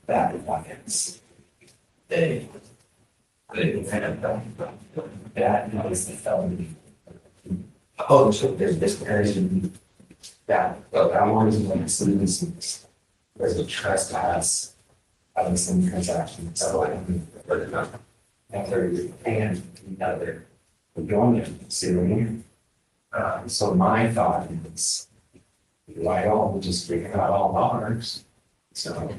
bad pockets. They kind of that is the felony. Oh, so there's this person that, well, that one is like citizens. There's a trespass of the same transaction. So I can put it up. After and another, we're going to suing. So my thought is, why don't we just figure out all ours? So.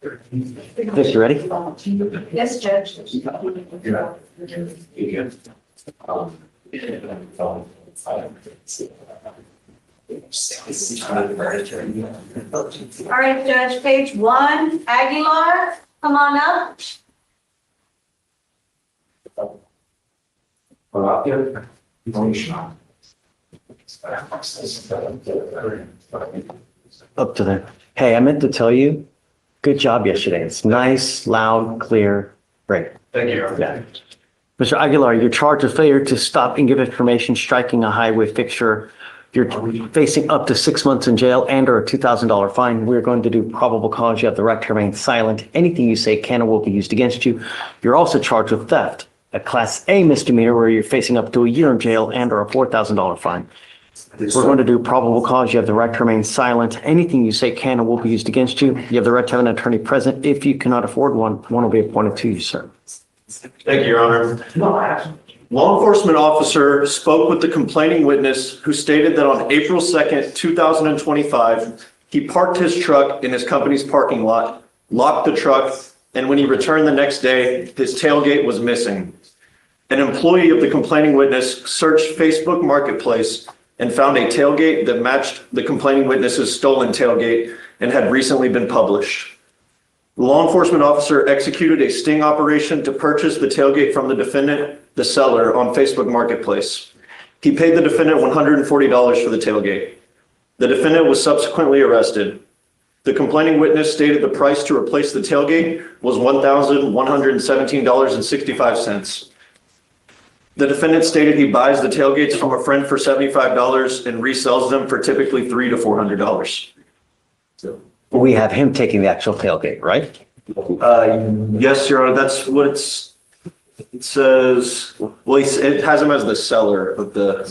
Vic, you ready? Yes, Judge. All right, Judge, page 1, Aguilar, come on up. Up to there. Hey, I meant to tell you, good job yesterday. It's nice, loud, clear, great. Thank you. Yeah. Mr. Aguilar, you're charged with failure to stop and give information striking a highway fixture. You're facing up to 6 months in jail and or a $2,000 fine. We're going to do probable cause. You have the right to remain silent. Anything you say can or will be used against you. You're also charged with theft, a Class A misdemeanor where you're facing up to a year in jail and or a $4,000 fine. We're going to do probable cause. You have the right to remain silent. Anything you say can or will be used against you. You have the right to have an attorney present. If you cannot afford one will be appointed to you, sir. Thank you, Your Honor. Law enforcement officer spoke with the complaining witness who stated that on April 2nd, 2025, he parked his truck in his company's parking lot, locked the truck, and when he returned the next day, his tailgate was missing. An employee of the complaining witness searched Facebook Marketplace and found a tailgate that matched the complaining witness's stolen tailgate and had recently been published. The law enforcement officer executed a sting operation to purchase the tailgate from the defendant, the seller, on Facebook Marketplace. He paid the defendant $140 for the tailgate. The defendant was subsequently arrested. The complaining witness stated the price to replace the tailgate was $1,117.65. The defendant stated he buys the tailgates from a friend for $75 and resells them for typically $300 to $400. We have him taking the actual tailgate, right? Yes, Your Honor, that's what it says. Well, it has him as the seller of the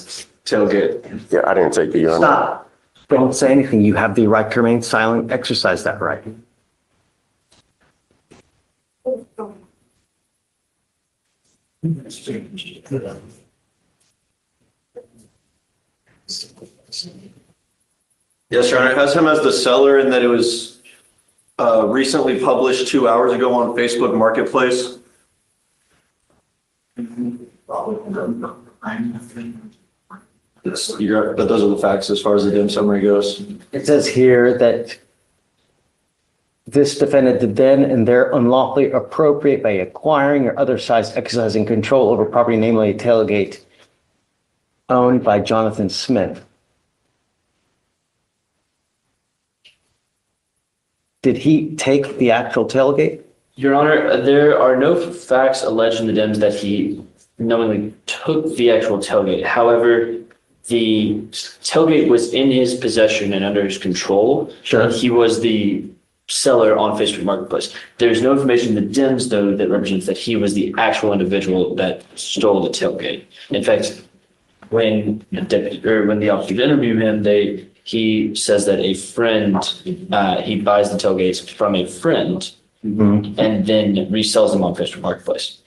tailgate. Yeah, I didn't take the Your Honor. Stop. Don't say anything. You have the right to remain silent. Exercise that right. Yes, Your Honor, it has him as the seller and that it was recently published 2 hours ago on Facebook Marketplace. Yes, but those are the facts as far as the dim summary goes. It says here that this defendant did then and there unlawfully appropriate by acquiring or otherwise exercising control over property, namely a tailgate owned by Jonathan Smith. Did he take the actual tailgate? Your Honor, there are no facts alleged in the DIMS that he knowingly took the actual tailgate. However, the tailgate was in his possession and under his control. Sure. And he was the seller on Facebook Marketplace. There's no information in the DIMS, though, that represents that he was the actual individual that stole the tailgate. In fact, when the officers interview him, he says that a friend, he buys the tailgates from a friend and then resells them on Facebook Marketplace.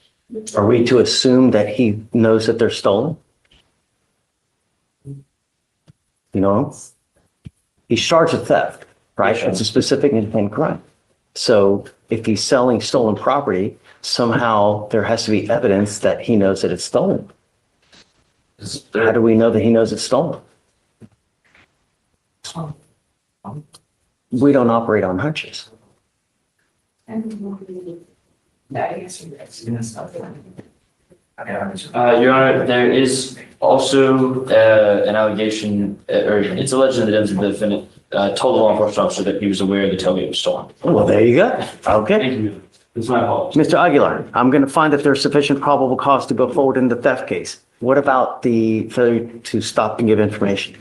Are we to assume that he knows that they're stolen? You know, he's charged with theft, right? Yes, sir. It's a specific intent crime. So if he's selling stolen property, somehow there has to be evidence that he knows that it's stolen. How do we know that he knows it's stolen? We don't operate on hunches. Your Honor, there is also an allegation, or it's alleged in the DIMS that the defendant told the law enforcement officer that he was aware the tailgate was stolen. Well, there you go. Okay. Thank you. That's my apology. Mr. Aguilar, I'm going to find that there's sufficient probable cause to go forward in the theft case. What about the failure to stop and give information?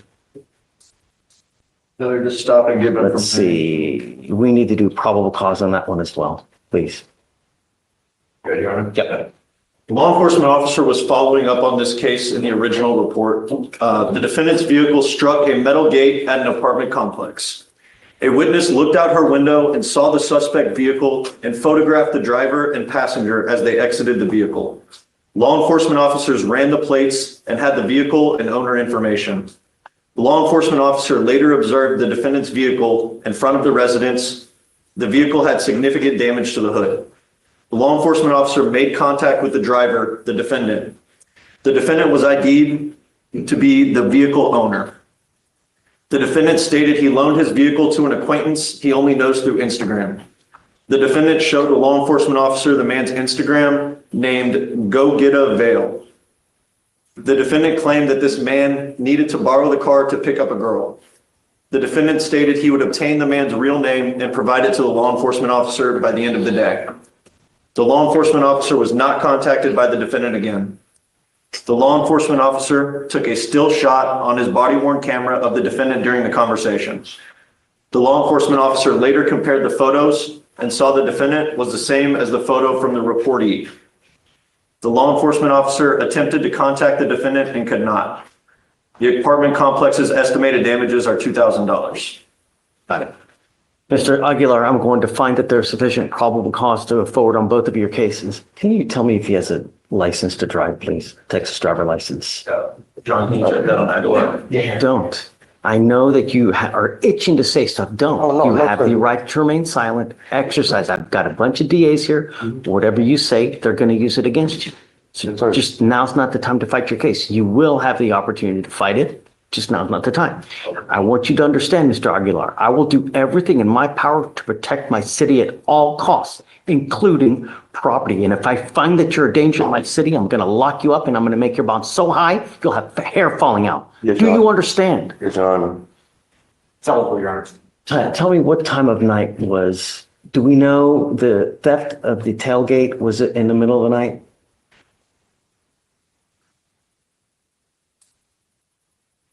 Failure to stop and give information. Let's see, we need to do probable cause on that one as well, please. Good, Your Honor. Yep. The law enforcement officer was following up on this case in the original report. The defendant's vehicle struck a metal gate at an apartment complex. A witness looked out her window and saw the suspect vehicle and photographed the driver and passenger as they exited the vehicle. Law enforcement officers ran the plates and had the vehicle and owner information. The law enforcement officer later observed the defendant's vehicle in front of the residence. The vehicle had significant damage to the hood. The law enforcement officer made contact with the driver, the defendant. The defendant was ID'd to be the vehicle owner. The defendant stated he loaned his vehicle to an acquaintance he only knows through Instagram. The defendant showed the law enforcement officer the man's Instagram named Go Get a Veil. The defendant claimed that this man needed to borrow the car to pick up a girl. The defendant stated he would obtain the man's real name and provide it to the law enforcement officer by the end of the day. The law enforcement officer was not contacted by the defendant again. The law enforcement officer took a still shot on his body-worn camera of the defendant during the conversation. The law enforcement officer later compared the photos and saw the defendant was the same as the photo from the reportee. The law enforcement officer attempted to contact the defendant and could not. The apartment complex's estimated damages are $2,000. Got it. Mr. Aguilar, I'm going to find that there's sufficient probable cause to move forward on both of your cases. Can you tell me if he has a license to drive, please? Texas driver license. John, can you check that on that door? Don't. I know that you are itching to say stuff. Don't. Oh, no, You no, have sir. the right to remain silent. Exercise. I've got a bunch of DAs here. Whatever you say, they're going to use it against you. So Yes, sir. just now's not the time to fight your case. You will have the opportunity to fight it. Just now's not the time. I want you to understand, Mr. Aguilar, I will do everything in my power to protect my city at all costs, including property. And if I find that you're a danger to my city, I'm going to lock you up and I'm going to make your bond so high, you'll have hair falling out. Yes, Do Your you Honor. understand? Yes, Your Honor. Tell Your Honor. Tell me what time of night was, do we know the theft of the tailgate? Was it in the middle of the night?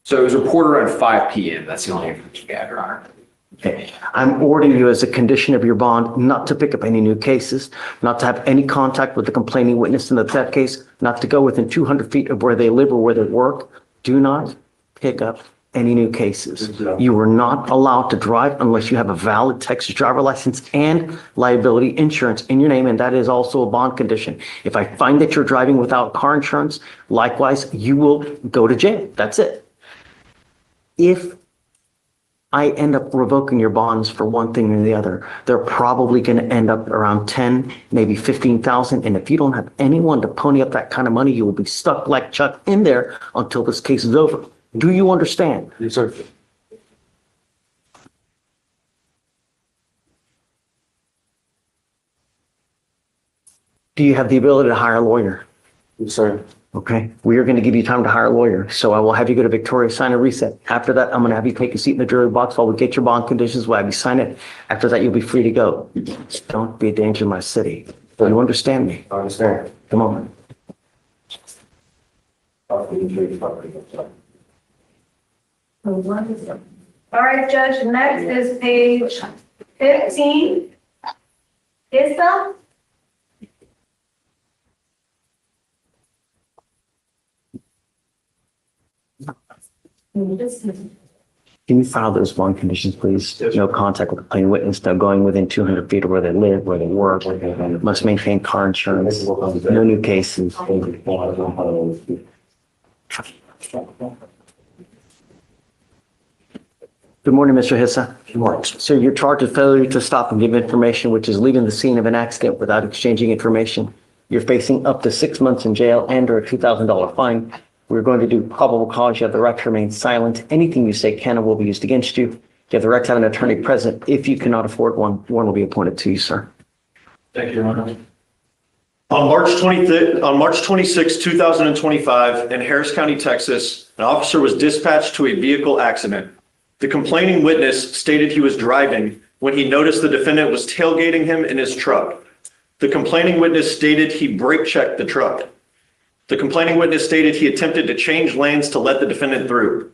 So it was reported around 5 p.m. That's the only information we have, Your Honor. Okay. I'm ordering you as a condition of your bond not to pick up any new cases, not to have any contact with the complaining witness in the theft case, not to go within 200 feet of where they live or where they work. Do not pick up any new cases. You are not allowed to drive unless you have a valid Texas driver license and liability insurance in your name, and that is also a bond condition. If I find that you're driving without car insurance, likewise, you will go to jail. That's it. If I end up revoking your bonds for one thing or the other, they're probably going to end up around 10, maybe 15,000. And if you don't have anyone to pony up that kind of money, you will be stuck like Chuck in there until this case is over. Do you understand? Yes, sir. Do you have the ability to hire a lawyer? Yes, sir. Okay, we are going to give you time to hire a lawyer. So I will have you go to Victoria, sign a reset. After that, I'm going to have you take a seat in the jury box while we get your bond conditions. We'll have you sign it. After that, you'll be free to go. Don't be a danger to my city. Do you understand me? I understand. Come on. All right, Judge, next is page 15. Issa? Can you file those bond conditions, please? No contact with the plain witness, no going within 200 feet of where they live, where they work, must maintain car insurance, no new cases. Good morning, Mr. Hissa. Good morning. So you're charged with failure to stop and give information, which is leaving the scene of an accident without exchanging information. You're facing up to 6 months in jail and or a $2,000 fine. We're going to do probable cause. You have the right to remain silent. Anything you say can and will be used against you. You have the right to have an attorney present. If you cannot afford one, one will be appointed to you, sir. Thank you, Your Honor. On March 26, 2025, in Harris County, Texas, an officer was dispatched to a vehicle accident. The complaining witness stated he was driving when he noticed the defendant was tailgating him in his truck. The complaining witness stated he brake checked the truck. The complaining witness stated he attempted to change lanes to let the defendant through.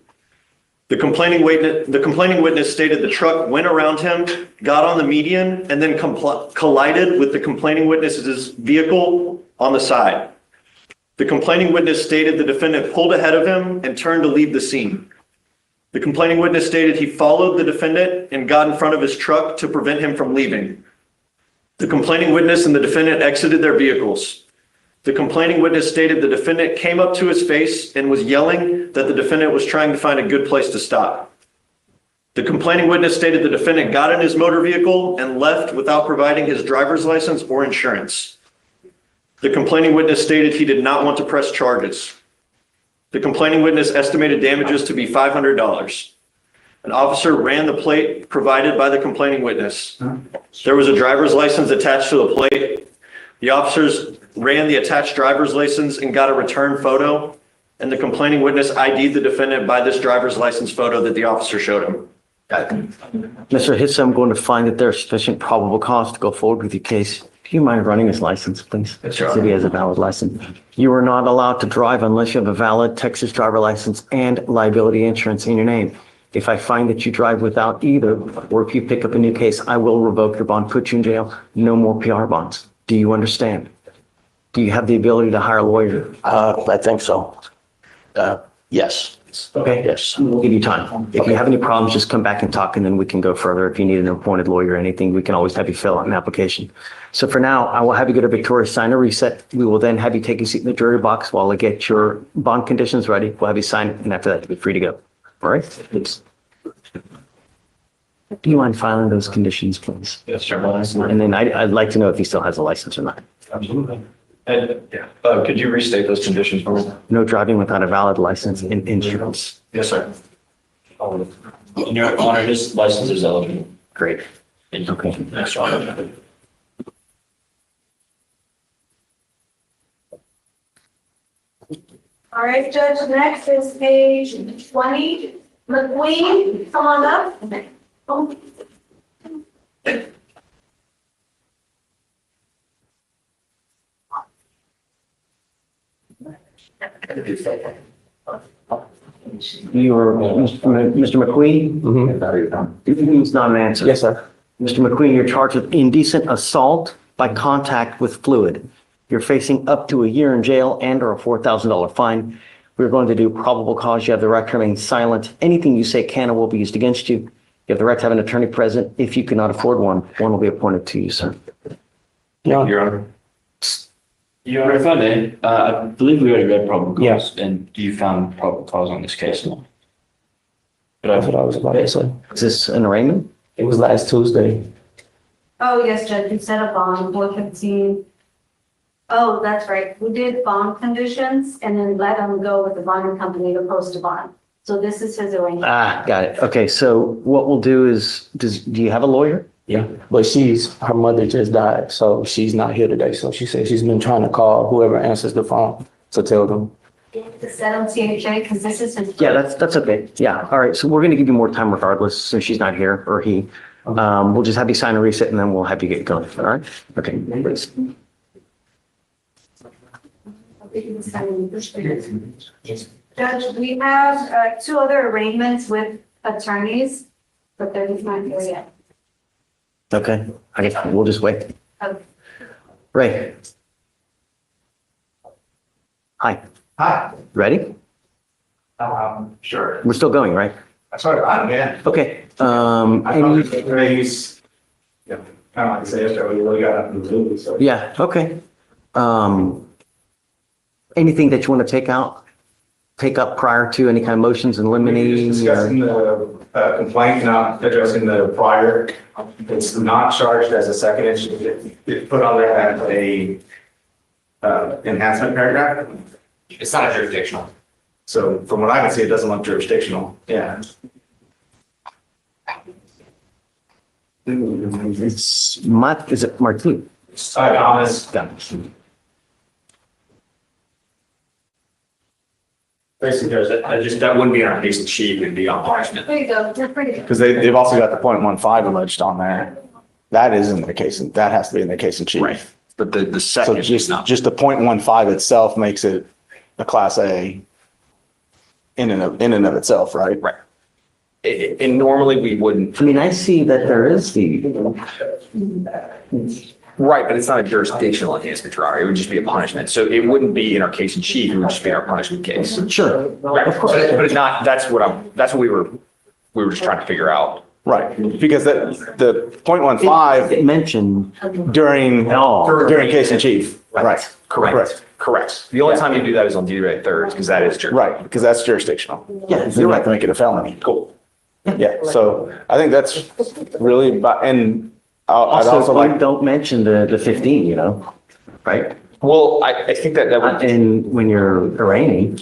The complaining witness stated the truck went around him, got on the median, and then collided with the complaining witness's vehicle on the side. The complaining witness stated the defendant pulled ahead of him and turned to leave the scene. The complaining witness stated he followed the defendant and got in front of his truck to prevent him from leaving. The complaining witness and the defendant exited their vehicles. The complaining witness stated the defendant came up to his face and was yelling that the defendant was trying to find a good place to stop. The complaining witness stated the defendant got in his motor vehicle and left without providing his driver's license or insurance. The complaining witness stated he did not want to press charges. The complaining witness estimated damages to be $500. An officer ran the plate provided by the complaining witness. There was a driver's license attached to the plate. The officers ran the attached driver's license and got a return photo, and the complaining witness ID'd the defendant by this driver's license photo that the officer showed him. Mr. Hitz, I'm going to find that there's sufficient probable cause to go forward with your case. Do you mind running his license, please? Sure. City has a valid license. You are not allowed to drive unless you have a valid Texas driver license and liability insurance in your name. If I find that you drive without either, or if you pick up a new case, I will revoke your bond, put you in jail. No more PR bonds. Do you understand? Do you have the ability to hire a lawyer? I think so. Yes. Okay. Yes. We'll give you time. If you have any problems, just come back and talk, and then we can go further. If you need an appointed lawyer or anything, we can always have you fill out an application. So for now, I will have you go to Victoria, sign a reset. We will then have you take a seat in the jury box while I get your bond conditions ready. We'll have you sign it, and after that, you'll be free to go. All right? Please. Do you mind filing those conditions, please? Yes, sir. And then I'd like to know if he still has a license or not. Absolutely. And could you restate those conditions for me? No driving without a valid license and insurance. Yes, sir. In your honor, his license is eligible. Great. Okay. Next one. All right, Judge, next is page 20. McQueen, come on up. Oh. You are Mr. McQueen? It's not an answer. Yes, sir. Mr. McQueen, you're charged with indecent assault by contact with fluid. You're facing up to a year in jail and or a $4,000 fine. We're going to do probable cause. You have the right to remain silent. Anything you say can or will be used against you. You have the right to have an attorney present. If you cannot afford one will be appointed to you, sir. Yeah. Your Honor. Your Honor, if I may, I believe we already read probable cause, Yes. and you found probable cause on this case. But That's what I was about to say. Is this an arraignment? It was last Tuesday. Oh, yes, Judge, you set a bond, 415. Oh, that's right. We did bond conditions and then let him go with the bonding company to post a bond. So this is his arrangement. Got it. Okay, so what we'll do is, do you have a lawyer? Yeah. But her mother just died, so she's not here today. So she said she's been trying to call whoever answers the phone to tell them. To set on THA, because this is his. Yeah, that's okay. Yeah, all right. So we're going to give you more time regardless, since she's not here, or he. We'll just have you sign a reset and then we'll have you get going. All right? Okay. Please. Judge, we have two other arraignments with attorneys, but they're not here yet. Okay. I guess we'll just wait. Okay. Ray. Hi. Hi. Ready? Sure. We're still going, right? That's what I'm, yeah. Okay. I Any, probably raise, yeah, kind of like I say, yesterday, we really got up in the movie, so. yeah, okay. Anything that you want to take up prior to any kind of motions and We were just limiting? discussing the complaint, not addressing the prior. It's not charged as a second issue. It's put on there as a enhancement paragraph. It's not jurisdictional. So from what I can see, it doesn't look jurisdictional. Yeah. Is it Martin? Honest. Got it. Basically, that wouldn't be on our case in chief, it'd be on punishment. There you go. You're pretty good. Because they've also got the 0.15 alleged on there. That is in the case, that has to be in the case in chief. Right. But the So second is not. just the 0.15 itself makes it a class A in and of itself, right? Right. And normally we wouldn't, I mean, I see that there is the, right, but it's not a jurisdictional enhancement, Your Honor. It would just be a punishment. So it wouldn't be in our case in chief, it would just be our punishment case. sure, Right. of course. But it's not, that's what we were just trying to figure out. Right, because the It .15 mentioned, during case in chief. Right, Correct. correct. The only time you do that is on D-Rate thirds, because that is jurisdictional. Right, because that's jurisdictional. yeah, You you're have to right. make it a felony. Cool. Yeah, so I think that's really, and I'd also Also, like, don't mention the 15, you know, right? well, I think that would. And when you're arraigning,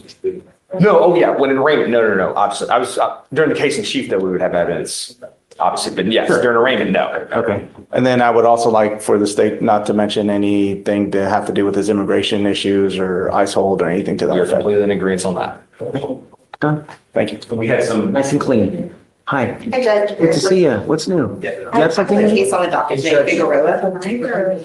No, oh yeah, when in arraignment, no, obviously, I was, during the case in chief that we would have evidence, obviously, but yes, during arraignment, no. okay. And then I would also like for the state not to mention anything to have to do with his immigration issues or ICE hold or anything to that We're effect. completely in agreement on that. Done. Thank you. We had some. Nice and clean. Hi, Hi, Judge. good to see you. What's new? Yeah. You have something? The Do case on the docket, Jay Figueroa.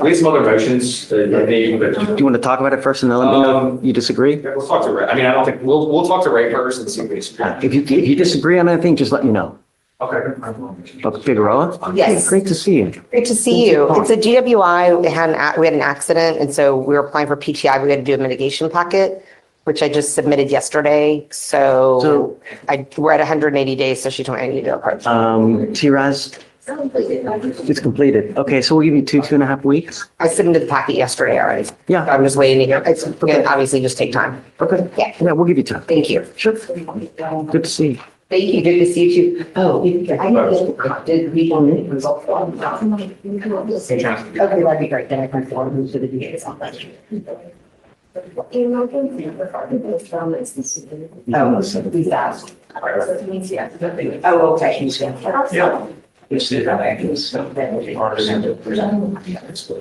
We had some other motions, but you want to talk about it first and then let me know if you disagree? we'll talk to Ray. I mean, I don't think, we'll talk to Ray first and see what he's. If you disagree on anything, just let me know. Okay. But Figueroa? Yes. Great to see you. Great to see you. It's a GWI. We had an accident, and so we were applying for PTI. We had to do a mitigation packet, which I just submitted yesterday. So we're at 180 days, so she told me I need to approach. T-Raz, it's completed. Okay, so we'll give you 2.5 weeks? I submitted the packet yesterday already. Yeah. I'm just waiting to hear. It's gonna obviously just take time. Okay. Yeah. Yeah, we'll give you time. Thank you. Sure. Good to see you. Thank you. Good to see you too. Oh, did we want the results? Okay, that'd be great. Then I can forward them to the DA's office. Oh, who's that? Oh, okay. Yeah. So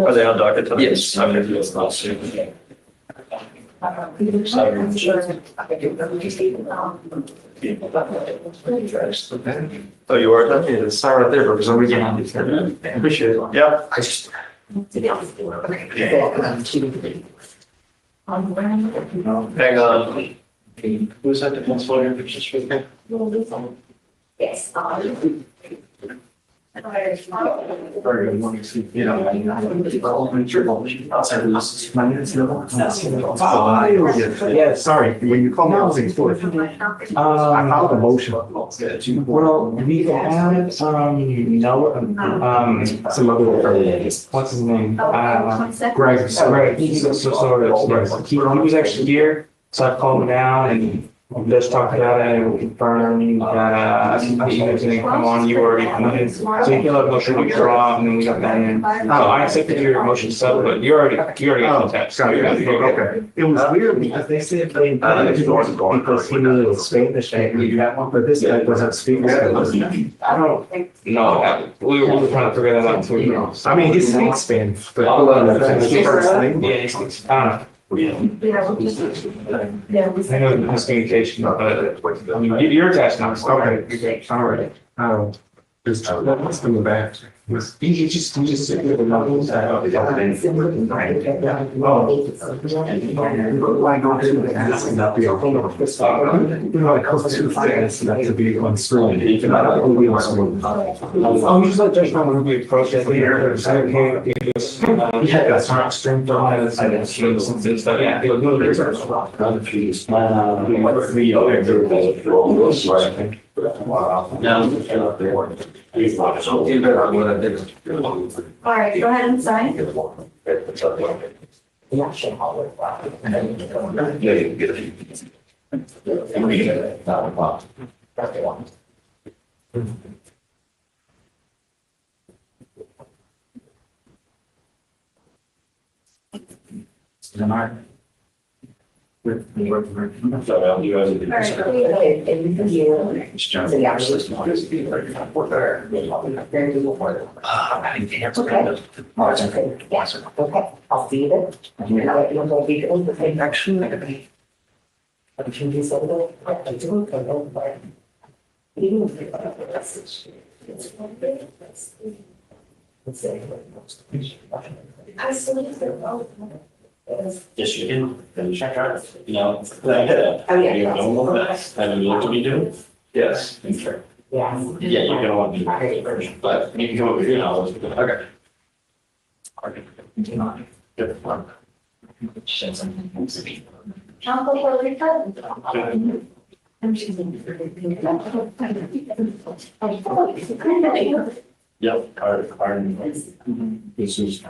are they on docket tonight? Yes. Okay. Oh, you are? Yeah, sorry right there, because I'm getting. Appreciate it. Yeah. I just. Hang on. Who's that? The next lawyer? Yes. Very good. Want to see, you know. Yeah, sorry, when you call me, I was in court. I filed a motion. Well, we have, some other, what's his name? Greg, he was actually here, so I called him down and just talked about it and confirmed that, he was gonna come on, you already committed. So he filled out a motion to withdraw and then we got that in. So I accepted your motion to settle, but you already got the text. So you're good. Okay. It was weird because they said they because he knew Spanish, but this guy doesn't speak Spanish. I don't No, we were trying to figure that out too. I mean, he speaks Spanish, but. Yeah, he speaks, I don't know. I know the miscommunication, but I mean, you're attached now. Okay, all right. Just, let's bring it back. You just sit with the levels. Like go to the gas and not be able to. It goes too fast not to be unscrewed. Oh, you just let Judge Norman Ruby approach it later. Yeah, that's not strength on it. Yeah, he'll do All right, go ahead and sign. Okay, I'll see you then. And I'll let you know what we do. The same action. Yes, you can. Check out, you know. Oh, yeah. You know that. Have you looked at me do? Yes. Sure. Yeah. Yeah, you're gonna want me to first, but you can come over here now. Okay. Okay. Good. Shed something. Council for Lisa? Yep. This is.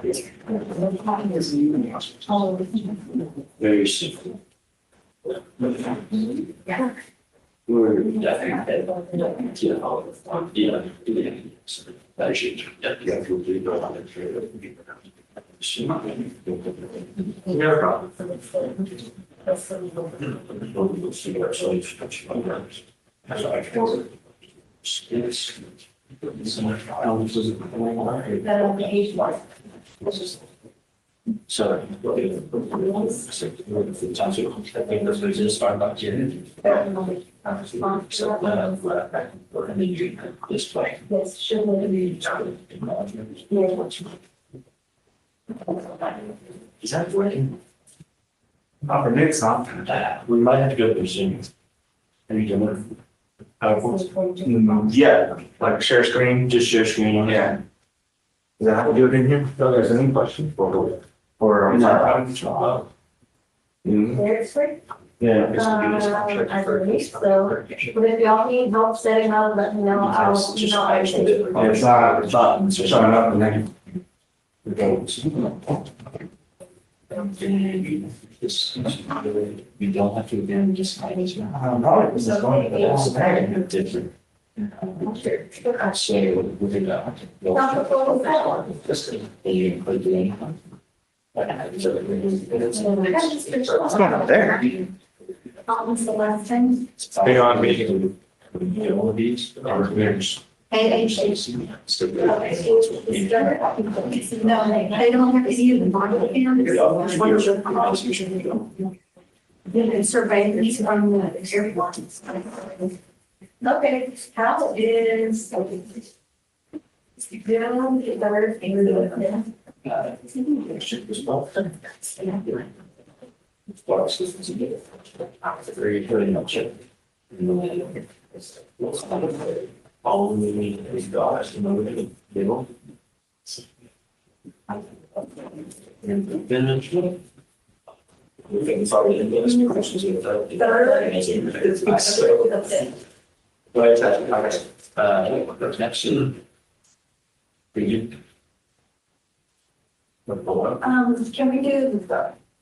Very simple. Yeah. We're definitely. Yeah. That should. Yeah. Problem. So. This way. Yes, should be. Is that working? For me, it's not. We might have to go through Zoom. Are you doing Yeah, like share screen. just share screen on it? Yeah. Is that how we do it in here? So there's any question for? There's free. Yeah. I believe so. But if y'all need help setting up, let me know. I'll, you know, It's not showing up and then. We don't have to again, just. Probably this is going to the Different. So we're gonna. Just. What's going on there? What's the last thing? Hang on, meeting. All of these are there's. No, they don't have to use the bond. You can survey these from the airports. Okay, how is? Down the third and Very, very much. All we need is God's, the middle. And finish. We can probably in this questions with that. Right, next. Read. can we do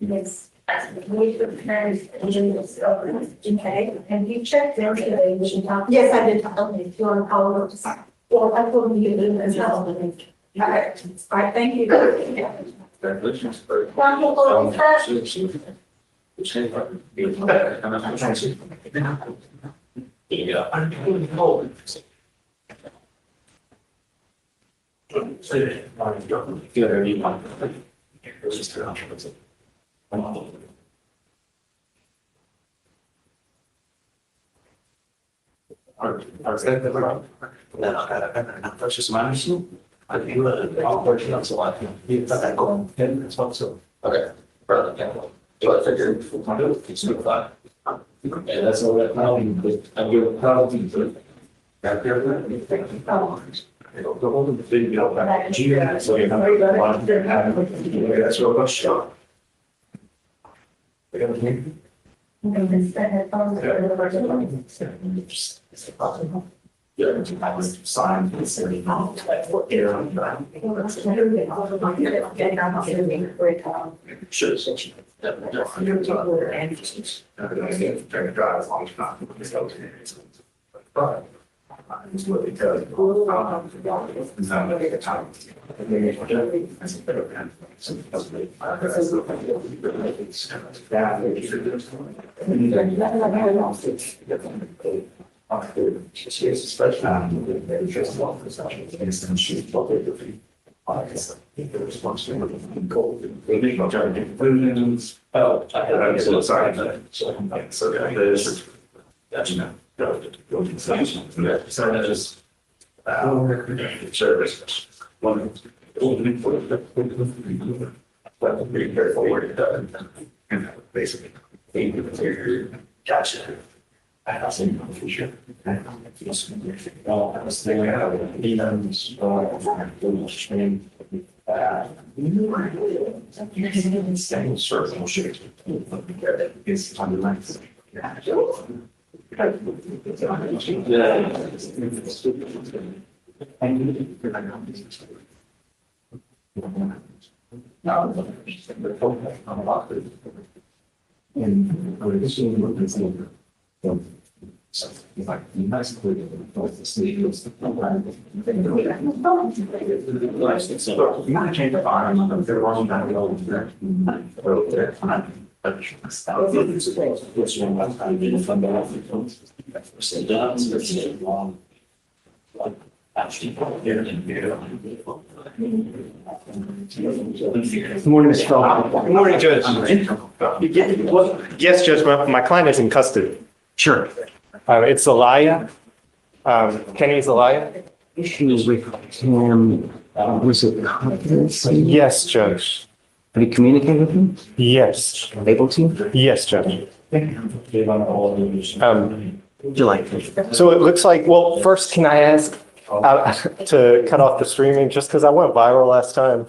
this? We prepared okay, and you checked there today, we should talk. Yes, I did. Okay, if you want to call it, just, well, I told you to do as well. All right, thank you. Congratulations. That's just my understanding. I think all working on so lot. You've got that going 10 minutes also. Okay. So I figured it's good thought. And that's all that now, but I'm going to probably do it. Got there. The whole thing, so you have that's real much. Yeah, I was signed. Should. But. It's what it does. It's not like a time. Oh, I had a sorry. So there's. Gotcha. So that is. Service. One. But pretty careful where it does. Basically. Gotcha. I have some confusion. I was thinking of demons, same circle shape. It's on the left. And I would assume what this is. So if I can nice clear both the sleeves. You might change the bottom of the wrong down the old there. This one was kind of in fun. So that's long. Actually, Good morning, Mr. Felton. Good morning, Judge. Yes, Judge, my client is in custody. Sure. It's Zelaya. Kenny Zelaya? Issue with him, was it competency? Yes, Judge. Have you communicated with him? Yes. Able to? Yes, Judge. Would you like? So it looks like, well, first, can I ask to cut off the streaming just because I went viral last time?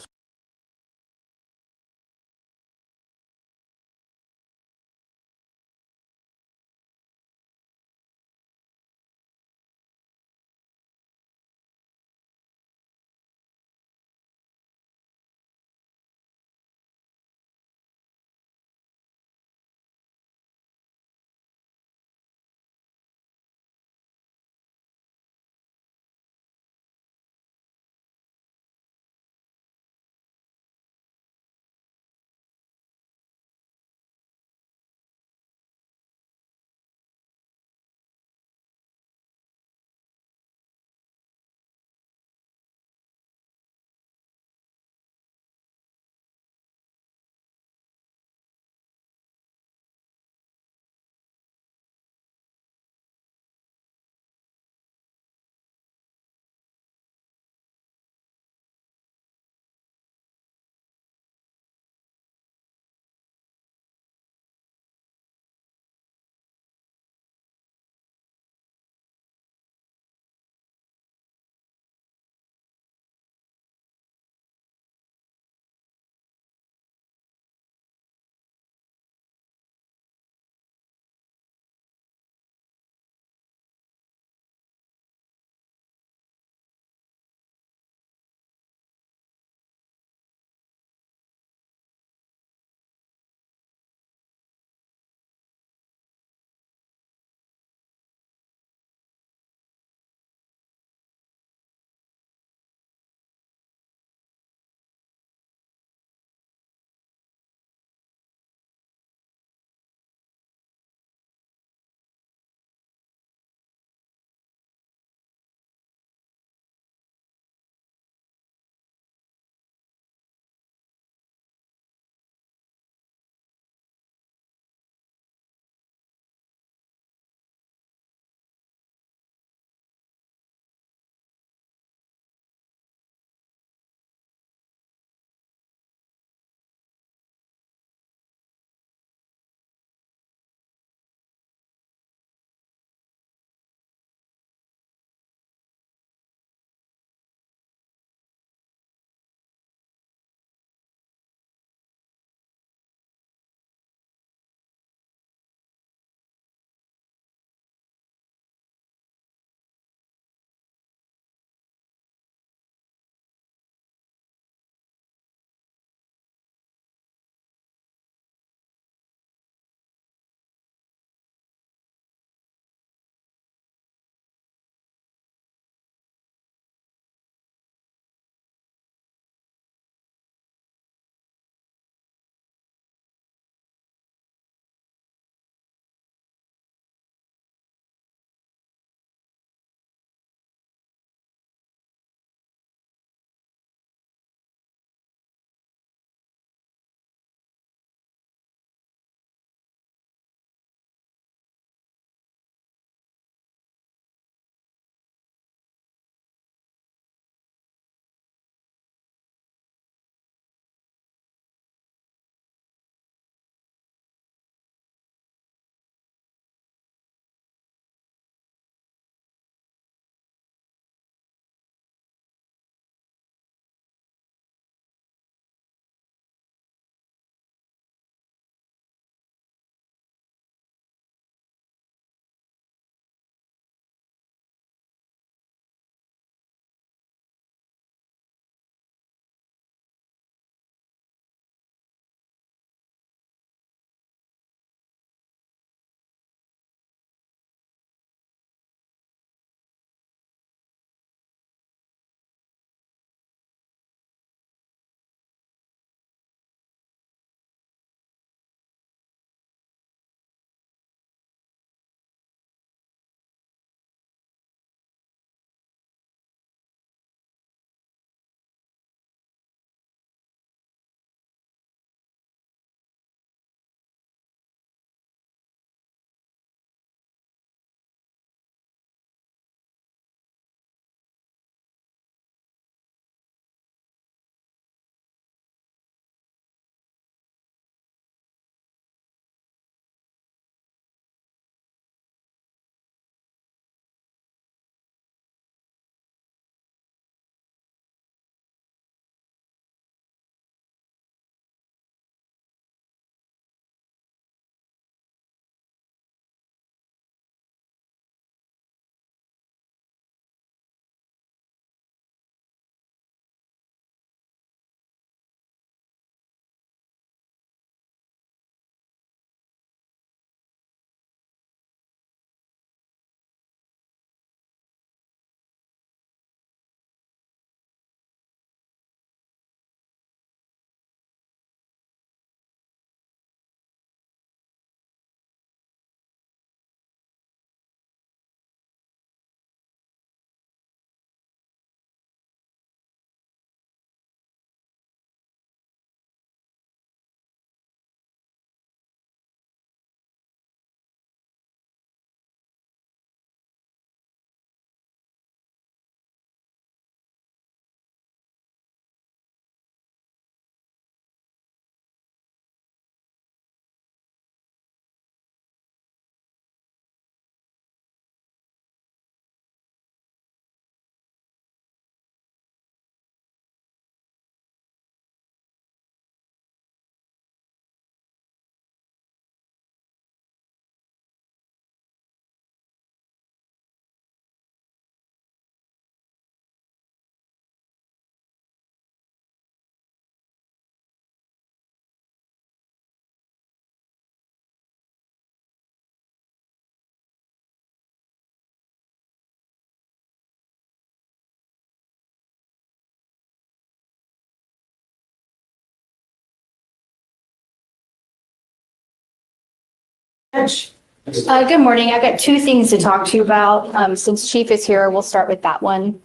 Good morning. I've got two things to talk to you about. Since Chief is here, we'll start with that one.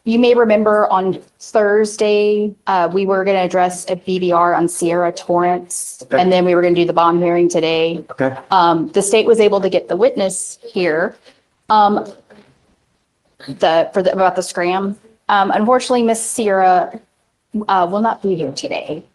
You may remember on Thursday, we were going to address a BBR on Sierra Torrance, Okay. and then we were going to do the bond hearing today. Okay. The state was able to get the witness here, about the scram. Unfortunately, Miss Sierra, will not be here today.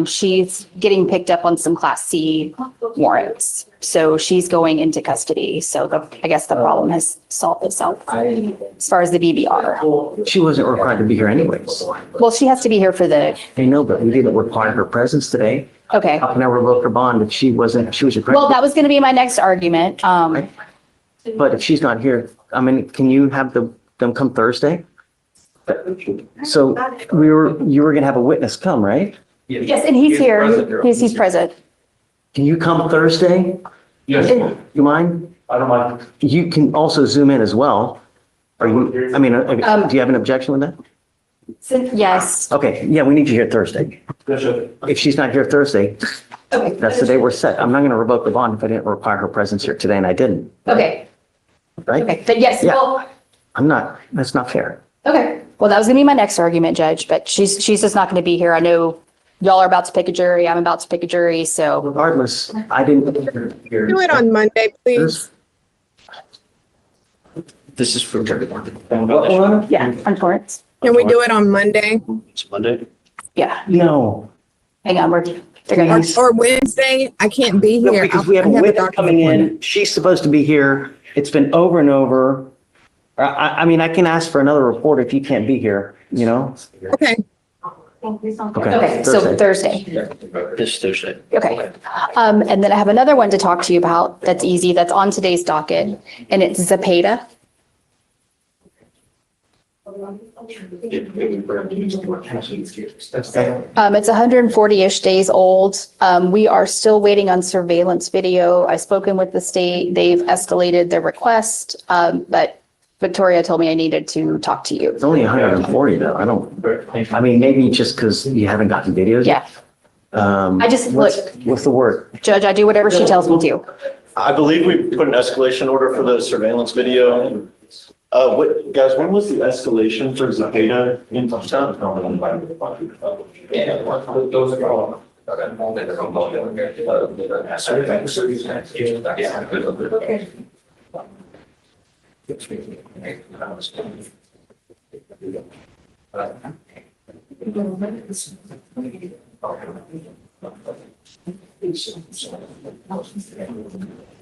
She's getting picked up on some Class C warrants. So she's going into custody. So I guess the problem has solved itself as far as the BBR. She wasn't required to be here anyways. Well, she has to be here for the, I know, but we didn't require her presence today. okay. How can I revoke her bond if she wasn't, she was required? Well, that was going to be my next argument. But if she's not here, I mean, can you have them come Thursday? So you were gonna have a witness come, right? Yes, and he's here. He's present. Can you come Thursday? Yes. You mind? I don't mind. You can also zoom in as well. Are you, I mean, do you have an objection with that? Yes. Okay, yeah, we need you here Thursday. If she's not here Thursday, that's the day we're set. I'm not gonna revoke the bond if I didn't require her presence here today, and I didn't, Okay. right? Okay. But yes, Yeah. well, I'm not, that's not fair. okay. Well, that was going to be my next argument, Judge, but she's just not going to be here. I know y'all are about to pick a jury. I'm about to pick a jury. So Regardless, I didn't. Do it on Monday, please. This is for. yeah, on Torrance. Can we do it on Monday It's Monday. Yeah. No. Hang on. They're going to. or Wednesday? I can't be No, here. because we have a I a witness doctor's coming appointment. in. She's supposed to be here. It's been over and over. I mean, I can ask for another report if you can't be here, you know? Okay. Okay. So Thursday. This Thursday. Okay. And then I have another one to talk to you about. That's easy. That's on today's docket, and it's Zepeda. It's 140-ish days old. We are still waiting on surveillance video. I've spoken with the state. They've escalated their request, but Victoria told me I needed to talk to you. It's only 140 though. I mean, maybe just because you haven't gotten videos. Yeah, I just, What's the word? Judge, I do whatever she tells me to. I believe we put an escalation order for the surveillance video. Guys, when was the escalation for Zepeda in town?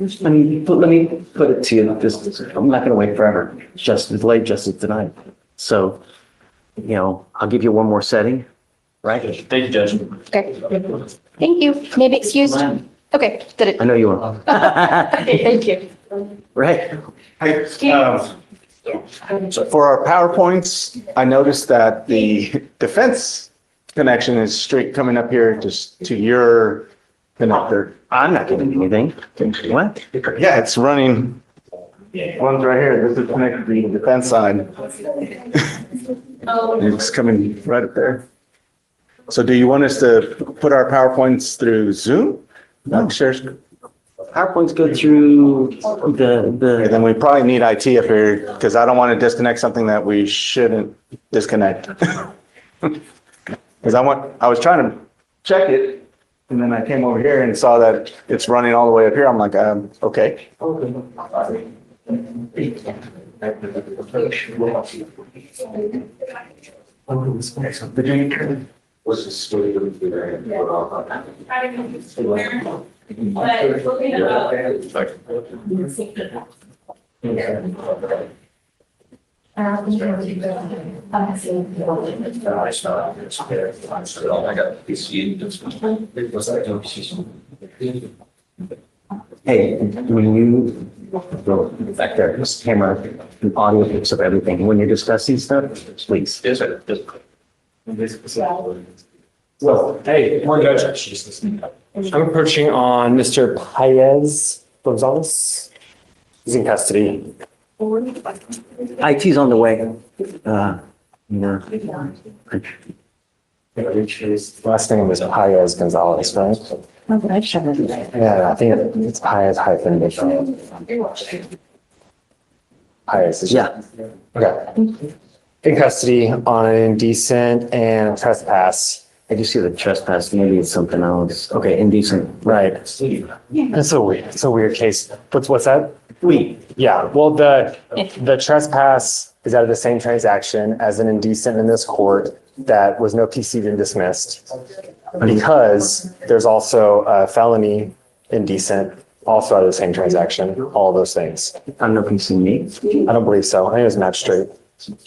Let me put it to you, this, I'm not gonna wait forever. Justice delayed, justice denied. So, you know, I'll give you one more setting, right? Thank you, Judge. Okay. Thank you. Maybe excused. Okay. Did it? I know you will. Okay, thank you. Right. So for our PowerPoints, I noticed that the defense connection is straight coming up here just to your connector. I'm not getting anything. What? Yeah, it's running. One's right here. This is connected to the defense side. It's coming right up there. So do you want us to put our PowerPoints through Zoom? No. Share. PowerPoints go through the, Then we probably need IT up here because I don't want to disconnect something that we shouldn't disconnect. Because I was trying to check it and then I came over here and saw that it's running all the way up here. I'm like, okay. hey, when you go back there, this camera and audio picks up everything. When you're discussing stuff, please. Yes, sir. Well, hey, morning, Judge. I'm approaching on Mr. Paez Gonzalez. He's in custody. IT's on the way. You know. Last name was Paez Gonzalez, right? Yeah, I think it's Paez hyphen. Paez. Yeah. Okay. In custody on an indecent and trespass. I just see the trespass, maybe it's something else. Okay, indecent. Right. It's a weird case. What's that? We. Yeah, well, the trespass is out of the same transaction as an indecent in this court that was no PC been dismissed. Because there's also a felony indecent also out of the same transaction, all of those things. I don't know if you've seen me. I don't believe so. I think it was magistrate.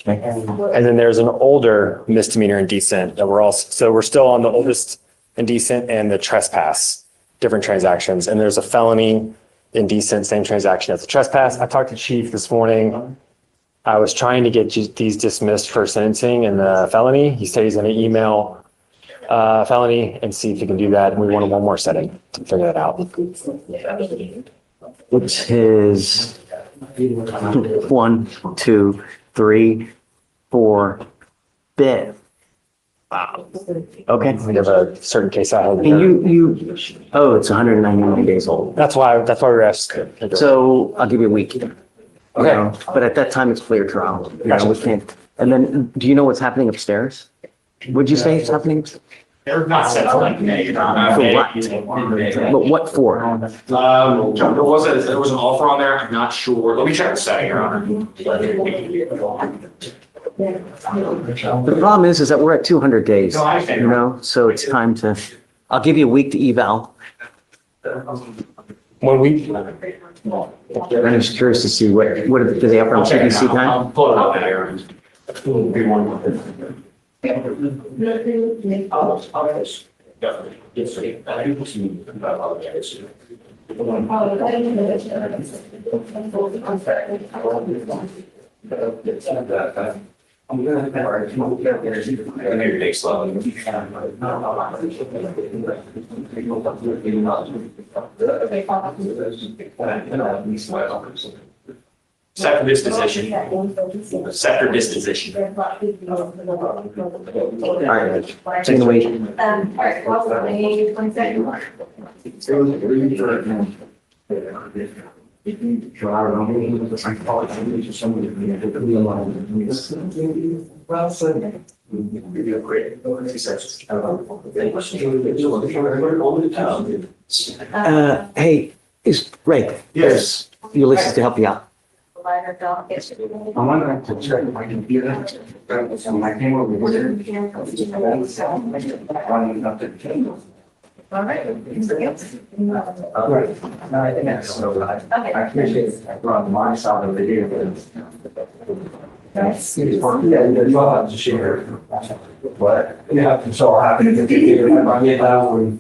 And then there's an older misdemeanor indecent that so we're still on the oldest indecent and the trespass, different transactions. And there's a felony indecent, same transaction as the trespass. I talked to Chief this morning. I was trying to get these dismissed for sentencing and the felony. He said he's going to email felony and see if he can do that. And we wanted one more setting to figure that out. It's his 1, 2, 3, 4, 5th. Wow. Okay. We have a certain case I have. And it's 199 days old. That's why we were asked. So I'll give you a week. Okay. But at that time, it's clear trial. We can't. And then, do you know what's happening upstairs? Would you say it's happening? They're not set for like May. For what? But what for? There was an offer on there. I'm not sure. Let me check the setting, Your Honor. The problem is that we're at 200 days, so it's time to, I'll give you a week to eval. When we, I'm just curious to see what do they offer on CDC time? I'll pull it up there. I'm gonna maybe take slow. Sector disposition. Sector disposition. All right, take it away. All right, well, May 22nd. Hey, is Ray? Yes. Ulysses to help you out. I'm gonna have to check my computer. When I came over here. Running up to the table. All right. So I appreciate it. From my side of the deal. That's. Yeah, you'll have to share. But, yeah, so happy to be here. I get that one.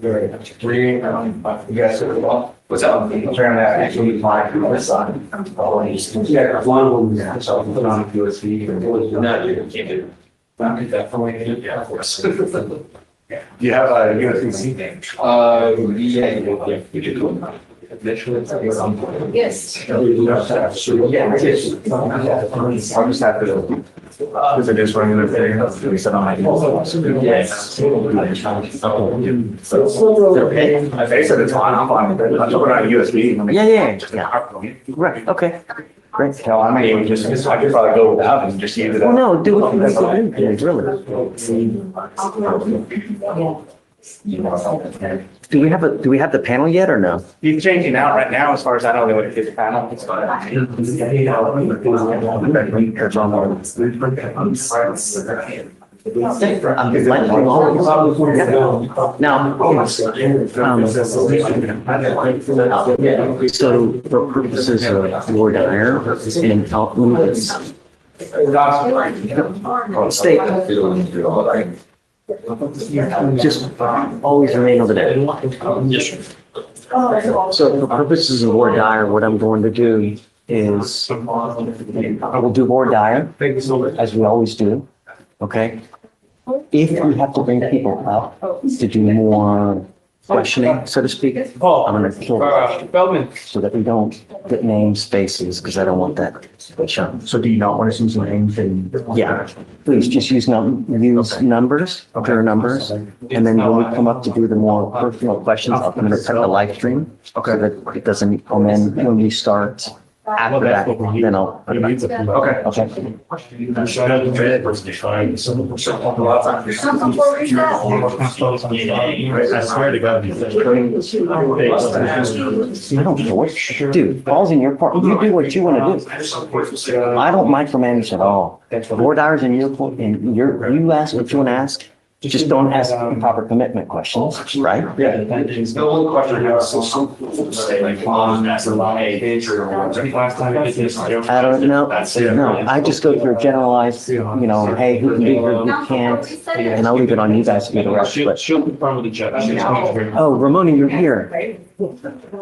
You guys are well. What's up? I'm trying to actually apply for this side. Yeah, one of them, yeah, so I'll put on a USB. No, you can't do it. Definitely. Yeah, of course. Do you have a USB? Yeah, we do. Yes. I'll just have to. Because it is running the thing. We said on my. Yes. Okay. I said it's on, I'm fine with it. I'll put it on USB. Yeah. Right, okay, great. Hell, I may even just, I could probably go without and just use it. Well, no, do what you need to do, really. Do we have the panel yet or no? He's changing out right now, as far as I know, what his panel. So for purposes of Lord Dyer and state, just always remain over there. Yes, sir. So for purposes of Lord Dyer, what I'm going to do is I will do Lord Dyer as we always do. Okay. If we have to bring people up to do more questioning, so to speak. I'm gonna kill so that we don't get names, faces, because I don't want that. So do you not want us using names and? Yeah, please just use numbers, their numbers. And then when we come up to do the more personal questions, I'm gonna cut the live stream. Okay. So that it doesn't come in when we start. After that, then I'll put it back. Okay. Okay. I swear to God. I don't know what, dude, ball's in your court. You do what you want to do. I don't micromanage at all. Board hours in your court, and you ask what you want to ask. Just don't ask improper commitment questions, right? Yeah. The only question I have is I don't know. No, I just go through a generalized, hey, who can be here, who can't, and I'll leave it on you guys to do the rest. But- She'll confirm with the judge. Oh, Ramona, you're here.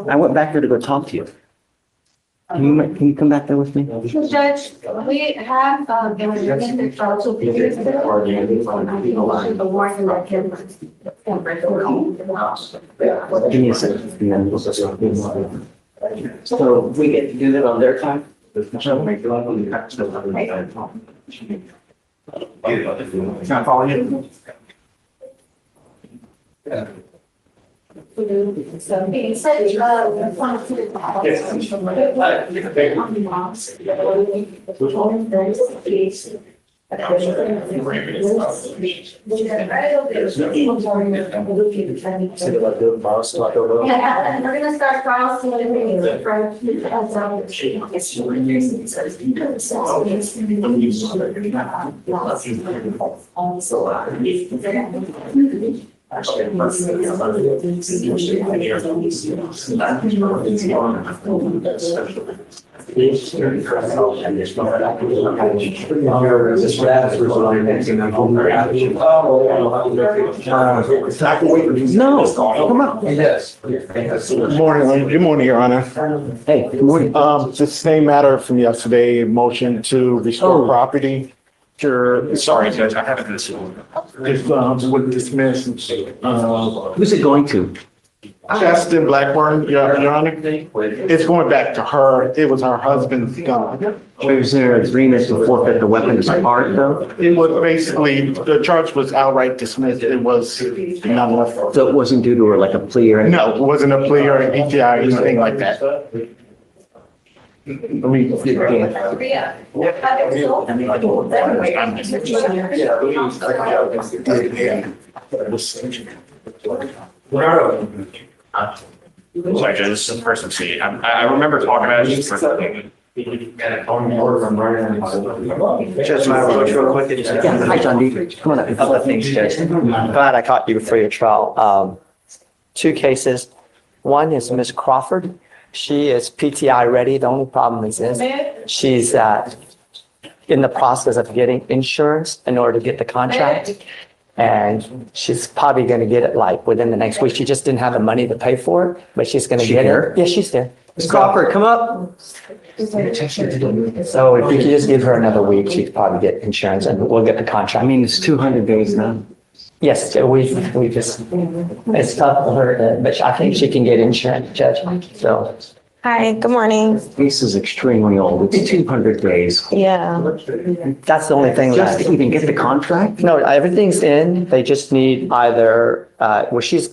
I went back there to go talk to you. Can you come back there with me? Judge, we have, in the trial to be used the warrant that can. Give me a second. So we get to do that on their time? Can I follow you? So being said, yeah, we're gonna start trial soon. No, come on. Good morning, Your Honor. Hey, good morning. The same matter from yesterday, motion to restore Oh. property. Sure. Sorry, Judge, I haven't listened. If, would dismiss, Who's it going to? Justin Blackburn, Your Honor. It's going back to her. It was her husband's gun. Was there an agreement to forfeit the weapons part though? It was basically, the charge was outright dismissed. It was none left. So it wasn't due to her like a plea or anything? No, it wasn't a plea or an ETI or anything like that. Let me get Sorry, Judge, this is the first I'm seeing. I remember talking about it. Just my real quick. Yeah, hi, John D. Come on up. A couple of things, Judge. I'm glad I caught you before your trial. Two cases. One is Miss Crawford. She is PTI ready. The only problem is this. She's in the process of getting insurance in order to get the contract. And she's probably going to get it like within the next week. She just didn't have the money to pay for it, but she's going to get it. Yeah, she's there. Ms. Crawford, come up. So if you could just give her another week, she'd probably get insurance and we'll get the contract. I mean, it's 200 days now. Yes, we just, it's tough for her, but I think she can get insurance, Judge. So, Hi, good morning. This is extremely old. It's 200 days. Yeah. that's the only thing Just left. to even get the contract? No, everything's in. They just need either, she's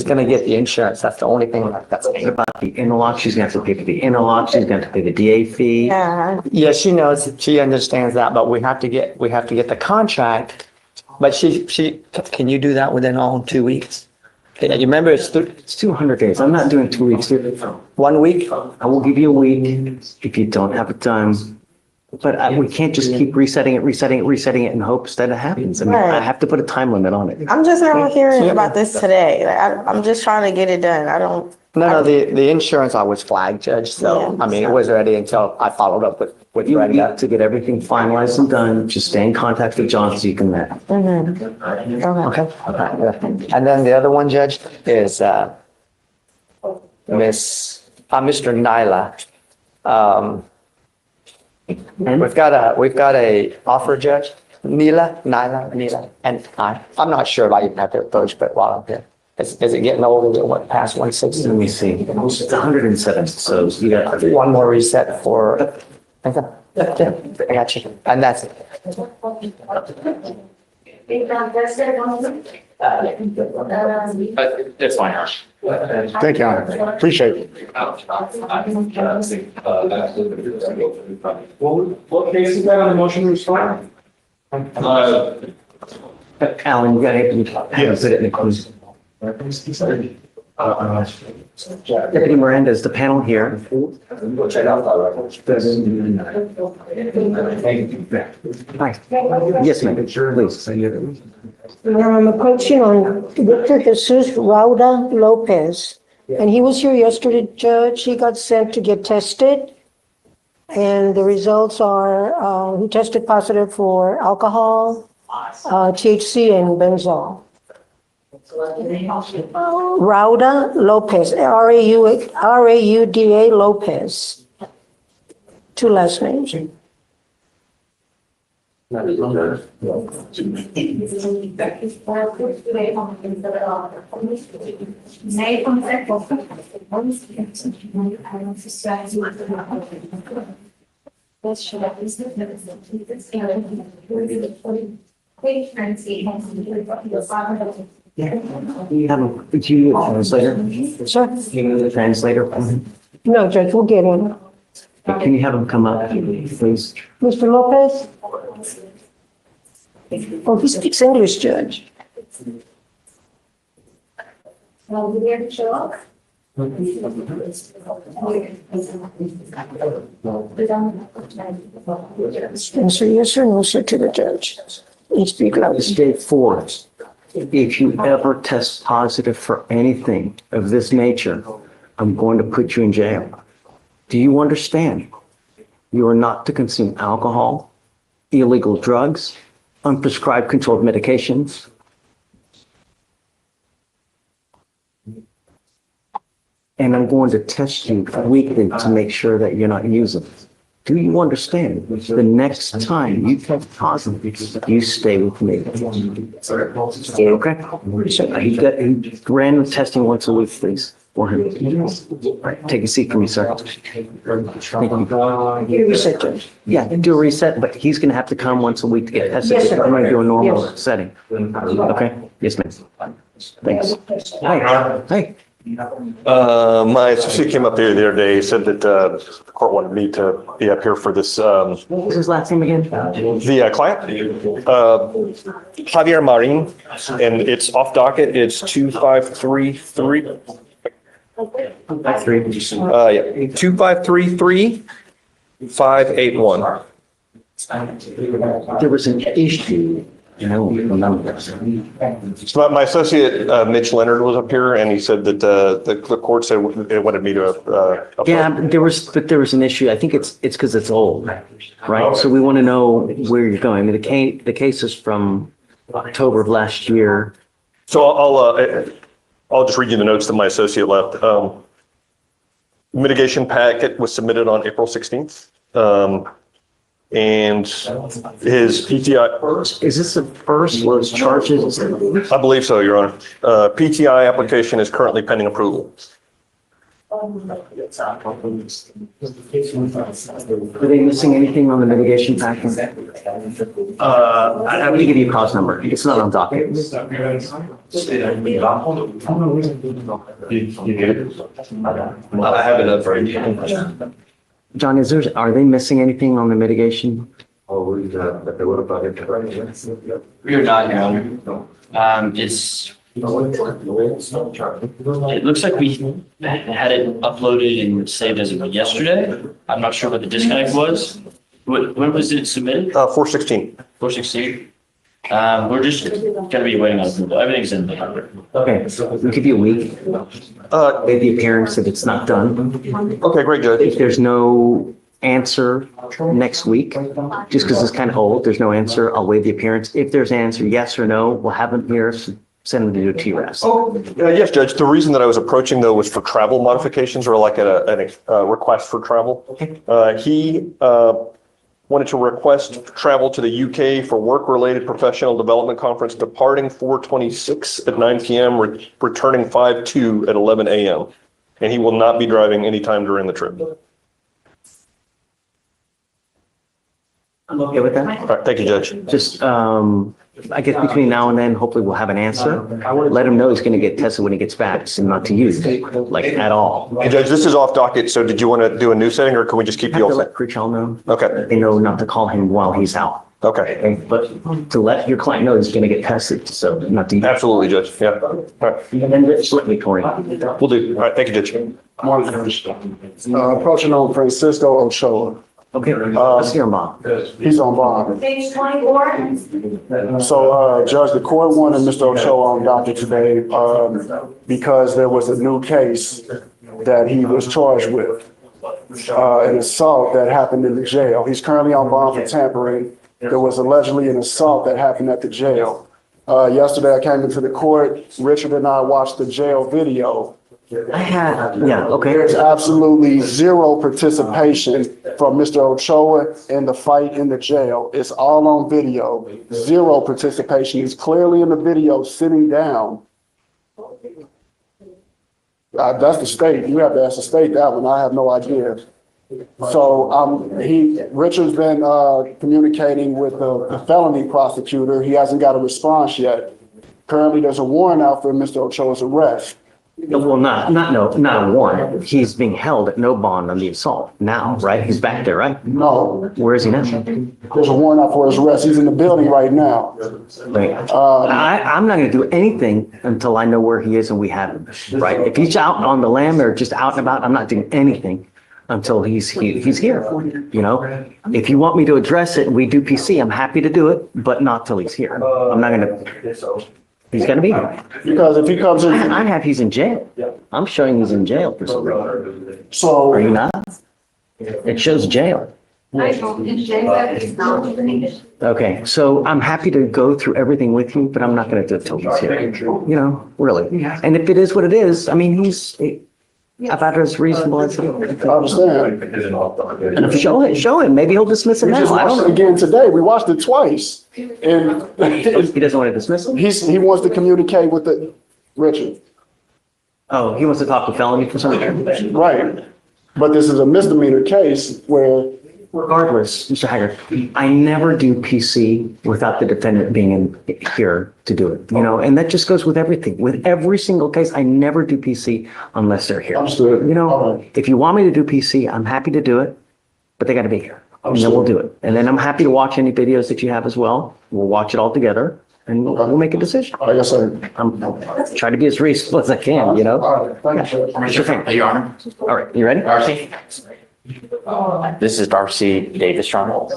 gonna get the insurance. That's the only thing left. That's What about the interlock? She's gonna have to pay for the interlock. She's gonna have to pay the DA fee. Yeah. Yeah, she knows, she understands that, but we have to get the contract. But can you do that within all 2 weeks? Okay, you remember it's It's 200 days. I'm not doing 2 weeks. 1 week? I will give you a week if you don't have it done. But we can't just keep resetting it in hopes that it happens. I mean, I Right. have to put a time limit on it. I'm just now hearing about this today. Like, I'm just trying to get it done. I don't. No, the insurance I was flagged, Judge, so, I mean, it was ready until I followed up with You Brenda. need to get everything finalized and done. Just stay in contact with John so you can met. Okay. And then the other one, Judge, is Mr. Nyla. We've got a offer, Judge. Nyla, and I'm not sure if I even have to approach, but while I'm here. Is it getting older than what, past 160? Let me see. It's 107, so you got. One more reset for, okay. I got you. And that's it. It's fine. Thank you, Honor. Appreciate it. What case is that on the motion to restore? Alan, you gotta put it in the closed. Deputy Miranda, is the panel here? Hi. Yes, ma'am. Please. I'm approaching on Victor Jesus Rauda Lopez. And he was here yesterday, Judge. He got sent to get tested. And the results are, he tested positive for alcohol, THC, and benzol. Rauda Lopez, Rauda Lopez. Two last names. You have a, do you translator? Sir? Do you need a translator? No, Judge, we'll get him. Can you have him come up, please? Mr. Lopez? Oh, he speaks English, Judge. Answer yes or no, sir, to the judge. And speak loudly. State 4, if you ever test positive for anything of this nature, I'm going to put you in jail. Do you understand? You are not to consume alcohol, illegal drugs, unprescribed controlled medications. And I'm going to test you weekly to make sure that you're not using. Do you understand? The next time you test positive, you stay with me. Okay? He ran the testing once a week, please, for him. Right, take a seat for me, sir. Thank you. Reset, Judge. Yeah, do a reset, but he's gonna have to come once a week to get tested. Yes, sir. I'm gonna do a normal Yes. setting. Okay? Yes, ma'am. Thanks. Hi. Hey. My associate came up there the other day, said that the court wanted me to be up here for this, What was his last name again? the client, Javier Marin, and it's off docket, it's 2533. 2533 581. There was an issue, and I don't remember. So my associate, Mitch Leonard was up here and he said that, the court said it wanted me to, Yeah, there was an issue. I think it's because it's old, right? So we want to know where you're going. I mean, the case is from October of last year. So I'll just read you the notes that my associate left. Mitigation packet was submitted on April 16th. And his PTI. Is this the first of those charges? I believe so, Your Honor. PTI application is currently pending approval. Are they missing anything on the mitigation package? I'm gonna give you a cause number. It's not on docket. I have it up right here. John, are they missing anything on the mitigation? We are not, Your Honor. It looks like we had it uploaded and saved as of yesterday. I'm not sure what the disconnect was. When was it submitted? 416. 416. We're just gonna be waiting on approval. Everything's in the. Okay, we'll give you a week. With the appearance that it's not done. Okay, great, Judge. If there's no answer next week, just because it's kind of old, there's no answer, I'll waive the appearance. If there's an answer, yes or no, we'll have them here, send them to do a TRS. Yes, Judge. The reason that I was approaching though was for travel modifications or like a request for travel. He wanted to request travel to the UK for work-related professional development conference departing 4/26 at 9 p.m., returning 5/2 at 11 a.m. And he will not be driving anytime during the trip. All I'm okay with that. right, thank you, Judge. Just, I guess between now and then, hopefully we'll have an answer. Let him know he's gonna get tested when he gets back, and not to use like at all. Hey, Judge, this is off docket, so did you want to do a new setting, or can we just keep I have you to all let set? Preachall know. Okay, They know not to call him while he's out. okay, But to let your client know he's gonna get tested, so not to. absolutely, Judge, yeah. All right, And then just let me, Tori. will do. All right, thank you, Judge. Approaching on Francisco Ochoa. Okay, let's hear him, Bob. He's on bond. Page 24. So, Judge, the court wanted Mr. Ochoa on docket today, because there was a new case that he was charged with. An assault that happened in the jail. He's currently on bond for tampering. There was allegedly an assault that happened at the jail. Yesterday I came into the court, Richard and I watched the jail video. Yeah, okay. There's absolutely zero participation from Mr. Ochoa in the fight in the jail. It's all on video. Zero participation. He's clearly in the video sitting down. That's the state. You have to ask the state that one. I have no idea. So Richard's been communicating with the felony prosecutor. He hasn't got a response yet. Currently, there's a warrant out for Mr. Ochoa's arrest. Well, not a warrant. He's being held at no bond on the assault now, right? He's back there, right? No. Where is he now? There's a warrant out for his arrest. He's in the building right now. Right. I'm not gonna do anything until I know where he is and we have him, right? If he's out on the lam or just out and about, I'm not doing anything until he's here, you know? If you want me to address it and we do PC, I'm happy to do it, but not till he's here. I'm not gonna, he's gonna be here. Because if he comes in. I have he's in jail. I'm showing he's in jail for some reason. So. Are you not? It shows jail. I don't, it's that he's not. Okay, so I'm happy to go through everything with you, but I'm not gonna do it till he's here, you know, really. And if it is what it is, I mean, he's about as reasonable as he is. I understand. And show him, maybe he'll dismiss it We now. just I watched it don't know. again today. We watched it twice. And He doesn't want to dismiss him? he wants to communicate with Richard. Oh, he wants to talk to felony for some reason? Right. But this is a misdemeanor case where. Regardless, Mr. Haggard, I never do PC without the defendant being in here to do it, you know, and that just goes with everything. With every single case, I never do PC unless they're here. Understood. You know, if you want me to do PC, I'm happy to do it, but they got to be here. And then we'll do it. And then I'm happy to watch any videos that you have as well. We'll watch it all together and we'll make a decision. Yes, sir. I'm trying to be as reasonable as I can, you know? All right, thank you. Sure thing. Your Honor. All right, you ready? Darcy? This is Darcy Davis, Your Honor.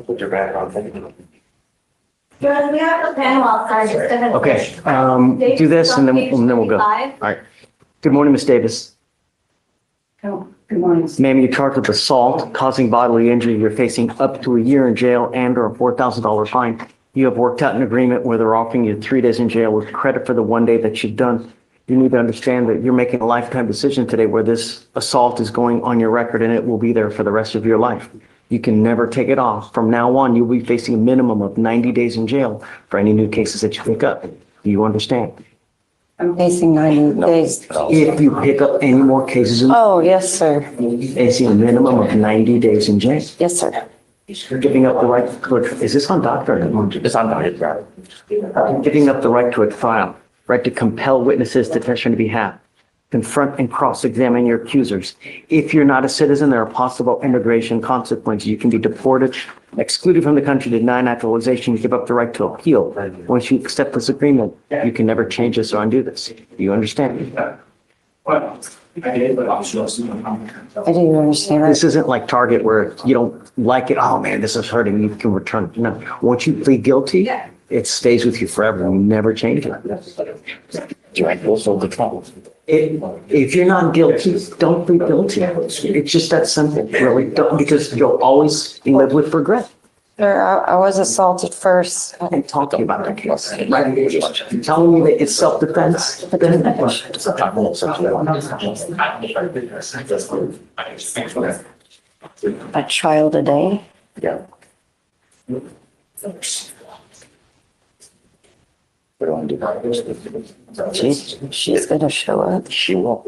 Put your background thing. We have a panel outside. Just go ahead. Okay, do this and then we'll go. All right. Good morning, Ms. Davis. Good morning. Ma'am, you're charged with assault, causing bodily injury. You're facing up to a year in jail and or a $4,000 fine. You have worked out an agreement where they're offering you 3 days in jail with credit for the 1 day that you've done. You need to understand that you're making a lifetime decision today where this assault is going on your record and it will be there for the rest of your life. You can never take it off. From now on, you'll be facing a minimum of 90 days in jail for any new cases that you pick up. Do you understand? I'm facing 90 days. If you pick up any more cases, Oh, yes, sir. you'll be facing a minimum of 90 days in jail. Yes, sir. You're giving up the right to, is this on doctor? It's on the Giving up the right to a trial, right to compel witnesses to testify on your behalf, confront and cross-examine your accusers. If you're not a citizen, there are possible immigration consequences. You can be deported, excluded from the country, denied naturalization, you give up the right to appeal. Once you accept this agreement, you can never change this or undo this. Do you understand? I do understand that. This isn't like Target where you don't like it. Oh man, this is hurting. You can return it. No, once you plead guilty, it stays with you forever. You never change it. If you're not guilty, don't plead guilty. It's just that simple, really. Don't, because you'll always live with regret. Sir, I was assaulted first. I can talk to you about that case. Right? You're telling me that it's self-defense? A child a day? Yeah. What do I do? She's gonna show up. She will.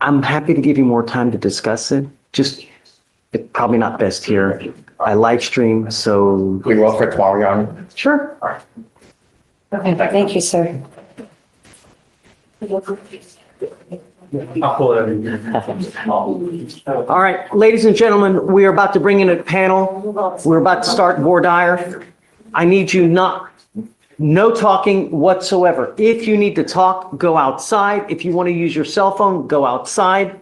I'm happy to give you more time to discuss it. Just, it's probably not best here. I live stream, so. We will for tomorrow, Your Honor. Sure. Okay, thank you, sir. All right, ladies and gentlemen, we are about to bring in a panel. We're about to start voir dire. I need you no talking whatsoever. If you need to talk, go outside. If you want to use your cell phone, go outside.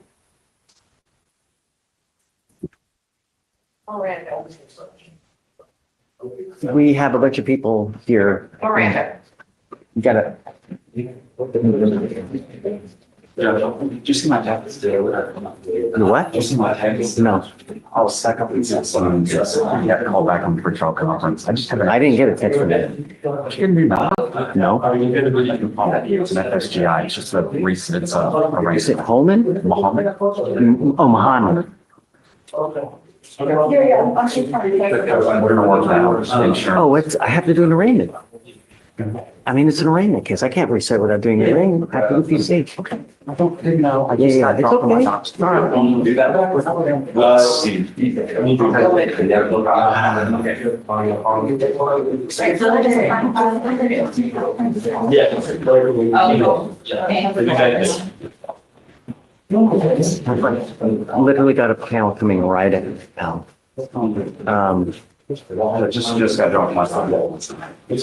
We have a bunch of people here. You gotta. Did you see my text? What? Did you see my text? No, I was stuck up in San You have to call back on the virtual conference. I didn't get a text from you. No. It's an FSGI. It's just a recent, it's a Is it Holman? Mohammed. Oh, Muhammad. We're gonna work that out. Insurance. Oh, I have to do an arraignment. I mean, it's an arraignment case. I can't reset without doing an arraignment. I have to be safe. Okay. I didn't know. I Yeah, just yeah, got it's dropped on my okay. top. Don't do that. I literally got a panel coming right at now. Just got dropped on my top. Do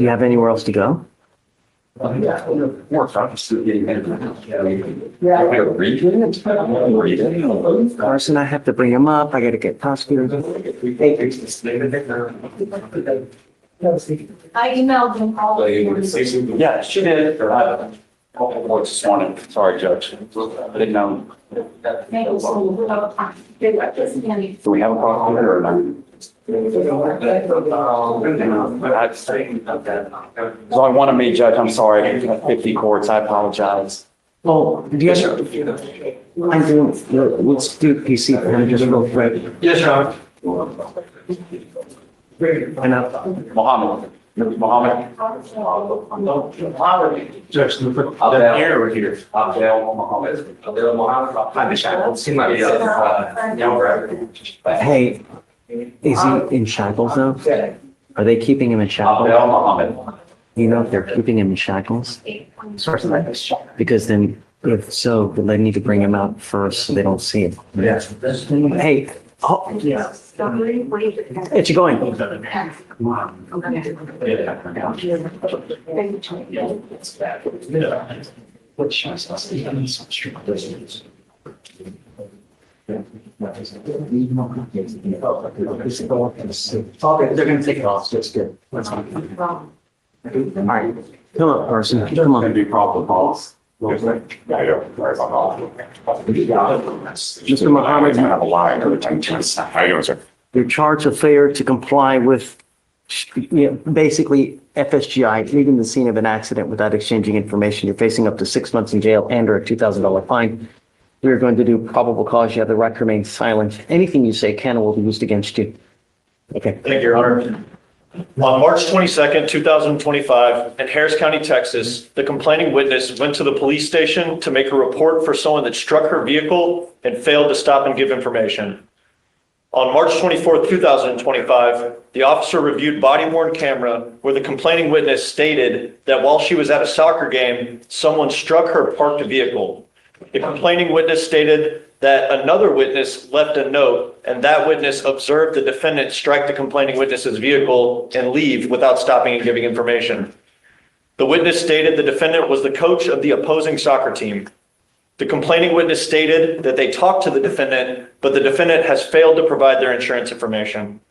you have anywhere else to go? Work, I'm just getting Carson, I have to bring him up. I gotta get prosecutors. I emailed him all. Yeah, she did. Couple reports this morning. Sorry, Judge. I didn't know. Do we have a prosecutor or not? There's only one of me, Judge. I'm sorry. 50 courts. I apologize. Oh, do you have? I'm doing, let's do PC for him just real quick. Yes, Your Honor. And up. Mohammed. Mohammed. Judge, can we put Abdel. that here or here? Abdel Mohammed. Abdel Mohammed. Hi, Michelle. Seem like Hey, is he in shackles though? Are they keeping him in shackles? Abdel Mohammed. You know if they're keeping him in shackles? Because then, if so, then they need to bring him out first so they don't see him. Yeah. Hey, oh, it's going. They're gonna take it off, that's good. That's fine. All right, come on, person, come on. Be proper calls. Mr. Muhammad, I have a lie every time. How you doing, sir? you're charged with failure to comply with, basically FSGI, leaving the scene of an accident without exchanging information. You're facing up to 6 months in jail and or a $2,000 fine. We're going to do probable cause. You have the right to remain silent. Anything you say can or will be used against you. Okay. Thank you, Your Honor. On March 22nd, 2025, in Harris County, Texas, the complaining witness went to the police station to make a report for someone that struck her vehicle and failed to stop and give information. On March 24th, 2025, the officer reviewed body-worn camera where the complaining witness stated that while she was at a soccer game, someone struck her parked vehicle. The complaining witness stated that another witness left a note, and that witness observed the defendant strike the complaining witness's vehicle and leave without stopping and giving information. The witness stated the defendant was the coach of the opposing soccer team. The complaining witness stated that they talked to the defendant, but the defendant has failed to provide their insurance information.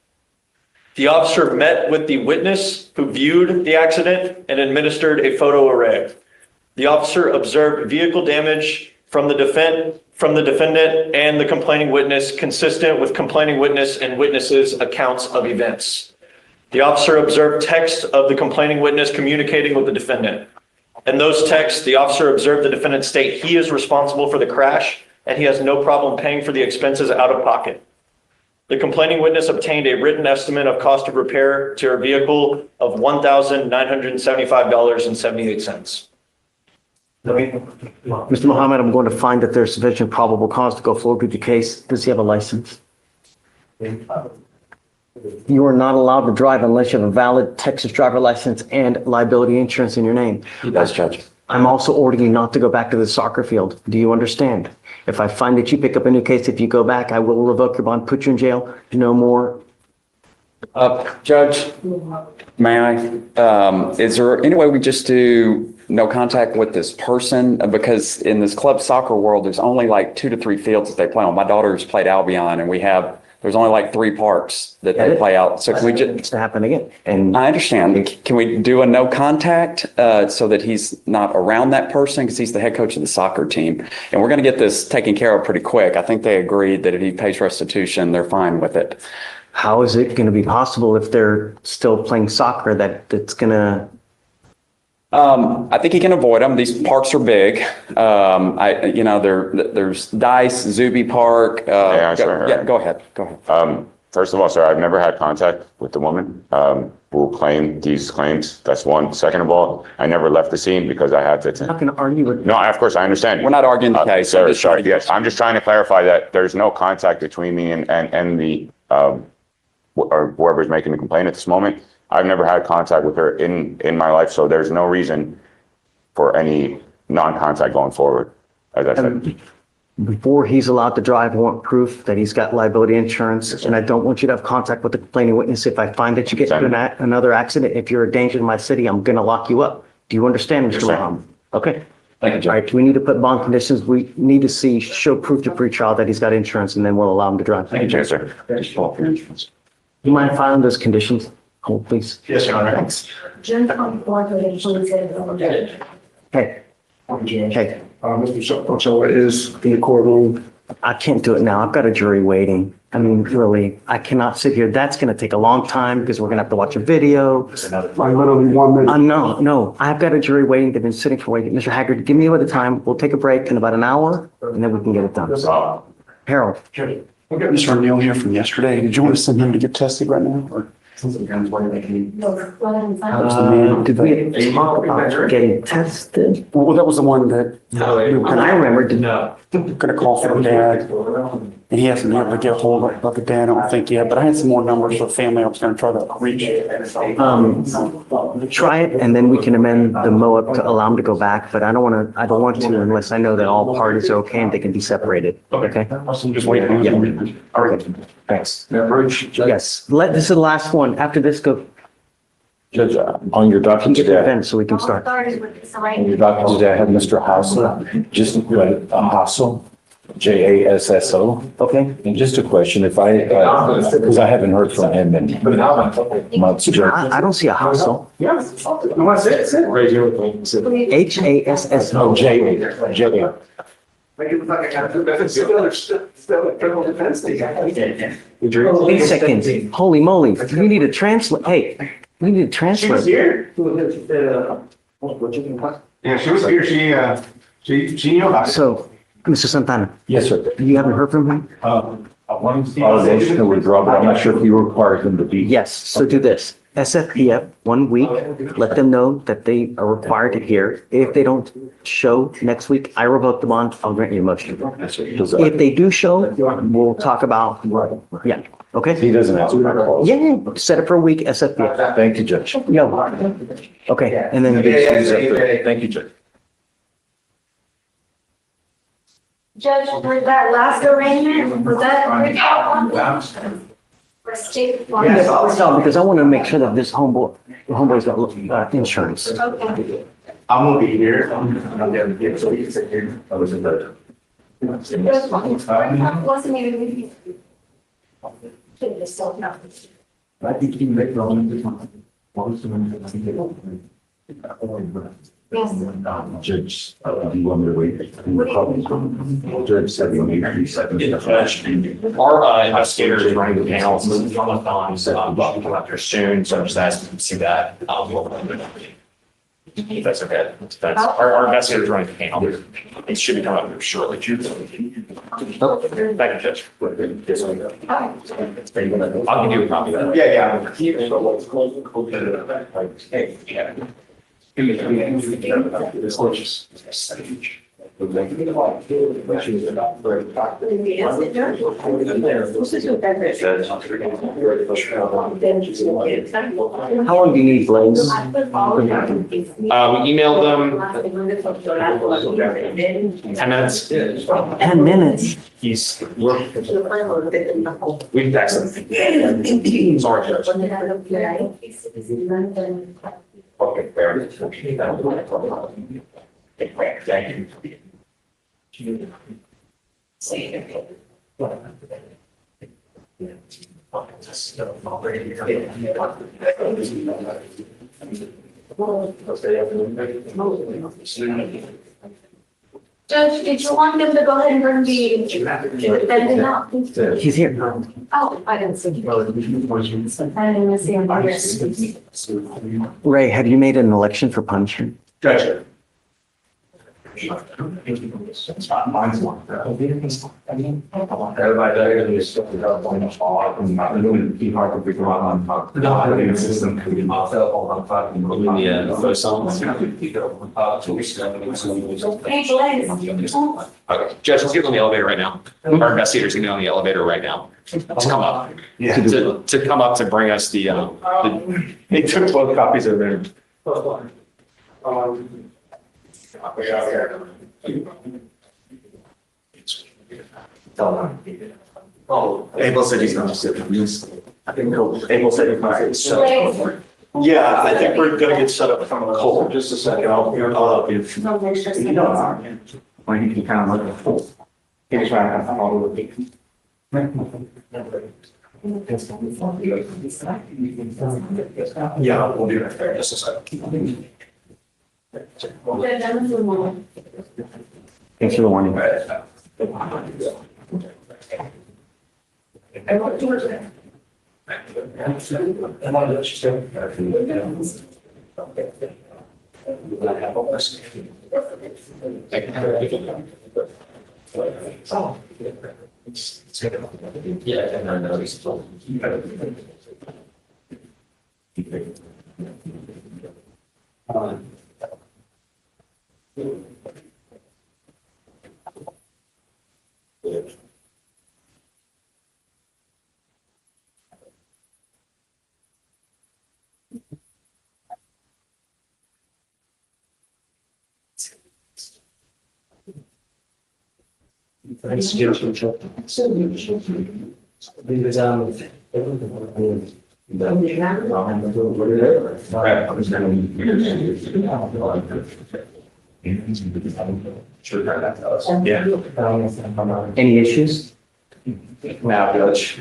The officer met with the witness who viewed the accident and administered a photo array. The officer observed vehicle damage from the defendant and the complaining witness consistent with complaining witness and witnesses' accounts of events. The officer observed text of the complaining witness communicating with the defendant. In those texts, the officer observed the defendant state he is responsible for the crash and he has no problem paying for the expenses out of pocket. The complaining witness obtained a written estimate of cost of repair to her vehicle of $1,975.78. Mr. Mohammed, I'm going to find that there's sufficient probable cause to go forward with the case. Does he have a license? You are not allowed to drive unless you have a valid Texas driver license and liability insurance in your name. He does, Judge. I'm also ordering you not to go back to the soccer field. Do you understand? If I find that you pick up a new case, if you go back, I will revoke your bond, put you in jail. No more. Judge, may I? Is there any way we just do no contact with this person? Because in this club soccer world, there's only like 2 to 3 fields that they play on. My daughter's played Albion and there's only like 3 parks that they play out. So can we just to happen again? And I understand. Can we do a no contact so that he's not around that person because he's the head coach of the soccer team? And we're going to get this taken care of pretty quick. I think they agreed that if he pays restitution, they're fine with it. How is it going to be possible if they're still playing soccer that it's going to? I think he can avoid them. These parks are big. There's Dice, Zuby Park. Go ahead. First of all, sir, I've never had contact with the woman who claimed these claims. That's one. Second of all, I never left the scene because I had to. I'm not going to argue with. No, of course I understand. We're not arguing the case. Sir, sorry. Yes, I'm just trying to clarify that there's no contact between me and the or whoever's making the complaint at this moment. I've never had contact with her in my life, so there's no reason for any non-contact going forward, as I said. Before he's allowed to drive, I want proof that he's got liability insurance, and I don't want you to have contact with the complaining witness. If I find that you get into another accident, if you're a danger to my city, I'm going to lock you up. Do you understand, Mr. Muhammad? Okay. Thank you, Judge. All right, we need to put bond conditions. We need to show proof to pretrial that he's got insurance, and then we'll allow him to drive. Thank you, sir. You mind filing those conditions? Hold, please. Yes, Your Honor. Thanks. June 24th, they actually said. Hey. Hey. Mr. Ochoa is in the courtroom. I can't do it now. I've got a jury waiting. I mean, really, I cannot sit here. That's going to take a long time because we're going to have to watch a video. Like literally 1 minute. No, I've got a jury waiting. They've been sitting for waiting. Mr. Haggard, give me a the time. We'll take a break in about an hour and then we can get it done. Harold. I've got Mr. O'Neill here from yesterday. Did you want to send him to get tested right now? Or? Did we talk about getting tested? Well, that was the one that. And I remember. Gonna call for dad. And he hasn't been able to get a hold of the dad, I don't think yet, but I had some more numbers for family I was gonna try to reach. Try it and then we can amend the MOAB to allow him to go back, but I don't want to unless I know that all parties are okay and they can be separated. Okay? I'm just waiting. Yeah. All right. Thanks. Yes. This is the last one. After this, go. Judge, on your document today, Event so we can start. on your document today, I have Mr. Hassel, just Hassel, Jasso. Okay. And just a question, if because I haven't heard from him in months. Judge. I don't see a hustle. Right here with me. HASSO. J. Make it look like I got to do that. Still a criminal defense thing. 8 seconds. Holy moly. You need a translate. Hey, we need a translate. She was here. Yeah, she was here. She knew about it. So, Mr. Santana. Yes, sir. You haven't heard from him? I want to motion to withdraw, but I'm not sure if you require him to be. Yes. So do this. SFPF 1 week, let them know that they are required to hear. If they don't show next week, I revoke the bond, I'll grant you a motion. If they do show, we'll talk about, yeah, okay? He doesn't answer my calls. Yeah, set it for a week, SFPF. Thank you, Judge. Yeah. Okay, and then. Thank you, Judge. Judge, for that last arraignment, was that Yes, no, because I want to make sure that this homeboy's got insurance. Okay. I'm gonna be here. So you can sit here. I was in the. Wasn't even. I think you make wrong. Yes. Judge, you want me to wait? Judge said you need 37. Our investigator is running the panel, so he's on the phone, so we'll come up here soon, so I'm just asking to see that. If that's okay. Our investigator is running the panel. It should be coming up here shortly. Thank you, Judge. I'll give you a copy of that. Yeah. How long do you need, Blaze? We emailed them 10 minutes. 10 minutes? We've texted. Sorry, Judge. Okay, fair. Thank you. Judge, did you want them to go ahead and bring the defendant out? He's here. Oh, I didn't see him. I didn't even see him here. Ray, have you made an election for punishment? Gotcha. Mine's one. Everybody there is still developing a law and not doing the key hard to figure out on the system could be myself on fucking. Hey, Blaze. Okay, Judge, let's get on the elevator right now. Our investigator's getting on the elevator right now to come up. Yeah. To come up to bring us the He took both copies of it. Abel said he's not sitting. I think Abel said he's not. Blaze. Yeah, I think we're gonna get set up from a call. Just a second, I'll help you. No, there's just- You don't. When you can kind of look at full. He's trying to follow the beat. Yeah, we'll be right there. Just a second. Thanks for the warning. Any issues? Now, Judge.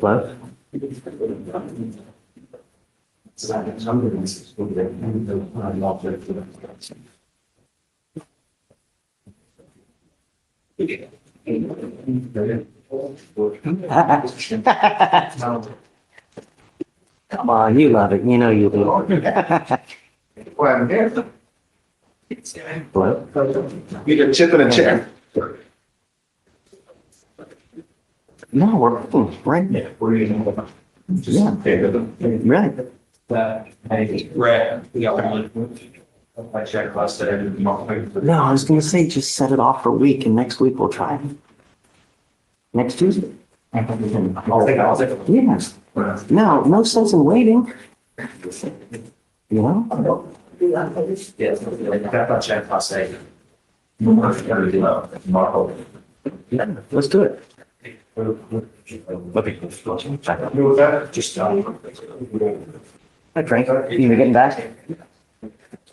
Love? Come on, you love it. You know you do. Hello? You can chip in a chair. No, we're right there. Yeah, right. Right. We got one. I checked last day. No, I was gonna say, just set it off for a week and next week we'll try. Next Tuesday. Yeah. No, no sense in waiting. You know? Yes, background check, I'll say. Marco. Yeah, let's do it. Just, Hi, Frank. You getting back?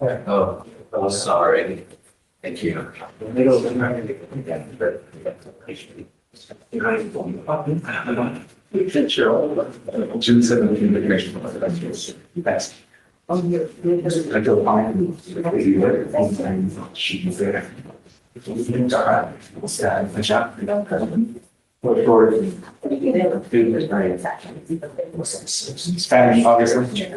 oh, sorry. Thank you. Sure. June 7th, information. Thanks. I feel fine. She's there. Spanish, obviously.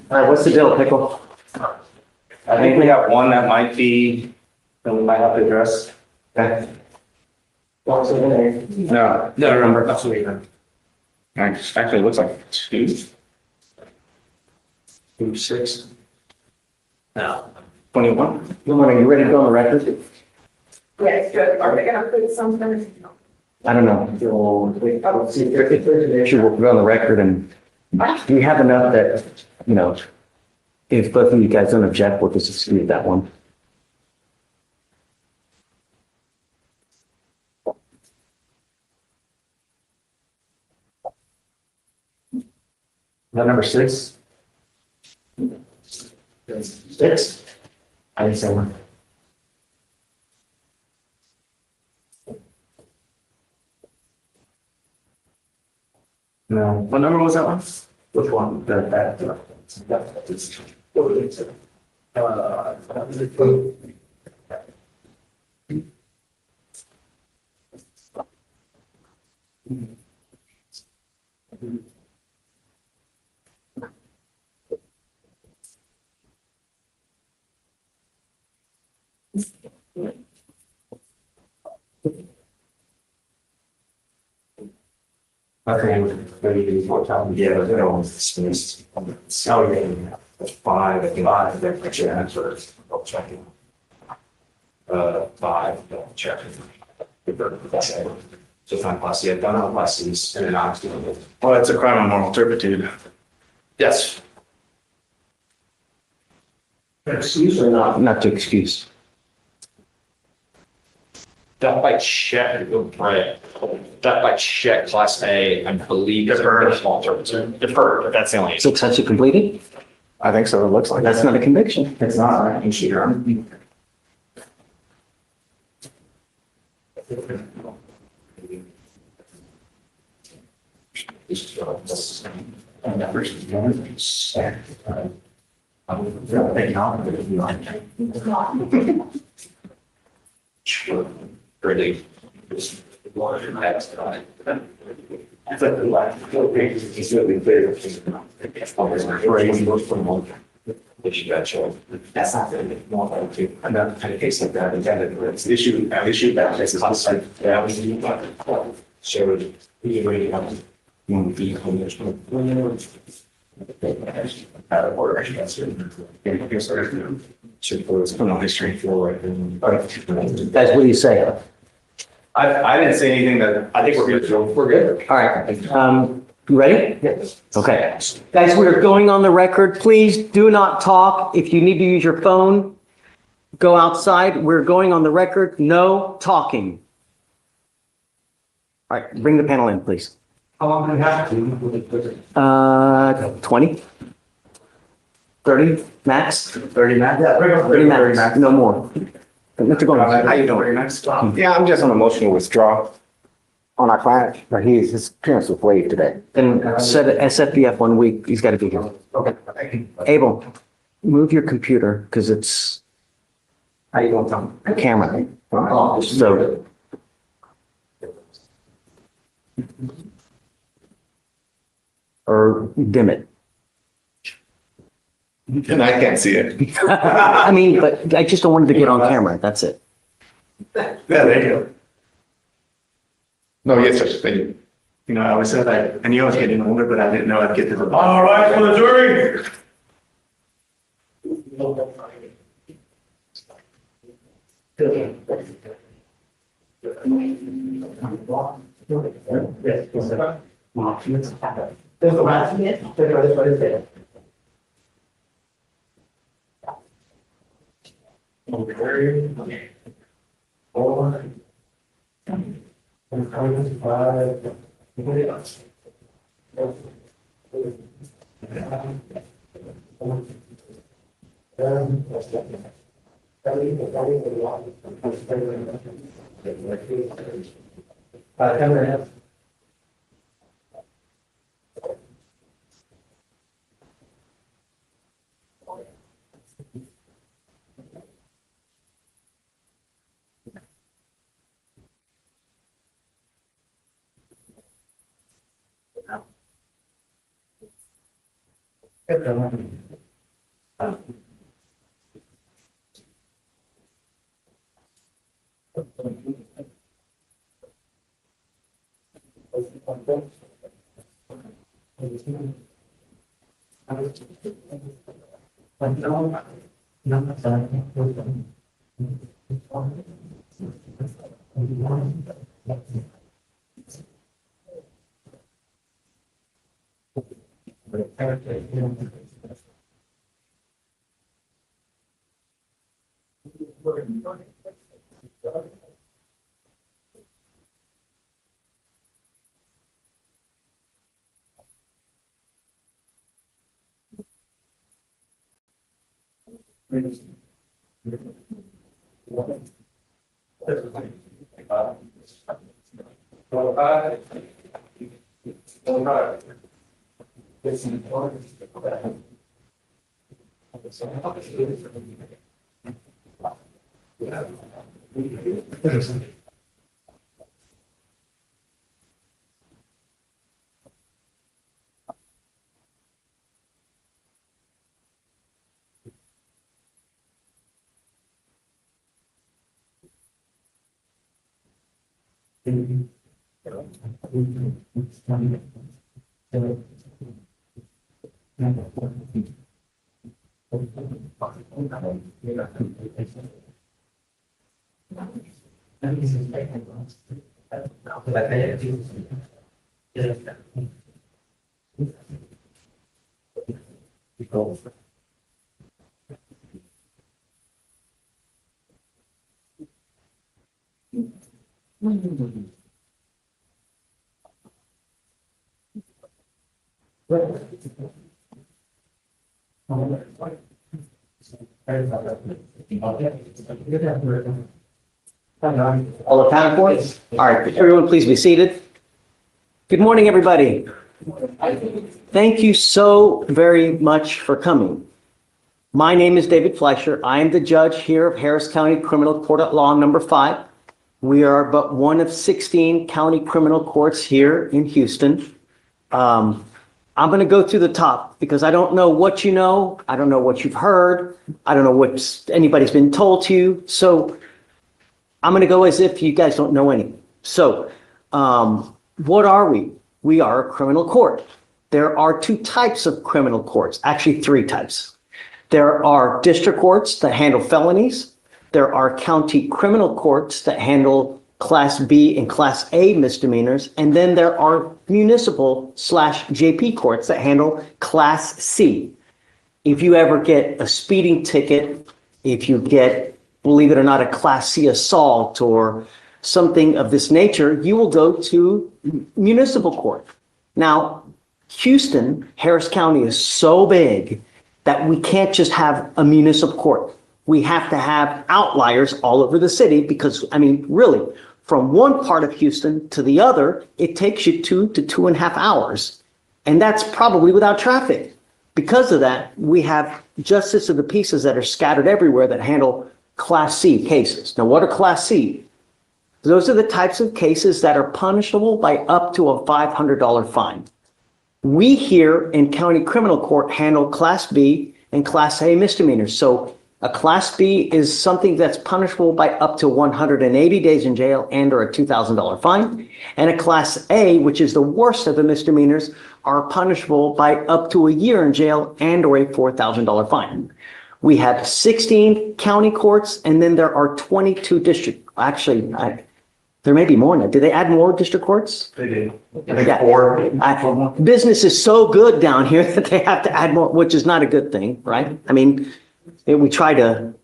All right, what's the deal, Pickle? I think we have one that might be, that we might have to address. Okay. No, remember, absolutely. actually, it looks like two. 6. Now. 21. Good morning, you ready to go on the record? Yes, good. Are we gonna put something? I don't know. Sure, we'll go on the record and do we have enough that, you know, if both of you guys don't object, we'll just exclude that one. Number 6. 6. I didn't say one. No. What number was that one? Which one? Okay, maybe 4 times. Yeah, they're all dismissed. So, yeah, 5, I think 5, they're picture answers, double checking. 5, double checking. So, find plus, yeah, done on pluses, and then obviously. Well, it's a crime of moral turpitude. Yes. Excuse or not? Not to excuse. That by check, right, that by check class A, I believe. Deferred. Small turpitude. Deferred, that's the only. 6 has to completed? I think so, it looks like. That's not a conviction. It's not, right? You should, Really. It's like the last 4 pages, it's really clear. Issue that show. That's not really normal to another kind of case like that, and then it's issue that this is like, yeah, we need to show it. We really have to. Be commissioner. Out of order, here's our should put criminal history for it. Guys, what do you say? I didn't say anything that, I think we're good. We're good. All right, you ready? Yes. Okay. Guys, we're going on the record. Please do not talk. If you need to use your phone, go outside. We're going on the record. No talking. All right, bring the panel in, please. How long do we have to? 20? 30 max? 30 max? Yeah, 30 max, no more. Mr. Gomez. How you doing? Yeah, I'm just on a motion to withdraw on our client, but his appearance was waived today. Then set SFBF 1 week. He's got to be here. Okay. Abel, move your computer because it's How you doing, Tom? camera. Oh, So or dim it. And I can't see it. I mean, but I just don't want it to get on camera. That's it. Yeah, there you go. No, yes, sir, thank you. You know, I always said I knew I was getting older, but I didn't know I'd get to the bottom. All right, for the jury. All accounted for? All right, everyone, please be seated. Good morning, everybody. Thank you so very much for coming. My name is David Fleischer. I am the judge here of Harris County Criminal Court at Law number 5. We are but one of 16 county criminal courts here in Houston. I'm going to go through the top because I don't know what you know. I don't know what you've heard. I don't know what anybody's been told to you. So I'm going to go as if you guys don't know anything. So what are we? We are a criminal court. There are 2 types of criminal courts, actually 3 types. There are district courts that handle felonies. There are county criminal courts that handle Class B and Class A misdemeanors. And then there are municipal/JP courts that handle Class C. If you ever get a speeding ticket, if you get, believe it or not, a Class C assault or something of this nature, you will go to municipal court. Now, Houston, Harris County is so big that we can't just have a municipal court. We have to have outliers all over the city because, I mean, really, from one part of Houston to the other, it takes you 2 to 2.5 hours. And that's probably without traffic. Because of that, we have justice of the peace that are scattered everywhere that handle Class C cases. Now, what are Class C? Those are the types of cases that are punishable by up to a $500 fine. We here in county criminal court handle Class B and Class A misdemeanors. So a Class B is something that's punishable by up to 180 days in jail and or a $2,000 fine. And a Class A, which is the worst of the misdemeanors, are punishable by up to a year in jail and or a $4,000 fine. We have 16 county courts, and then there are 22 district, actually There may be more now. Did they add more district courts? They did. Yeah. Business is so good down here that they have to add more, which is not a good thing, right? I mean, we try to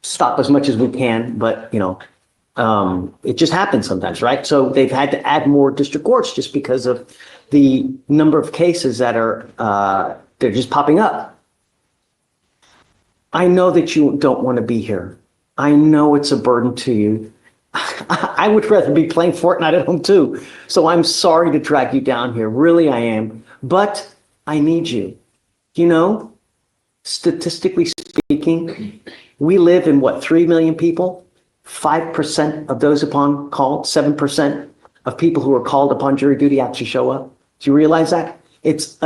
stop as much as we can, but it just happens sometimes, right? So they've had to add more district courts just because of the number of cases that are they're just popping up. I know that you don't want to be here. I know it's a burden to you. I would rather be playing Fortnite at home too. So I'm sorry to drag you down here. Really, I am. But I need you. Statistically speaking, we live in 3 million people? 5% of those upon call, 7% of people who are called upon jury duty actually show up. Do you realize that? It's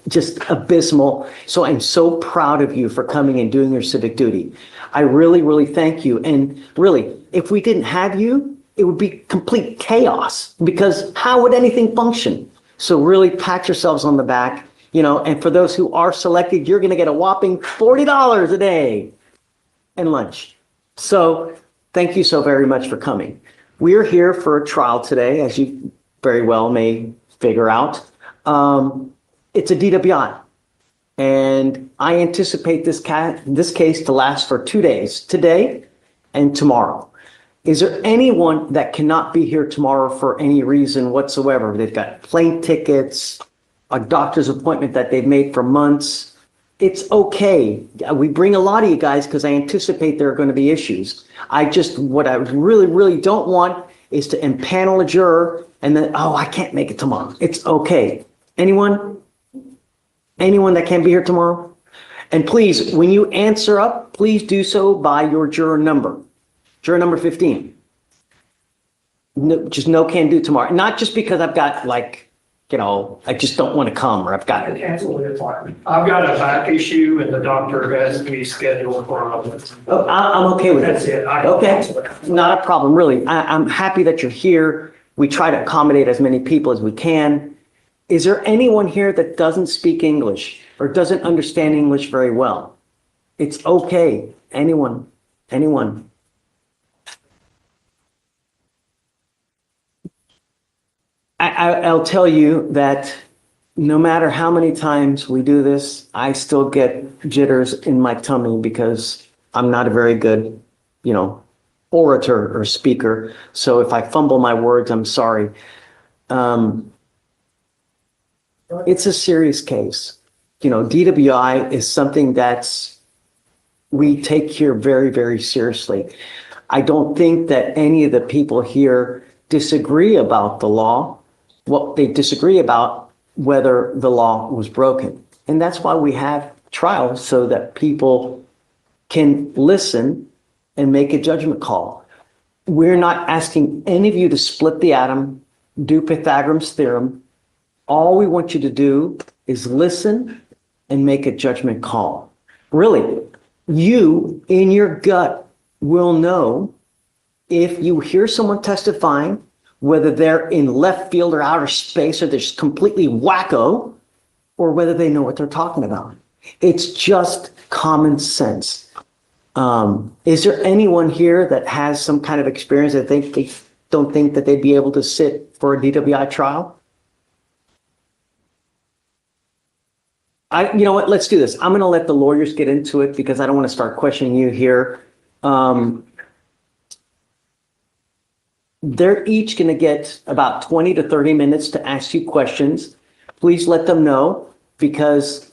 just abysmal. So I'm so proud of you for coming and doing your civic duty. I really, really thank you. And really, if we didn't have you, it would be complete chaos because how would anything function? So really pat yourselves on the back, and for those who are selected, you're going to get a whopping $40 a day and lunch. So thank you so very much for coming. We're here for a trial today, as you very well may figure out. It's a DWI. And I anticipate this case to last for 2 days, today and tomorrow. Is there anyone that cannot be here tomorrow for any reason whatsoever? They've got plane tickets, a doctor's appointment that they've made for months. It's okay. We bring a lot of you guys because I anticipate there are going to be issues. What I really, really don't want is to impanel a juror and then, I can't make it tomorrow. It's okay. Anyone that can be here tomorrow? And please, when you answer up, please do so by your juror number 15. No, just no can do tomorrow. Not just because I've got I just don't want to come or I've got it. Cancel the appointment. I've got a back issue and the doctor has me scheduled for I'm okay with That's it. it. I Okay, cancel it. not a problem, really. I'm happy that you're here. We try to accommodate as many people as we can. Is there anyone here that doesn't speak English or doesn't understand English very well? It's okay. Anyone. I'll tell you that no matter how many times we do this, I still get jitters in my tummy because I'm not a very good, orator or speaker. So if I fumble my words, I'm sorry. It's a serious case. DWI is something we take here very, very seriously. I don't think that any of the people here disagree about the law. What they disagree about whether the law was broken. And that's why we have trials so that people can listen and make a judgment call. We're not asking any of you to split the atom, do Pythagoras' theorem. All we want you to do is listen and make a judgment call. Really, you in your gut will know if you hear someone testifying, whether they're in left field or outer space or they're just completely wacko, or whether they know what they're talking about. It's just common sense. Is there anyone here that has some kind of experience that they don't think that they'd be able to sit for a DWI trial? You know what? Let's do this. I'm going to let the lawyers get into it because I don't want to start questioning you here. They're each going to get about 20 to 30 minutes to ask you questions. Please let them know because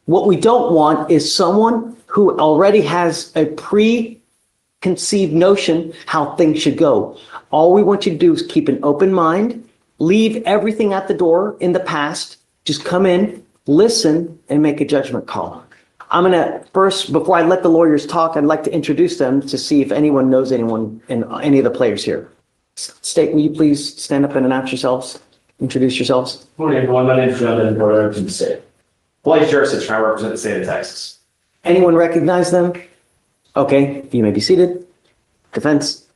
what we don't want is someone who already has a preconceived notion how things should go. All we want you to do is keep an open mind, leave everything at the door in the past, just come in, listen, and make a judgment call. I'm going to first, before I let the lawyers talk, I'd like to introduce them to see if anyone knows anyone and any of the players here. Will you please stand up and announce yourselves? Introduce yourselves. Good morning, everyone. My name is Jonathan Porter from the state. Police jurisdiction, I represent the state of Texas. Anyone recognize them? Okay, you may be seated. Defense.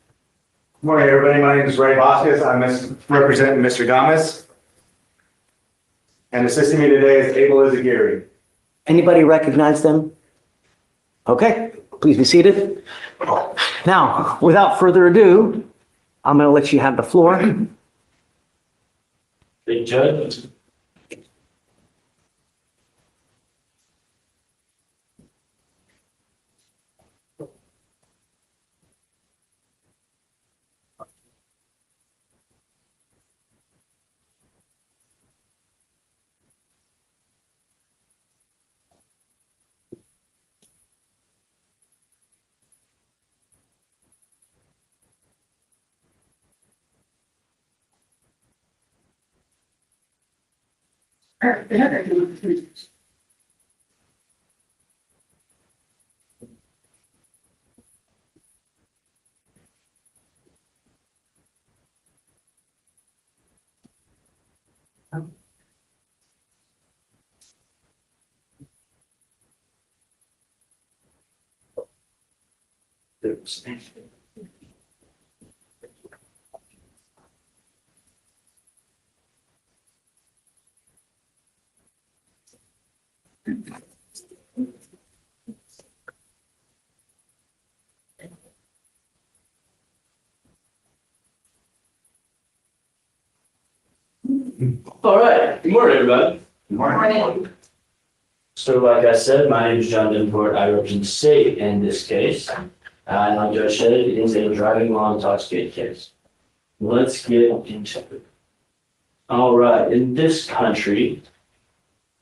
Good morning, everybody. My name is Ray Vasquez. I'm representing Mr. Gomez. And assisting me today is Abel Izaguirre. Anybody recognize them? Okay, Please be seated. Now, without further ado, I'm going to let you have the floor. Big judge. All right. Good morning, everybody. Good morning. So like I said, my name is John Denport. I represent the state in this case. And like Judge said, it is a driving while intoxicated case. Let's get into it. All right. In this country,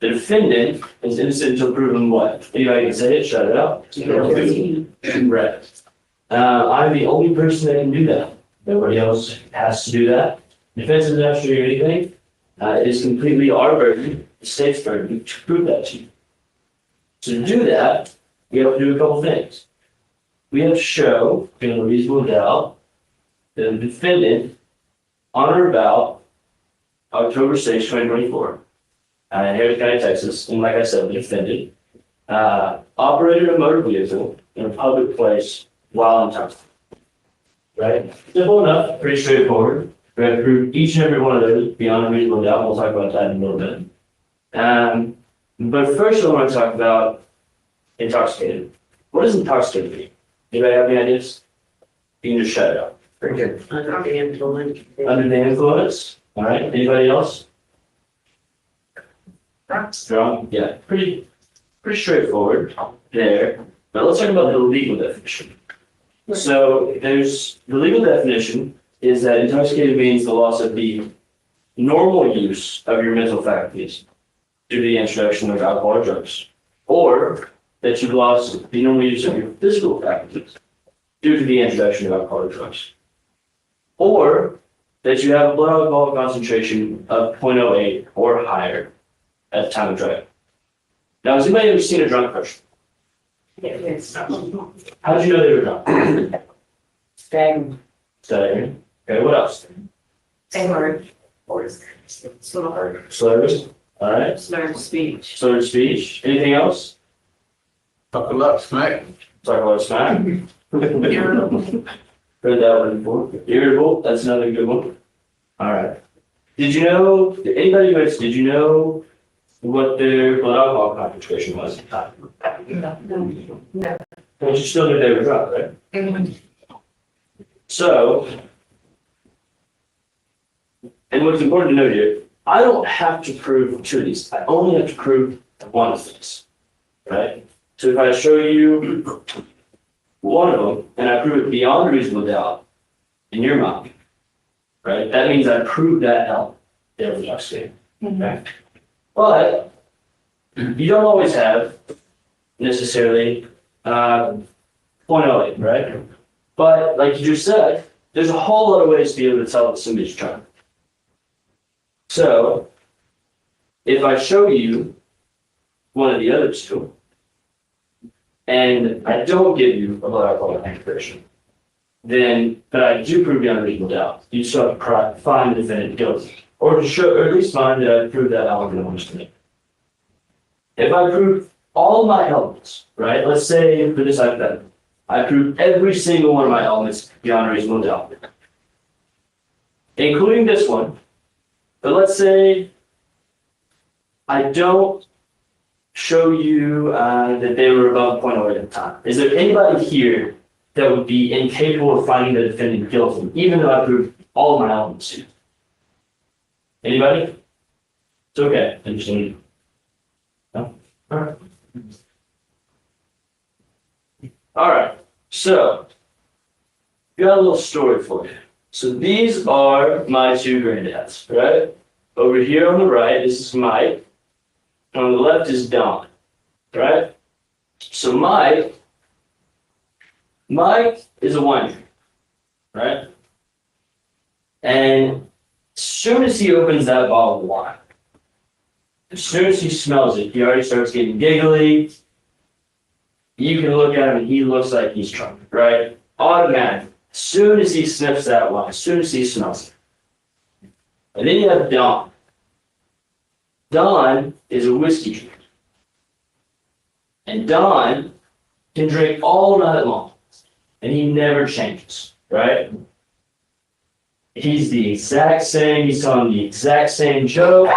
the defendant is innocent until proven what? Anybody can say it? Shut it up. Correct. I'm the only person that can do that. Nobody else has to do that. Defense doesn't have to do anything. It is completely our burden, the state's burden, to prove that to you. To do that, we have to do a couple things. We have to show, beyond a reasonable doubt, that the defendant, on or about October 6, 2024, in Harris County, Texas, and like I said, the defendant, operated a motor vehicle in a public place while intoxicated. Right? Simple enough, pretty straightforward. We have to prove each and every one of those beyond a reasonable doubt. We'll talk about that in a little bit. But first I want to talk about intoxicated. What does intoxicated mean? Anybody have any ideas? You can just shut it up. Very good. Under the influence. Under the influence. All right. Anybody else? Strong. Yeah. Pretty straightforward there. But let's talk about the legal definition. So there's the legal definition is that intoxicated means the loss of the normal use of your mental faculties due to the introduction of alcohol or drugs, or that you've lost the normal use of your physical faculties due to the introduction of alcohol or drugs, or that you have a blood alcohol concentration of 0.08 or higher at the time of driving. Now, has anybody ever seen a drunk person? Yes. How did you know they were drunk? Staggering. Staggering. Okay, what else? Slurred. Slurred. Slurs. All right. Slurred speech. Slurred speech. Anything else? Talk a lot of smack. Talk a lot of smack. Irritable. Heard that one before. Irritable. That's another good one. All right. Did you know? Anybody who has? Did you know what their blood alcohol concentration was? No. But you still knew they were drunk, right? Mm-hmm. So, and what's important to note here, I don't have to prove two of these. I only have to prove one of these, right? So if I show you one of them and I prove it beyond a reasonable doubt in your mind, right? That means I proved that element there was intoxicated, okay? But you don't always have necessarily 0.08, right? But like you just said, there's a whole lot of ways to be able to tell that somebody's drunk. So if I show you one of the other two, and I don't give you a blood alcohol concentration, then, but I do prove beyond reasonable doubt, you still have to find the defendant guilty, or to show, or at least find that I proved that element was to me. If I prove all my elements, right? Let's say for this hypothetical, I proved every single one of my elements beyond reasonable doubt, including this one. But let's say I don't show you that they were above point at the time. Is there anybody here that would be incapable of finding the defendant guilty, even though I proved all of my elements to you? Anybody? It's okay. I just need. No? All right. All right. So, got a little story for you. So these are my two granddads, right? Over here on the right, this is Mike. On the left is Don, right? So Mike is a wine drinker, right? And as soon as he opens that bottle of wine, as soon as he smells it, he already starts getting giggly. You can look at him and he looks like he's drunk, right? Automatically. As soon as he sniffs that wine, as soon as he smells it. And then you have Don. Don is a whiskey drinker. And Don can drink all night long. And he never changes, right? He's the exact same, he's telling the exact same joke,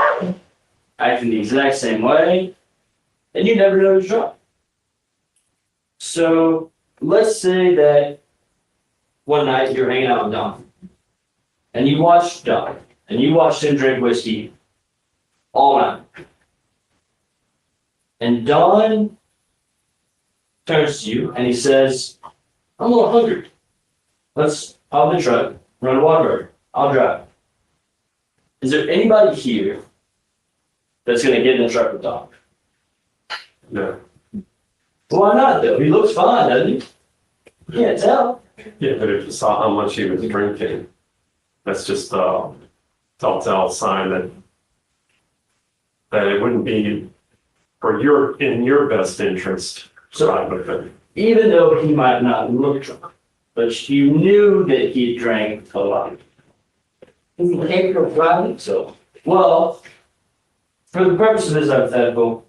acting the exact same way, and you never know he's drunk. So let's say that one night you're hanging out with Don, and you watched Don, and you watched him drink whiskey all night. And Don turns to you and he says, I'm a little hungry. Let's hop in the truck, run a Whataburger. I'll drive. Is there anybody here that's going to get in the truck with Don? No. Why not, though? He looks fine, doesn't he? You can't tell. Yeah, but if you saw how much he was drinking, that's just a telltale sign that it wouldn't be in your best interest. So, even though he might not look drunk, but you knew that he drank a lot. Is he capable of driving? So, well, for the purpose of this hypothetical,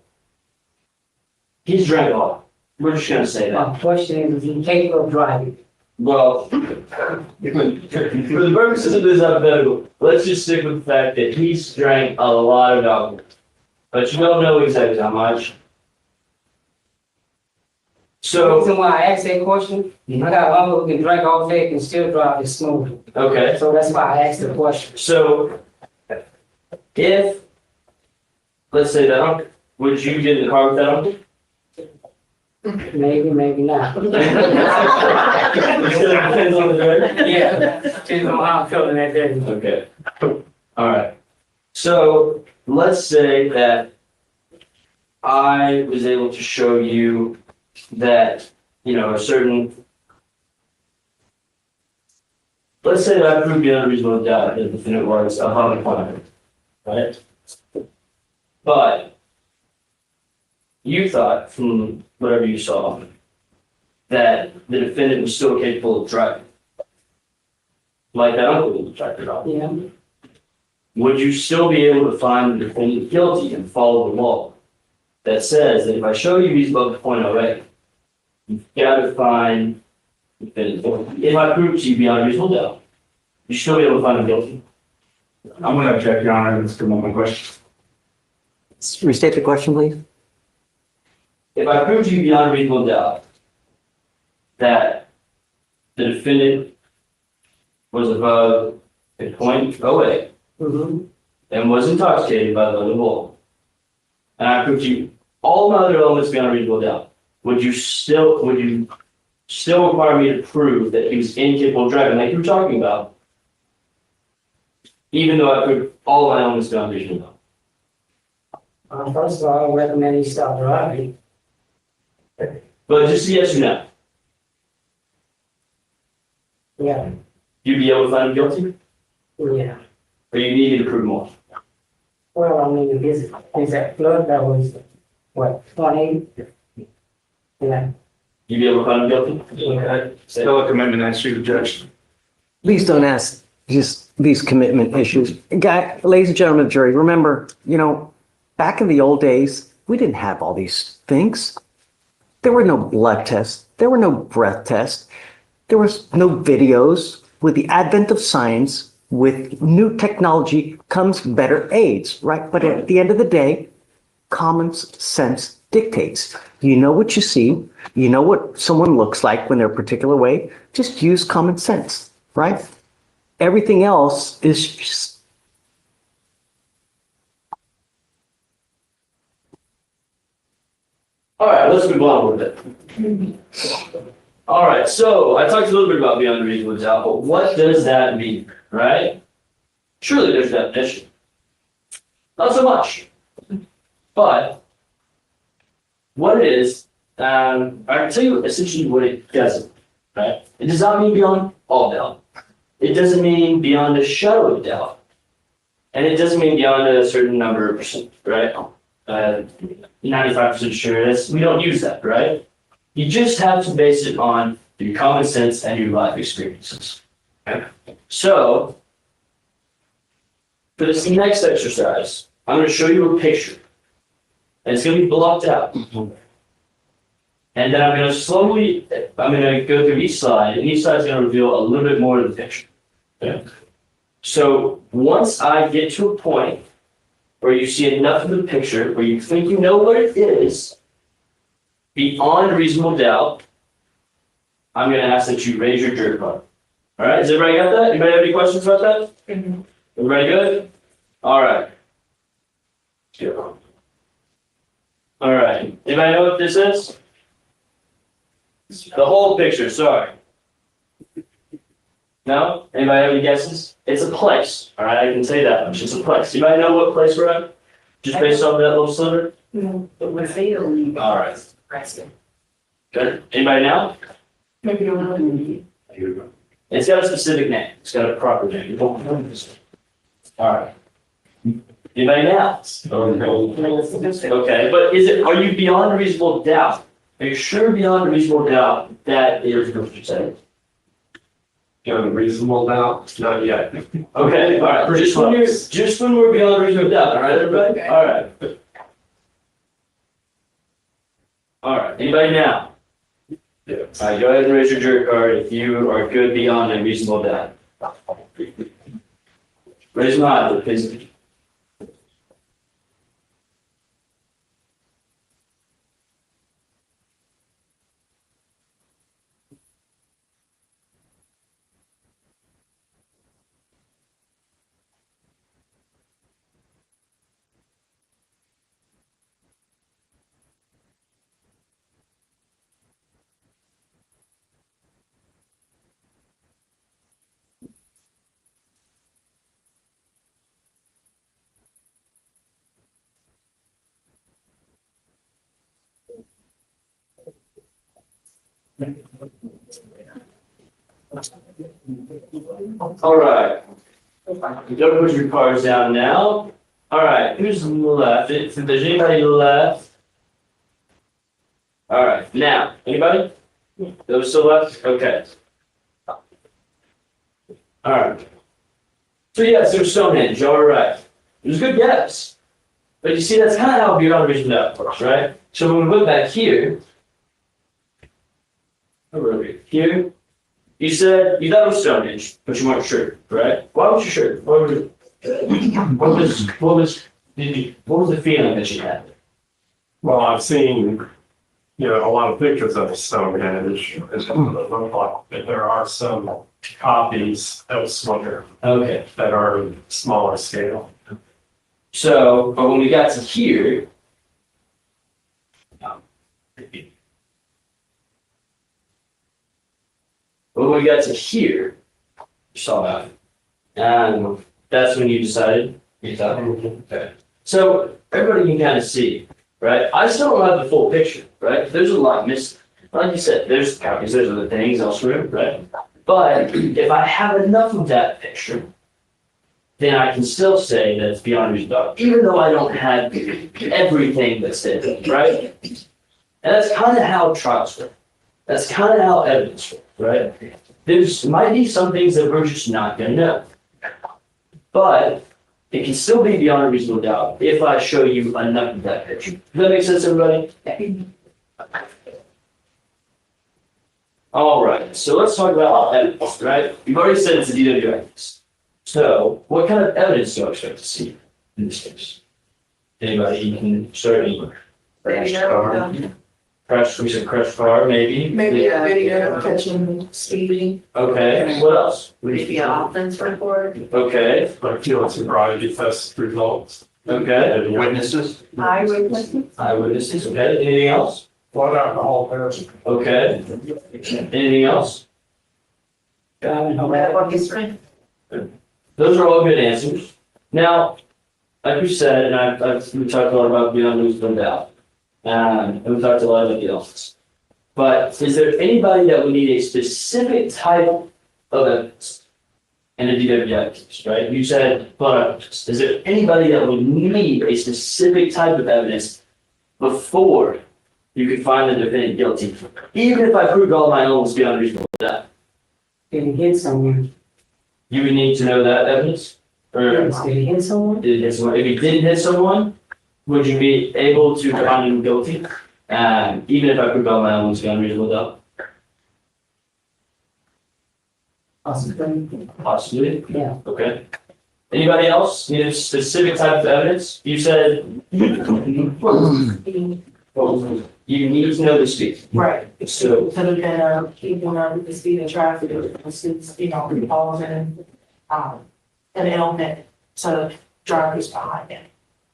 he's drank a lot. We're just going to say that. My question is he capable of driving? Well, for the purposes of this hypothetical, let's just stick with the fact that he's drank a lot of alcohol. But you don't know exactly how much. So, the reason why I asked that question, I got an uncle who can drink all day and still drive this smooth. Okay. So that's why I asked the question. So, if, let's say that uncle, would you get in the car with that uncle? Maybe, maybe not. Depends on the driver? Yeah, depends on how I'm feeling that day. Okay. All right. So, let's say that I was able to show you that, a certain, let's say that I proved beyond a reasonable doubt that the defendant was a harmful client, right? But you thought, from whatever you saw, that the defendant was still capable of driving. Like that uncle was driving. Yeah. Would you still be able to find the defendant guilty and follow the law that says that if I show you he's above .08, you've got to find the defendant guilty? If I prove to you beyond a reasonable doubt, you should still be able to find him guilty. I'm going to object, Your Honor. Let's come up with a question. Restate the question, please. If I prove to you beyond a reasonable doubt that the defendant was above a .08 and was intoxicated by the law, and I prove to you all my other elements beyond a reasonable doubt, would you still require me to prove that he was incapable of driving, like you were talking about, even though I proved all my elements beyond a reasonable doubt? First of all, I recommend he stop driving. But just yes or no. Yeah. You'd be able to find him guilty? Yeah. Or you need me to prove more? Well, I mean, his blood level is, what, 20? Yeah. You'd be able to find him guilty? Okay. Still a commitment as to the judge. Please don't ask just these commitment issues. Ladies and gentlemen of the jury, remember, back in the old days, we didn't have all these things. There were no blood tests. There were no breath tests. There was no videos. With the advent of science, with new technology comes better aids, right? But at the end of the day, common sense dictates. You know what you see, you know what someone looks like when they're a particular way, just use common sense, right? Everything else is just. All right, let's move on with it. All right, so I talked a little bit about beyond reasonable doubt, but what does that mean, right? Surely there's a definition. Not so much. But what it is, I can tell you essentially what it doesn't, right? It does not mean beyond all doubt. It doesn't mean beyond a shadow of doubt. And it doesn't mean beyond a certain number of percent, right? 95% sure, we don't use that, right? You just have to base it on your common sense and your life experiences. Okay? So, for this next exercise, I'm going to show you a picture. And it's going to be blocked out. And then I'm going to go through each slide, and each slide is going to reveal a little bit more of the picture. Okay? So, once I get to a point where you see enough of the picture, where you think you know what it is, beyond reasonable doubt, I'm going to ask that you raise your jury card. All right, has everybody got that? Anybody have any questions about that? Everybody good? All right. All right. Anybody know what this is? The whole picture, sorry. No? Anybody have any guesses? It's a place. All right, I can say that much. It's a place. Anybody know what place we're at? Just based off that little sliver? No, but we're failing. All right. Good. Anybody now? Maybe you don't know. It's got a specific name. It's got a proper name. All right. Anybody now? Okay, but are you beyond reasonable doubt? Are you sure beyond reasonable doubt that is what you're saying? Beyond reasonable doubt? Not yet. Okay, all right. Just when we're beyond reasonable doubt, all right, everybody? All right. All right. Anybody now? Yes. All right, go ahead and raise your jury card if you are good beyond a reasonable doubt. Raise them high, please. All right. Don't put your cards down now. All right. Who's left? If there's anybody left. All right. Now, anybody? Those still left? Okay. All right. So yes, there's Stonehenge. All right. It was a good guess. But you see, that's kind of how beyond reasonable doubt works, right? So when we look back here, here, you said you thought it was Stonehenge, but you weren't sure, right? Why weren't you sure? What was the feeling that you had? Well, I've seen, a lot of pictures of Stonehenge. It look like that there are some copies elsewhere. Okay. That are smaller scale. So, but when we got to here, you saw that. And that's when you decided you thought, okay. So everybody can kind of see, right? I still don't have the full picture, right? There's a lot missing. Like you said, there's copies, there's other things elsewhere, right? But if I have enough of that picture, then I can still say that it's beyond reasonable doubt, even though I don't have everything that's there, right? And that's kind of how trials work. That's kind of how evidence works, right? There's might be some things that we're just not going to know. But it can still be beyond a reasonable doubt if I show you enough of that picture. Does that make sense, everybody? All right, so let's talk about evidence, right? We've already said it's a DWI case. So what kind of evidence do I expect to see in this case? Anybody, you can start anywhere. Crash, we said crash car, maybe. Maybe a video catching speeding, Okay, what else? maybe an offense report. Okay, Like feeling sobriety test results. okay. Witnesses. Eyewitnesses. Eyewitnesses, okay. Anything else? Blood alcohol test. Okay. Anything else? Medical history. Those are all good answers. Now, like we said, and we talked a lot about beyond reasonable doubt. And we talked a lot about the elements. But is there anybody that would need a specific type of evidence in a DWI case, right? You said, but is there anybody that would need a specific type of evidence before you could find the defendant guilty? Even if I proved all my elements beyond reasonable doubt. Did he hit someone? You would need to know that evidence? Or Yes, did he hit someone? did he hit someone? If he didn't hit someone, would you be able to find him guilty? Even if I proved all my elements beyond reasonable doubt? Possibly. Possibly. Yeah. Okay. Anybody else need a specific type of evidence? You said you need to know the speed. Right. So, Could have been keeping up the speed of traffic, since, causing, an ailment to drivers behind him.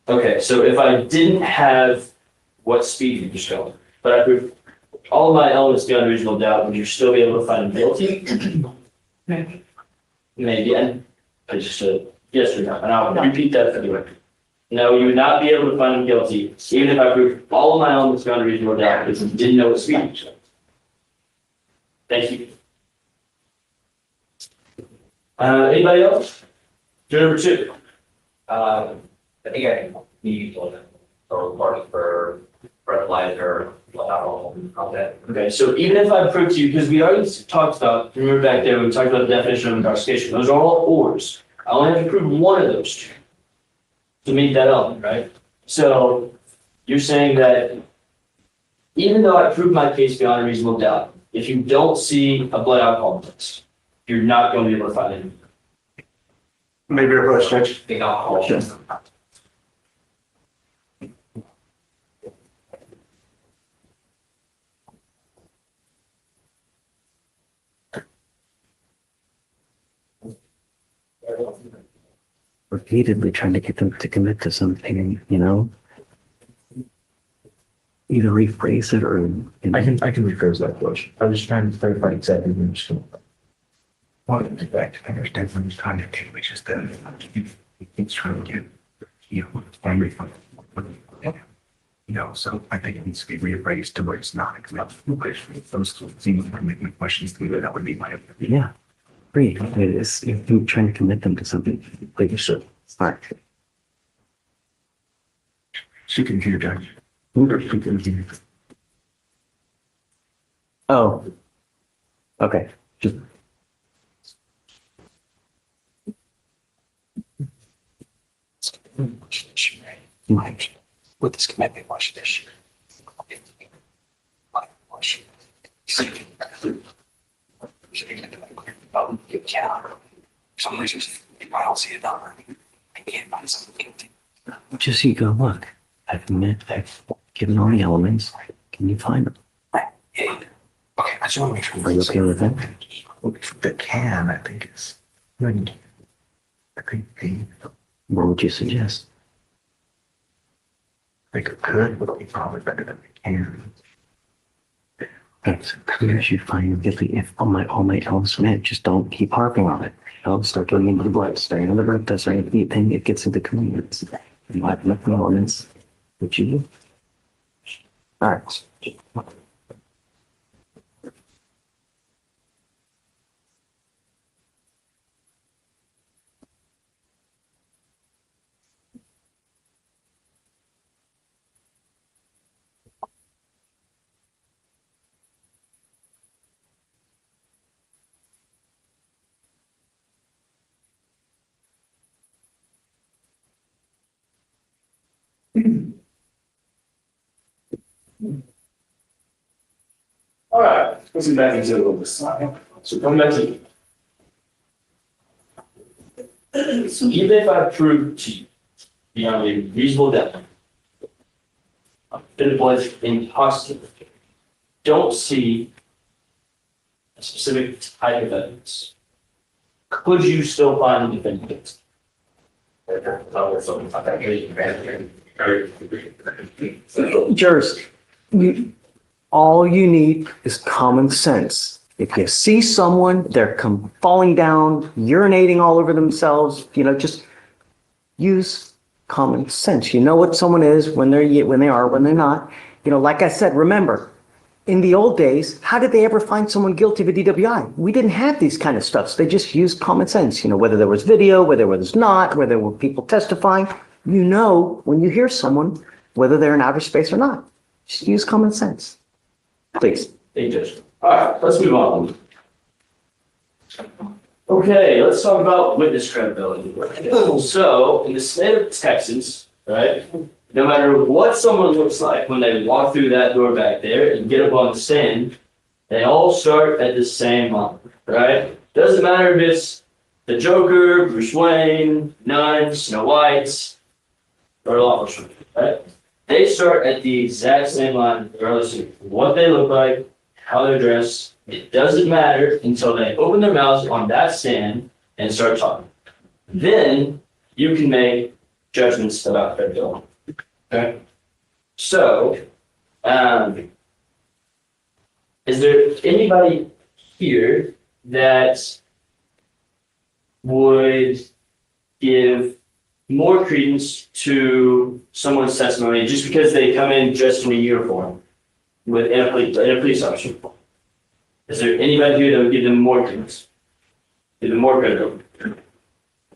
okay, so if I didn't have what speed you just going, but I proved all of my elements beyond reasonable doubt, would you still be able to find him guilty? Maybe. Maybe, and I just said yes or no, and I'll repeat that for the record. No, you would not be able to find him guilty, even if I proved all of my elements beyond reasonable doubt, because you didn't know what speed he was going. Thank you. Anybody else? Number two. I think I need a report for fertilizer, all that. Okay, so even if I proved to you, because we already talked about, remember back there, we talked about the definition of intoxication, those are all ors. I only have to prove one of those two to meet that element, right? So you're saying that even though I proved my case beyond a reasonable doubt, if you don't see a blood alcohol test, you're not going to be able to find it. Maybe a rush, Judge. The alcohol. Sure. Repeatedly trying to get them to commit to something, you know? Either rephrase it or. I can rephrase that question. I was just trying to clarify exactly what you're saying. Well, in fact, I understand what he's trying to do, which is that he's trying to get, everything. So I think it needs to be reappraised to where it's not a commitment. Those seem commitment questions to me, that would be my opinion. Yeah, great. It's, if you're trying to commit them to something, like you should. All right. She can hear, Judge. She can hear. Oh. Okay. Just. With this commitment, watch this. Some reasons I don't see it on. I can't find something guilty. Just so you go, look, I've given all the elements. Can you find them? Yeah. Okay, I just want to make sure. Are you okay with that? The can, I think, is good. I think What would you suggest? it could would be probably better than the can. That's clear as you find them guilty. If all my elements met, just don't keep harping on it. Start getting into the blood, staying on the blood test, or anything, it gets into commitments. You have enough elements. Would you do? All right. All right, let's get back into this. So coming back to you. So even if I prove to you beyond a reasonable doubt, been was intoxicated, don't see a specific type of evidence, could you still find the defendant guilty? Jurors, all you need is common sense. If you see someone, they're falling down, urinating all over themselves, just use common sense. You know what someone is when they're not. Like I said, remember, in the old days, how did they ever find someone guilty of a DWI? We didn't have these kind of stuff. So they just used common sense. Whether there was video, whether there was not, whether there were people testifying, when you hear someone, whether they're in outer space or not. Just use common sense. Please. Thank you, Judge. All right, let's move on. Okay, let's talk about witness credibility. So, in the state of Texas, right, no matter what someone looks like when they walk through that door back there and get up on the stand, they all start at the same line, right? Doesn't matter if it's the Joker, Bruce Wayne, Nun, Snow White, or law enforcement, right? They start at the exact same line, regardless of what they look like, how they're dressed. It doesn't matter until they open their mouths on that stand and start talking. Then you can make judgments about credibility. Okay? So, is there anybody here that would give more credence to someone's testimony just because they come in dressed in a uniform with a police officer? Is there anybody here that would give them more credence? Give them more credibility?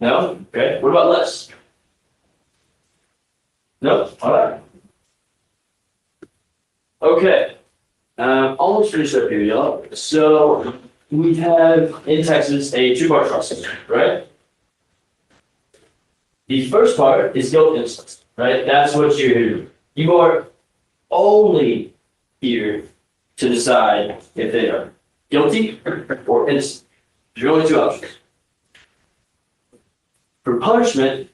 No? Okay. What about less? No? All right. Okay. Almost finished up here, y'all. So we have in Texas a two-part process, right? The first part is guilt innocence, right? That's what you're here to do. You are only here to decide if they are guilty or innocent. There's only two options. For punishment,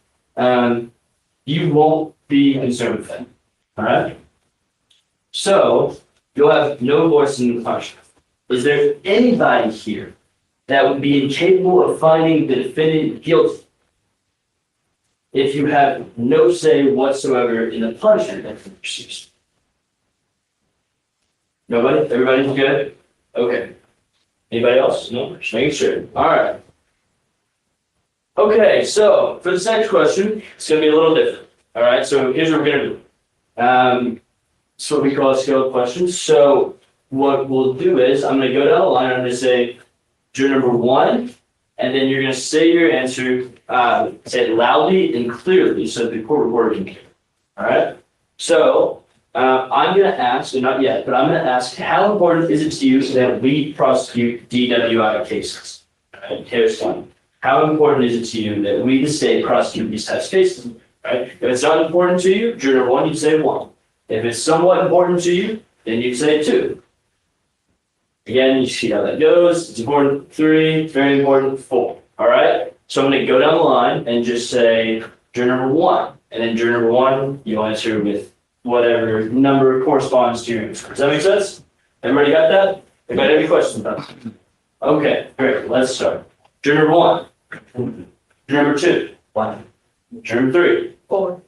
you won't be concerned with that. All right? So you'll have no voice in the punishment. Is there anybody here that would be incapable of finding the defendant guilty if you have no say whatsoever in the punishment that he receives? Nobody? Everybody's good? Okay. Anybody else? No? Just making sure. All right. Okay, so for this next question, it's going to be a little different. All right, so here's what we're going to do. It's what we call a scaled question. So what we'll do is I'm going to go down the line. I'm going to say juror number 1, and then you're going to say your answer, say it loudly and clearly so the court reporter can hear. All right? So I'm going to ask, and not yet, but I'm going to ask, how important is it to you that we prosecute DWI cases? All right, here's one. How important is it to you that we, the state, prosecute these types of cases? Right? If it's not important to you, juror number 1, you'd say 1. If it's somewhat important to you, then you'd say 2. Again, you see how that goes. It's important 3, very important 4. All right? So I'm going to go down the line and just say juror number 1. And then juror number 1, you'll answer with whatever number corresponds to your answer. Does that make sense? Everybody got that? Anybody have any questions about that? Okay, great. Let's start. Juror number 1. Juror number 2. 1. Juror number 3. 4.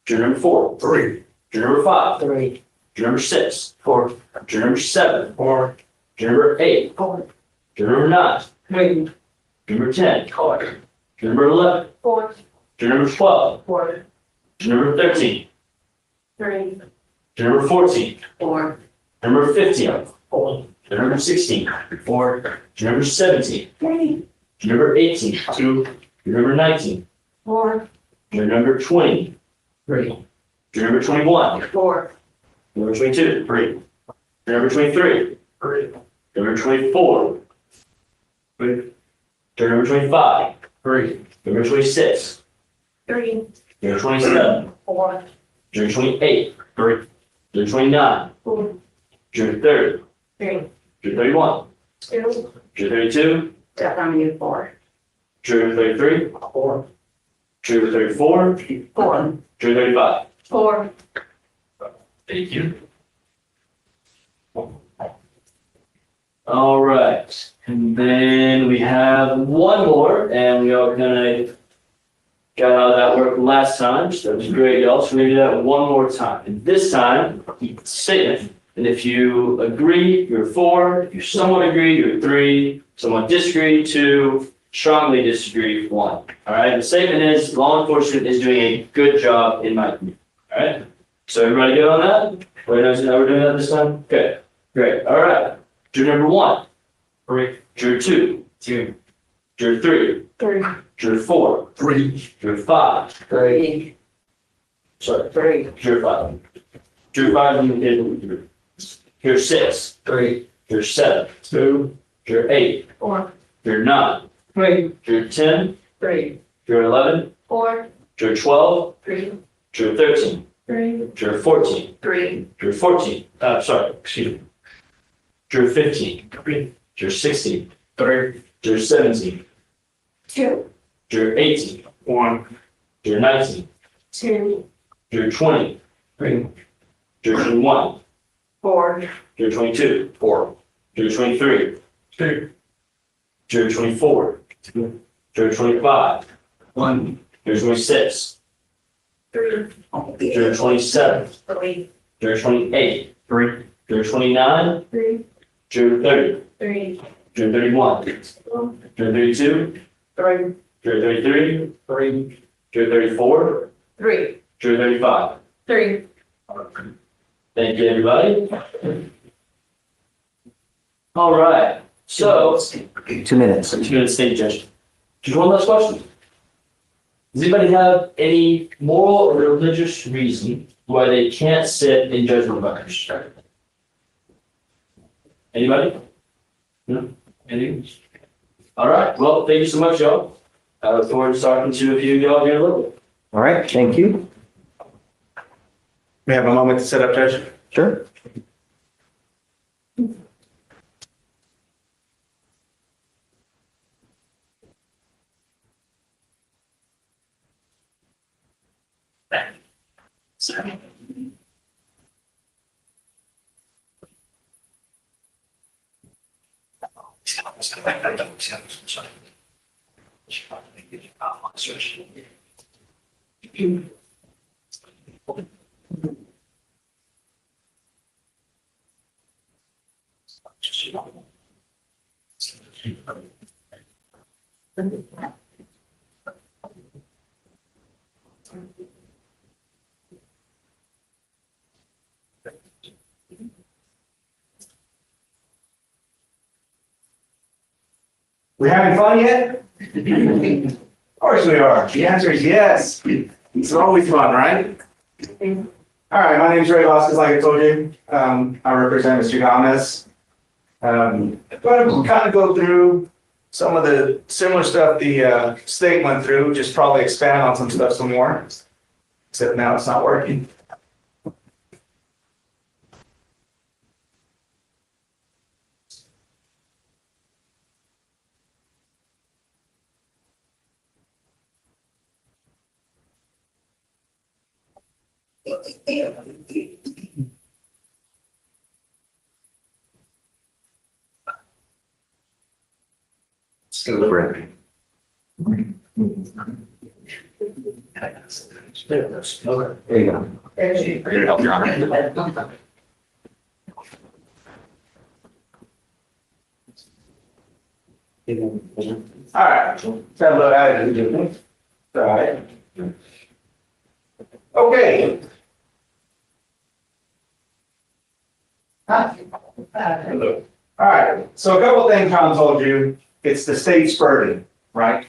Juror number 4. 3. Juror number 5. 3. Juror number 6. 4. Juror number 7. 4. Juror number 8. 4. Juror number 9. 3. Juror number 10. 4. Juror number 11. 4. Juror number 12. 4. Juror number 13. 3. Juror number 14. 4. Juror number 15. 4. Juror number 16. 4. Juror number 17. 3. Juror number 18. 2. Juror number 19. 4. Juror number 20. 3. Juror number 21. 4. Juror number 22. 3. Juror number 23. 3. Juror number 24. 3. Juror number 25. 3. Juror number 26. 3. Juror 27. 4. Juror 28. 3. Juror 29. 4. Juror 30. 3. Juror 31. 2. Juror 32. Definitely 4. Juror 33. 4. Juror 34. 4. Juror 35. 4. Thank you. All right, and then we have one more, and we all kind of got out of that work last time, so that was great, y'all. So we're gonna do that one more time. And this time, keep it statement. And if you agree, you're 4. If you somewhat agree, you're 3. Somewhat disagree, 2. Strongly disagree, 1. All right. The statement is law enforcement is doing a good job in my community. All right. So everybody good on that? Everybody knows how we're doing that this time? Okay. Great. All right. Juror number 1. 3. Juror 2. 2. Juror 3. 3. Juror 4. 3. Juror 5. 3. Sorry. 3. Juror 5. Juror 5 is Juror 6. 3. Juror 7. 2. Juror 8. 4. Juror 9. 3. Juror 10. 3. Juror 11. 4. Juror 12. 3. Juror 13. 3. Juror 14. 3. Juror 14. Excuse me. Juror 15. 3. Juror 16. 3. Juror 17. 2. Juror 18. 1. Juror 19. 2. Juror 20. 3. Juror 21. 4. Juror 22. 4. Juror 23. 2. Juror 24. 2. Juror 25. 1. Juror 26. 3. Juror 27. 3. Juror 28. 3. Juror 29. 3. Juror 30. 3. Juror 31. Juror 32. 3. Juror 33. 3. Juror 34. 3. Juror 35. 3. Thank you, everybody. All right, so 2 minutes. 2 minutes, state judge. Just one last question. Does anybody have any moral or religious reason why they can't sit in judgment of others? Anybody? No? Anything? All right, well, thank you so much, y'all. I look forward to talking to a few of y'all here in a little bit. All right, thank you. May I have a moment to set up, Judge? Sure. We having fun yet? Of course we are. The answer is yes. It's always fun, right? All right, my name is Ray Vasquez, like I told you. I represent Mr. Gomez. But we'll kind of go through some of the similar stuff the state went through, just probably expand on some stuff some more. Except now it's not working. Still breathing. There it goes. Okay. There you go. Here to help, Your Honor. All right. Got a little attitude. All right. Okay. All right. So a couple of things Tom told you. It's the state's burden, right?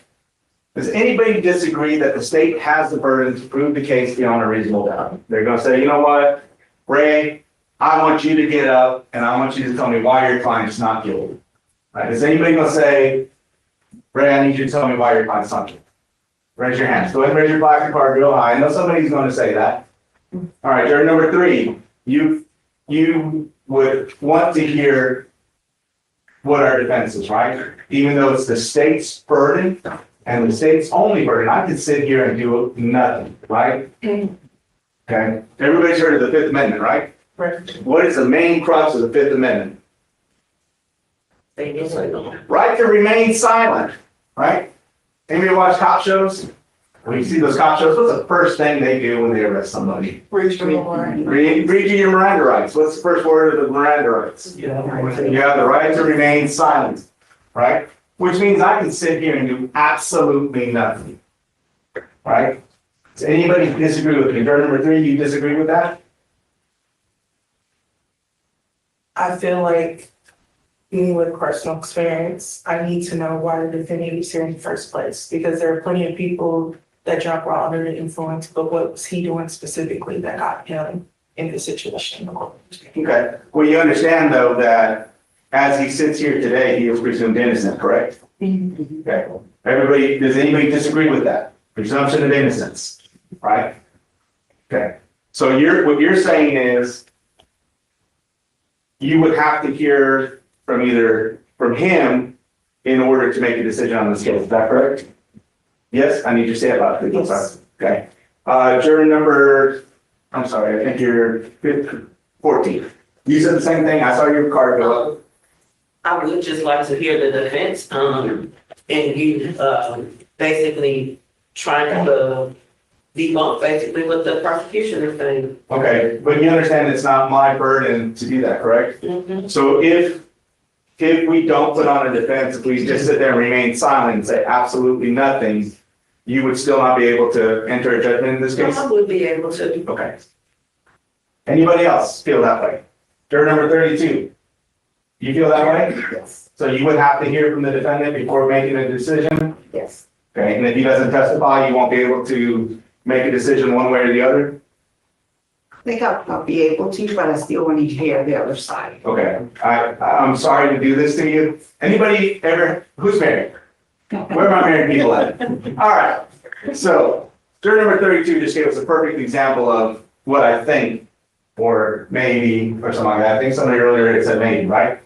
Does anybody disagree that the state has the burden to prove the case beyond a reasonable doubt? They're going to say, you know what, Ray, I want you to get up and I want you to tell me why your client's not guilty. Right? Is anybody going to say, Ray, I need you to tell me why your client's not guilty? Raise your hands. Go ahead and raise your black card real high. I know somebody's going to say that. All right, jury number 3. You would want to hear what our defense is, right? Even though it's the state's burden and the state's only burden, I could sit here and do nothing, right? Okay, everybody's heard of the Fifth Amendment, right? Right. What is the main crux of the Fifth Amendment? Right to remain silent, right? Anybody watch cop shows? When you see those cop shows, what's the first thing they do when they arrest somebody? Read your Read you your Miranda rights. What's the first word of the Miranda rights? You have the right to remain silent, right? Which means I can sit here and do absolutely nothing, right? Does anybody disagree with me? Juror number 3, you disagree with that? I feel like, even with personal experience, I need to know why the defendant was here in the first place, because there are plenty of people that drunk while under the influence, but what was he doing specifically that got him in this situation? Okay. Well, you understand though that as he sits here today, he is presumed innocent, correct? Okay. Everybody, does anybody disagree with that? Presumption of innocence, right? Okay. So what you're saying is you would have to hear from him in order to make a decision on this case. Is that correct? Yes, I need you to say it loud, please. Yes. Okay. Juror number, I'm sorry, I think you're 14. You said the same thing. I saw your card go up. I would just like to hear the defense, and you, basically trying to debunk basically what the prosecution is saying. Okay, but you understand it's not my burden to do that, correct? Mm-hmm. So if we don't put on a defense, if we just sit there and remain silent and say absolutely nothing, you would still not be able to enter a judgment in this case? I would be able to. Okay. Anybody else feel that way? Juror number 32, you feel that way? Yes. So you would have to hear from the defendant before making a decision? Yes. Okay, and if he doesn't testify, you won't be able to make a decision one way or the other? I think I'll be able to, but I still want to hear the other side. Okay, I'm sorry to do this to you. Anybody who's married? Where are my married people at? All right, so juror number 32 just gave us a perfect example of what I think, or maybe, or something like that. I think somebody earlier had said maybe, right?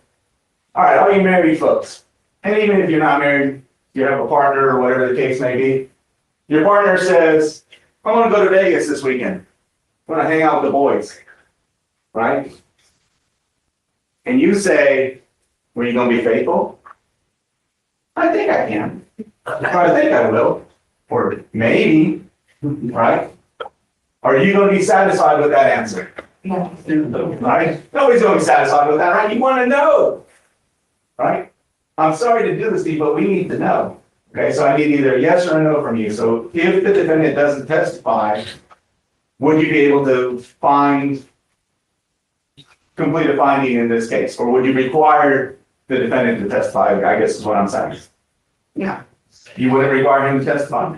All right, all you married folks, and even if you're not married, you have a partner or whatever the case may be, your partner says, I want to go to Vegas this weekend. I want to hang out with the boys, right? And you say, were you going to be faithful? I think I can. Or I think I will. Or maybe, right? Are you going to be satisfied with that answer? No. Right? Nobody's going to be satisfied with that, right? You want to know, right? I'm sorry to do this to you, but we need to know. Okay, so I need either a yes or a no from you. So if the defendant doesn't testify, would you be able to complete a finding in this case? Or would you require the defendant to testify, I guess is what I'm saying. Yeah. You wouldn't require him to testify?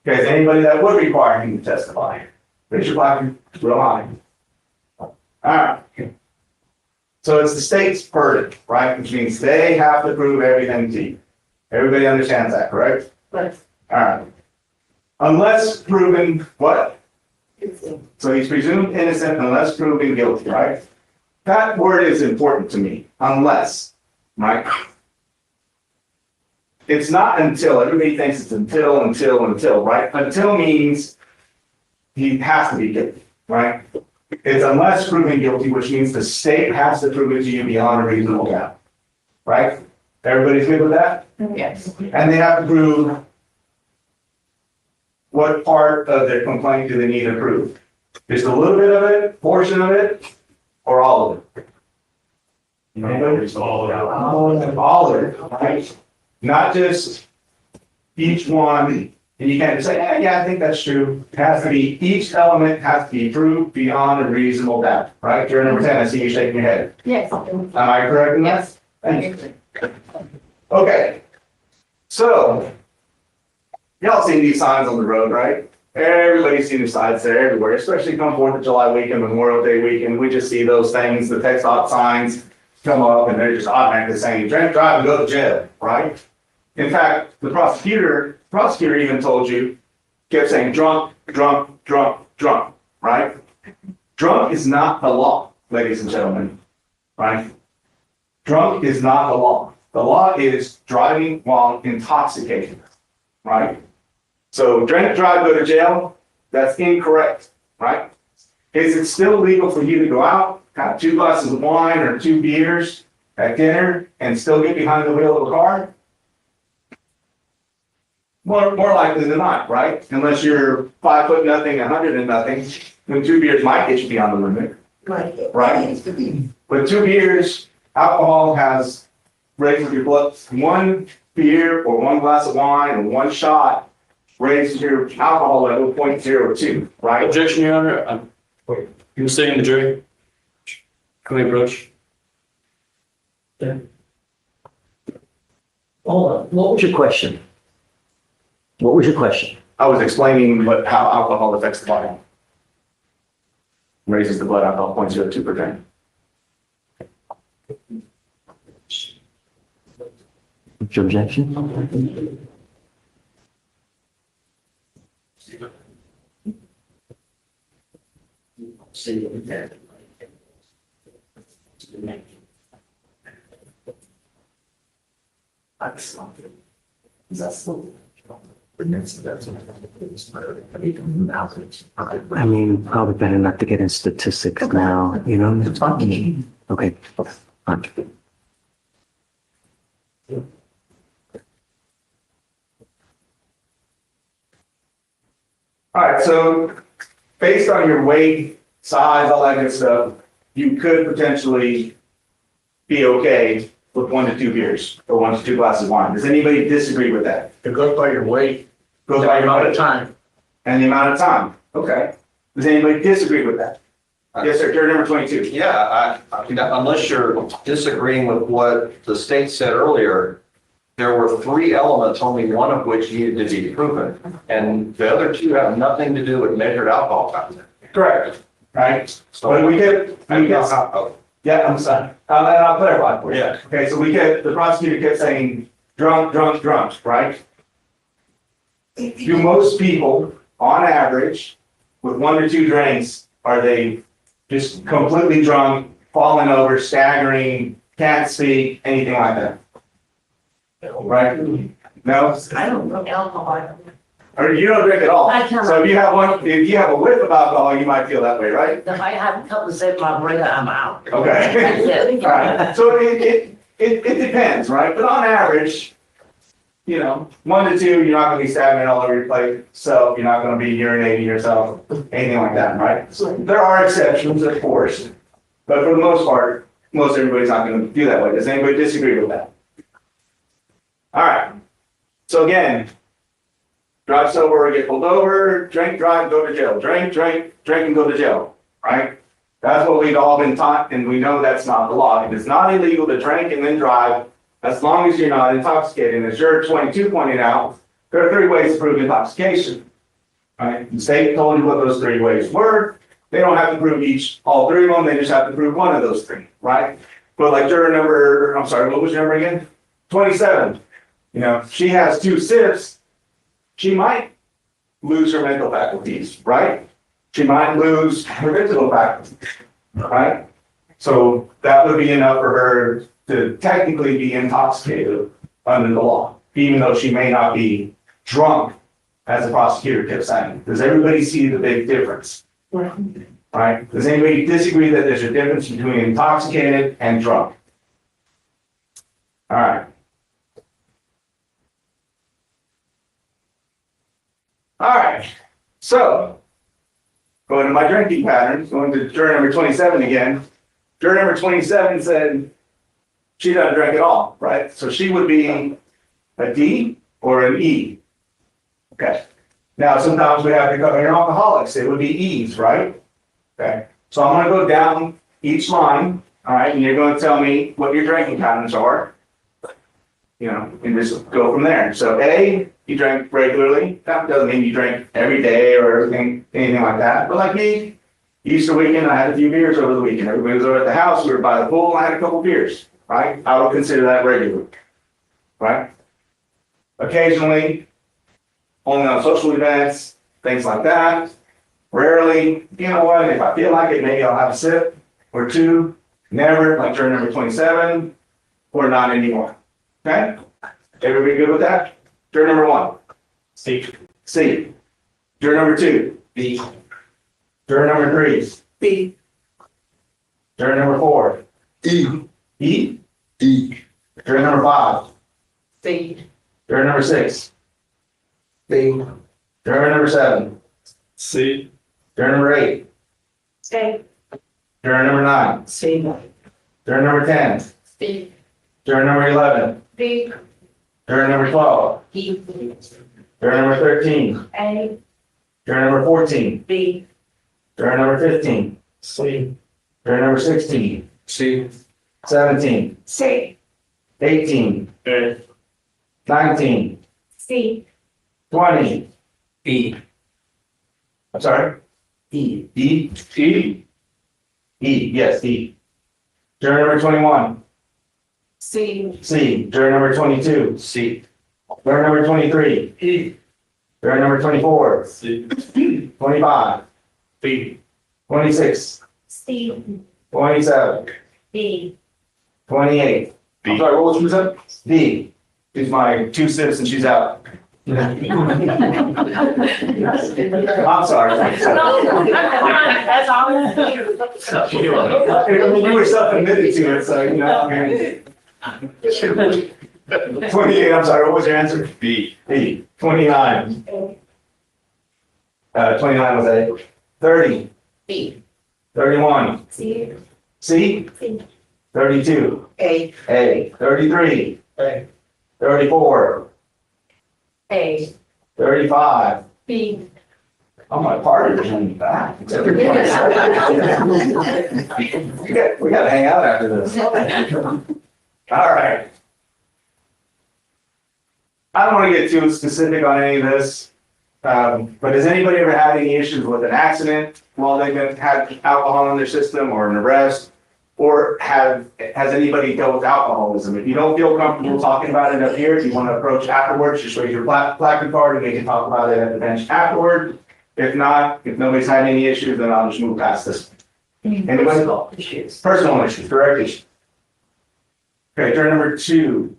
Okay, is anybody that would require him to testify? Raise your black real high. All right. So it's the state's verdict, right? Which means they have to prove everything to you. Everybody understands that, correct? But All right. Unless proven what? So he's presumed innocent unless proven guilty, right? That word is important to me. Unless, right? It's not until. Everybody thinks it's until, right? Until means he has to be guilty, right? It's unless proven guilty, which means the state has to prove it to you beyond a reasonable doubt, right? Everybody's good with that? Yes. And they have to prove what part of their complaint do they need to prove? Just a little bit of it, portion of it, or all of it? Anybody? All of it, right? Not just each one, and you can't just say, yeah, I think that's true. It has to be, each element has to be proved beyond a reasonable doubt, right? Juror number 10, I see you shaking your head. Yes. Am I correct in that? Yes. Thank you. Okay, so y'all seen these signs on the road, right? Everybody's seen the signs there everywhere, especially come 4th of July weekend, Memorial Day weekend. We just see those things, the text off signs come up and they're just automatically saying, drink, drive, and go to jail, right? In fact, the prosecutor even told you, kept saying drunk, drunk, drunk, drunk, right? Drunk is not the law, ladies and gentlemen, right? Drunk is not the law. The law is driving while intoxicated, right? So drink, drive, go to jail, that's incorrect, right? is it still legal for you to go out, have 2 glasses of wine or 2 beers at dinner and still get behind the wheel of a car? More likely than not, right? Unless you're 5 foot nothing, 100 and nothing, then 2 beers might get you beyond the limit, Right. right? But 2 beers, alcohol has raises your blood. 1 beer or 1 glass of wine or 1 shot raises your alcohol level 0.02, right? Objection, Your Honor. You're stating the jury. Can we approach? Hold on, what was your question? What was your question? I was explaining how alcohol affects the body. Raises the blood alcohol 0.02%. What's your objection? I mean, probably better not to get in statistics now, you know? Okay, fine. All right, so based on your weight, size, all that good stuff, you could potentially be okay with 1 to 2 beers or 1 to 2 glasses of wine. Does anybody disagree with that? It goes by your weight. Goes by your amount of weight time. and the amount of time. Okay. Does anybody disagree with that? Yes, sir. Jury number 22. Yeah, unless you're disagreeing with what the state said earlier, there were 3 elements, only one of which needed to be proven. And the other 2 have nothing to do with measured alcohol content. Correct. Right. So But yeah, I'm sorry. And I'll clarify for you. Yeah. Okay, so the prosecutor kept saying drunk, drunk, drunk, right? Do most people, on average, with 1 to 2 drinks, are they just completely drunk, falling over, staggering, can't speak, anything like that? Right? No? I don't drink alcohol. Or you don't drink at all? I can't. So if you have a whiff of alcohol, you might feel that way, right? If I have a couple of sips, my brain, I'm out. Okay. All right. So it depends, right? But on average, 1 to 2, you're not going to be stabbing all over your plate. So you're not going to be urinating yourself, anything like that, right? So there are exceptions, of course. But for the most part, most everybody's not going to do that way. Does anybody disagree with that? All right. So again, drive sober or get pulled over, drink, drive, go to jail. Drink, drink, drink, and go to jail, right? That's what we've all been taught, and we know that's not the law. It is not illegal to drink and then drive, as long as you're not intoxicated. And as Juror 22 pointed out, there are 3 ways to prove intoxication. Right? The state told you what those 3 ways were. They don't have to prove all 3 of them. They just have to prove 1 of those 3, right? But like what was your number again? 27. She has 2 sips. She might lose her mental faculties, right? She might lose her physical faculties, right? So that would be enough for her to technically be intoxicated under the law, even though she may not be drunk, as the prosecutor kept saying. Does everybody see the big difference? Right? Does anybody disagree that there's a difference between intoxicated and drunk? All right. All right, so going to my drinking patterns, going to juror number 27 again. Juror number 27 said she doesn't drink at all, right? So she would be a D or an E. Okay. Now, sometimes we have to cover your alcoholics. It would be E's, right? Okay. So I'm going to go down each line, all right, and you're going to tell me what your drinking patterns are. And just go from there. So A, you drink regularly. That doesn't mean you drink every day or anything like that. But like me, Easter weekend, I had a few beers over the weekend. Everybody was over at the house. We were by the pool. I had a couple beers, right? I would consider that regular, right? Occasionally, only on social events, things like that. Rarely, you know what? If I feel like it, maybe I'll have a sip or 2. Never, like juror number 27, or not anymore. Okay? Everybody good with that? Juror number 1. C. Juror number 2. B. Juror number 3. B. Juror number 4. E. E? E. Juror number 5. C. Juror number 6. B. Juror number 7. C. Juror number 8. A. Juror number 9. C. Juror number 10. B. Juror number 11. B. Juror number 12. E. Juror number 13. A. Juror number 14. B. Juror number 15. C. Juror number 16. C. 17. C. 18. A. 19. C. 20. E. I'm sorry? E. E? E? E, yes, E. Juror number 21. C. C. Juror number 22. C. Juror number 23. E. Juror number 24. C. 25. B. 26. C. 27. B. 28. I'm sorry, what was you saying? D. She's my 2 sips and she's out. I'm sorry. That's all. You were self-admitted to it, so, you know, I mean. 28, I'm sorry, what was your answer? B. B. 29. 29 was A. 30. B. 31. C. C. C. 32. A. A. 33. A. 34. A. 35. B. Oh, my partner's in the back. Except for 27. We gotta hang out after this. All right. I don't want to get too specific on any of this, but has anybody ever had any issues with an accident while they've had alcohol in their system or an arrest? Or has anybody dealt with alcoholism? If you don't feel comfortable talking about it up here, if you want to approach afterwards, just raise your placard card and we can talk about it at the bench afterward. If not, if nobody's had any issues, then I'll just move past this. Anybody? Personal issues. Personal issues, correct issue. Okay, turn number 2.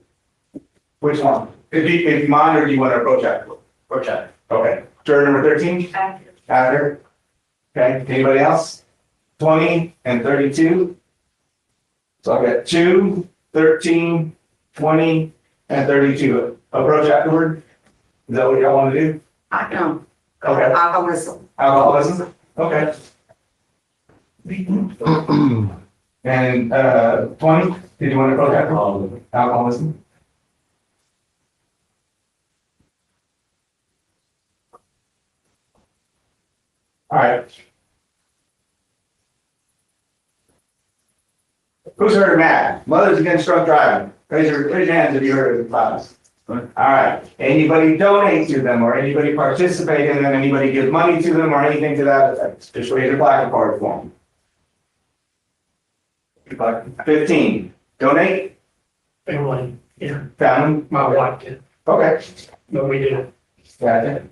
Which one? If you mind, or do you want to approach afterward? Approach after. Okay. Turn number 13? After. After. Okay, anybody else? 20 and 32? So I've got 2, 13, 20, and 32. Approach afterward? Is that what y'all want to do? I don't. Okay. Alcoholism. Alcoholism? Okay. And 20, did you want to approach afterward? Alcoholism? All right. Who's heard of MAD? Mothers Against Drunk Driving. Raise your hands if you heard of the class. All right. Anybody donate to them, or anybody participate in them, anybody give money to them, or anything to that effect? Just raise your placard card for them. 15. Donate? Family, yeah, Family? my wife did, Okay. but we did. Gotcha.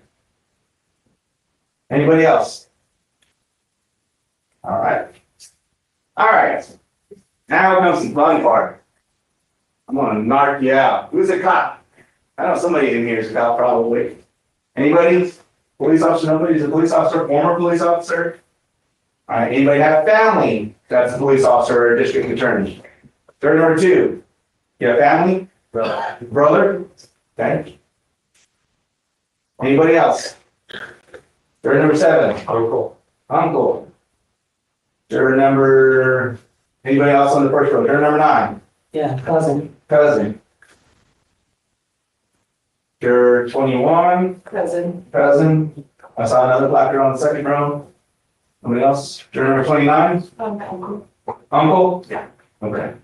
Anybody else? All right. All right. Now comes the fun part. I'm gonna knock you out. Who's a cop? I know somebody in here is a cop, probably. Anybody? Police officer? Nobody's a police officer? Former police officer? All right. Anybody have family that's a police officer or a district attorney? Turn number 2. You have family? Brother? Okay. Anybody else? Juror number 7. Uncle. Uncle. Juror number, anybody else on the first row? Juror number 9. Yeah, cousin. Cousin. Juror 21. Cousin. Cousin. I saw another placard on the second row. Anybody else? Juror number 29. Uncle. Uncle? Yeah. Okay.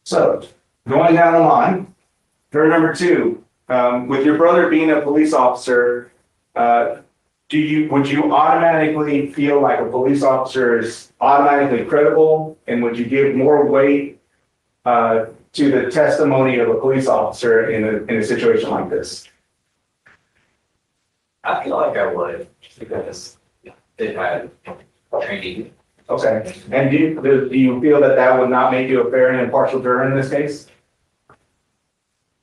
So, going down the line, juror number 2, with your brother being a police officer, would you automatically feel like a police officer is automatically credible, and would you give more weight to the testimony of a police officer in a situation like this? I feel like I would, because they had training. Okay, and do you feel that that would not make you a fair and impartial juror in this case?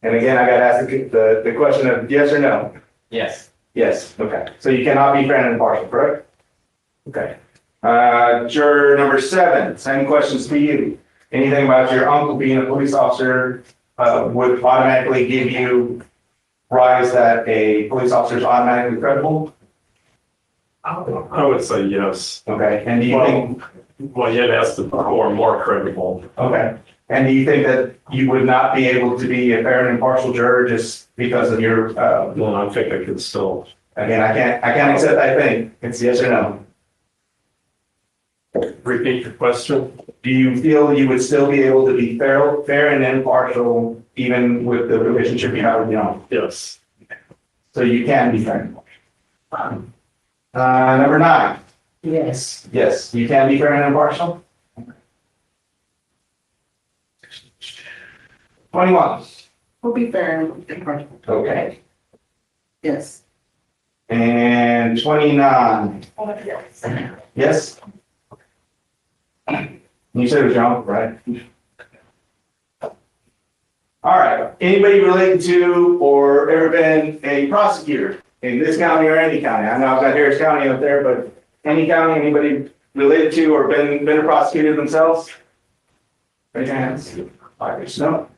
And again, I got to ask the question of yes or no. Yes. Yes, okay. So you cannot be fair and impartial, correct? Okay. Juror number 7, same questions to you. Anything about your uncle being a police officer would automatically give you rise that a police officer is automatically credible? I would say yes. Okay, and do you think? Well, yeah, that's the more credible. Okay, and do you think that you would not be able to be a fair and impartial juror just because of your? No, I think I could still. Again, I can't accept that thing. It's yes or no. Repeat your question. Do you feel you would still be able to be fair and impartial even with the relationship you have with your uncle? Yes. So you can be fair and impartial. Number 9. Yes. Yes, you can be fair and impartial. 21. We'll be fair and impartial. Okay. Yes. And 29. Yes? You said it was your uncle, right? All right. Anybody related to or ever been a prosecutor in this county or any county? I know I've got Harris County up there, but any county, anybody related to or been a prosecutor themselves? Raise your hands. All right, no.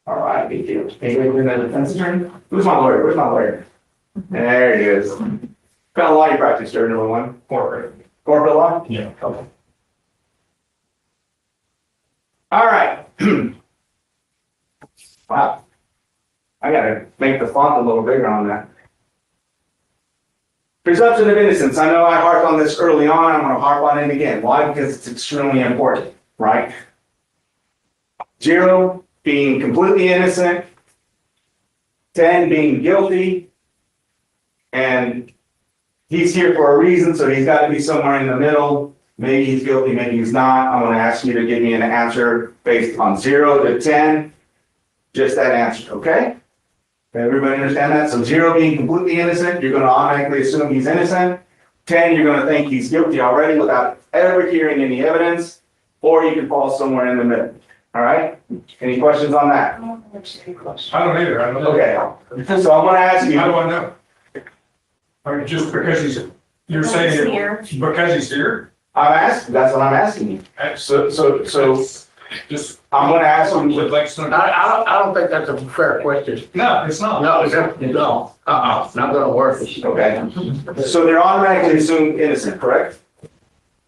All right, big deal. Anybody been a defense attorney? Who's my lawyer? Where's my lawyer? There he is. What kind of law you practice, juror number 1? Corporate. Corporate law? Yeah. Okay. All right. Wow. I gotta make the font a little bigger on that. Presumption of innocence. I know I harped on this early on. I'm gonna harp on it again. Why? Because it's extremely important, right? 0 being completely innocent, 10 being guilty, and he's here for a reason, so he's got to be somewhere in the middle. Maybe he's guilty, maybe he's not. I'm going to ask you to give me an answer based on 0 to 10. Just that answer, okay? Everybody understand that? So 0 being completely innocent, you're going to automatically assume he's innocent. 10, you're going to think he's guilty already without ever hearing any evidence, or you can fall somewhere in the middle. All right? Any questions on that? I don't either. I don't know. Okay. So I'm going to ask you. How do I know? Or just because you're saying because he's here? I'm asking, that's what I'm asking you. So just, I'm gonna ask you. I don't think that's a fair question. No, it's not. No, not gonna work. Okay. So they're automatically assumed innocent, correct?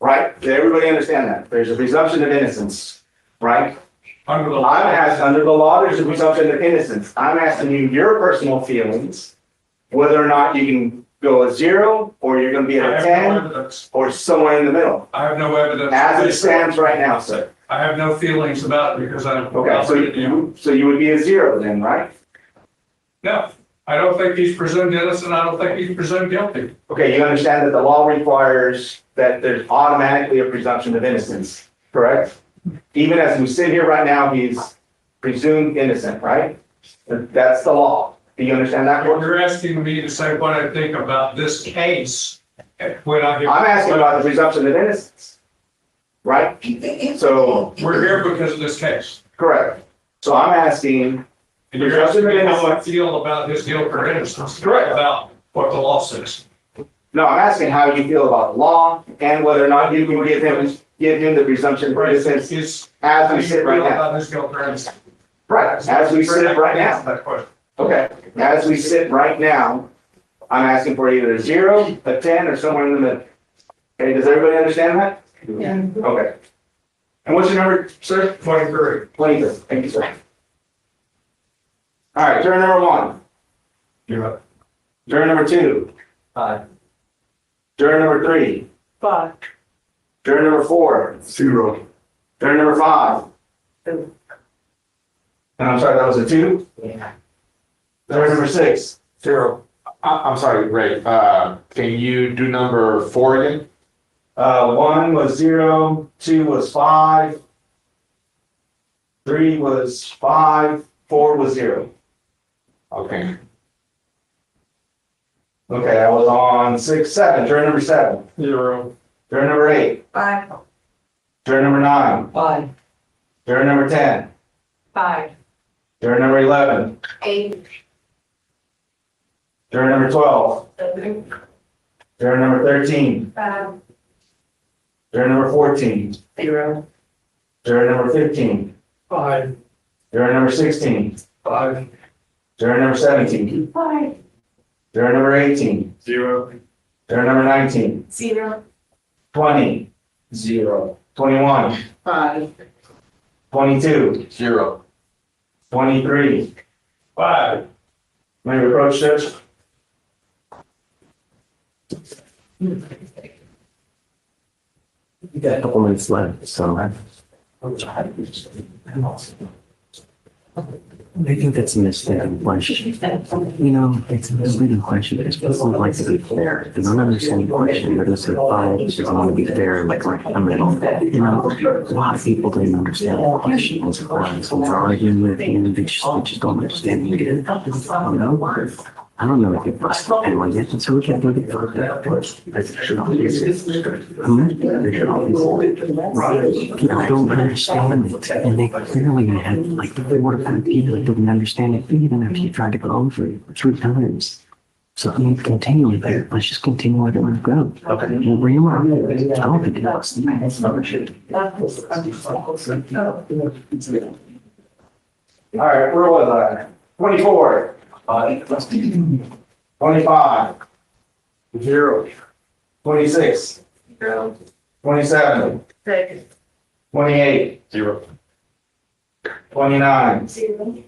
Right? Did everybody understand that? There's a presumption of innocence, right? Under the law. Under the law, there's a presumption of innocence. I'm asking you your personal feelings, whether or not you can go a 0, or you're gonna be at a 10, or somewhere in the middle. I have no evidence. As it stands right now, sir. I have no feelings about it because I'm. Okay, so you would be a 0 then, right? No, I don't think he's presumed innocent. I don't think he's presumed guilty. Okay, you understand that the law requires that there's automatically a presumption of innocence, correct? Even as we sit here right now, he's presumed innocent, right? That's the law. Do you understand that? You're asking me to say what I think about this case when I hear. I'm asking about the presumption of innocence, right? So. We're here because of this case. Correct. So I'm asking. And you're asking me how I feel about his guilt or innocence. Correct. About what the law says. No, I'm asking how you feel about the law and whether or not you can give him the presumption of innocence as we sit right now. About his guilt or innocence. Right, as we sit right now. That question. Okay, as we sit right now, I'm asking for either a 0, a 10, or somewhere in the middle. Okay, does everybody understand that? Yeah. Okay. And what's your number, sir? 23. 23. Thank you, sir. All right, juror number 1. You're up. Juror number 2. 5. Juror number 3. 5. Juror number 4. 0. Juror number 5. 2. And I'm sorry, that was a 2? Yeah. Juror number 6. 0. I'm sorry, Ray. Can you do number 4 again? 1 was 0, 2 was 5, 3 was 5, 4 was 0. Okay. Okay, I was on 6, 7. Juror number 7. 0. Juror number 8. 5. Juror number 9. 5. Juror number 10. 5. Juror number 11. 8. Juror number 12. 7. Juror number 13. 5. Juror number 14. 0. Juror number 15. 5. Juror number 16. 5. Juror number 17. 5. Juror number 18. 0. Juror number 19. 0. 20. 0. 21. 5. 22. 0. 23. 5. May we approach, Judge? You got a couple minutes left, so. I think that's a mistaken question. You know, it's a misleading question because people like to be fair. They don't understand the question. They're going to say, oh, because I want to be fair, like right in the middle. You know, a lot of people didn't understand the question as well. So they're arguing with you, they just don't understand it. You know? I don't know if you've lost anyone yet, and so we can't do it for that. People don't understand it, and they clearly had like 4 to 5 people that didn't understand it, even if you tried to go over it 3 times. So I mean, continue with it. Let's just continue with it and go. Okay. We'll bring them up. I don't think it lost the man. All right, where was I? 24. 25. 0. 26. 0. 27. 6. 28. 0. 29. 0.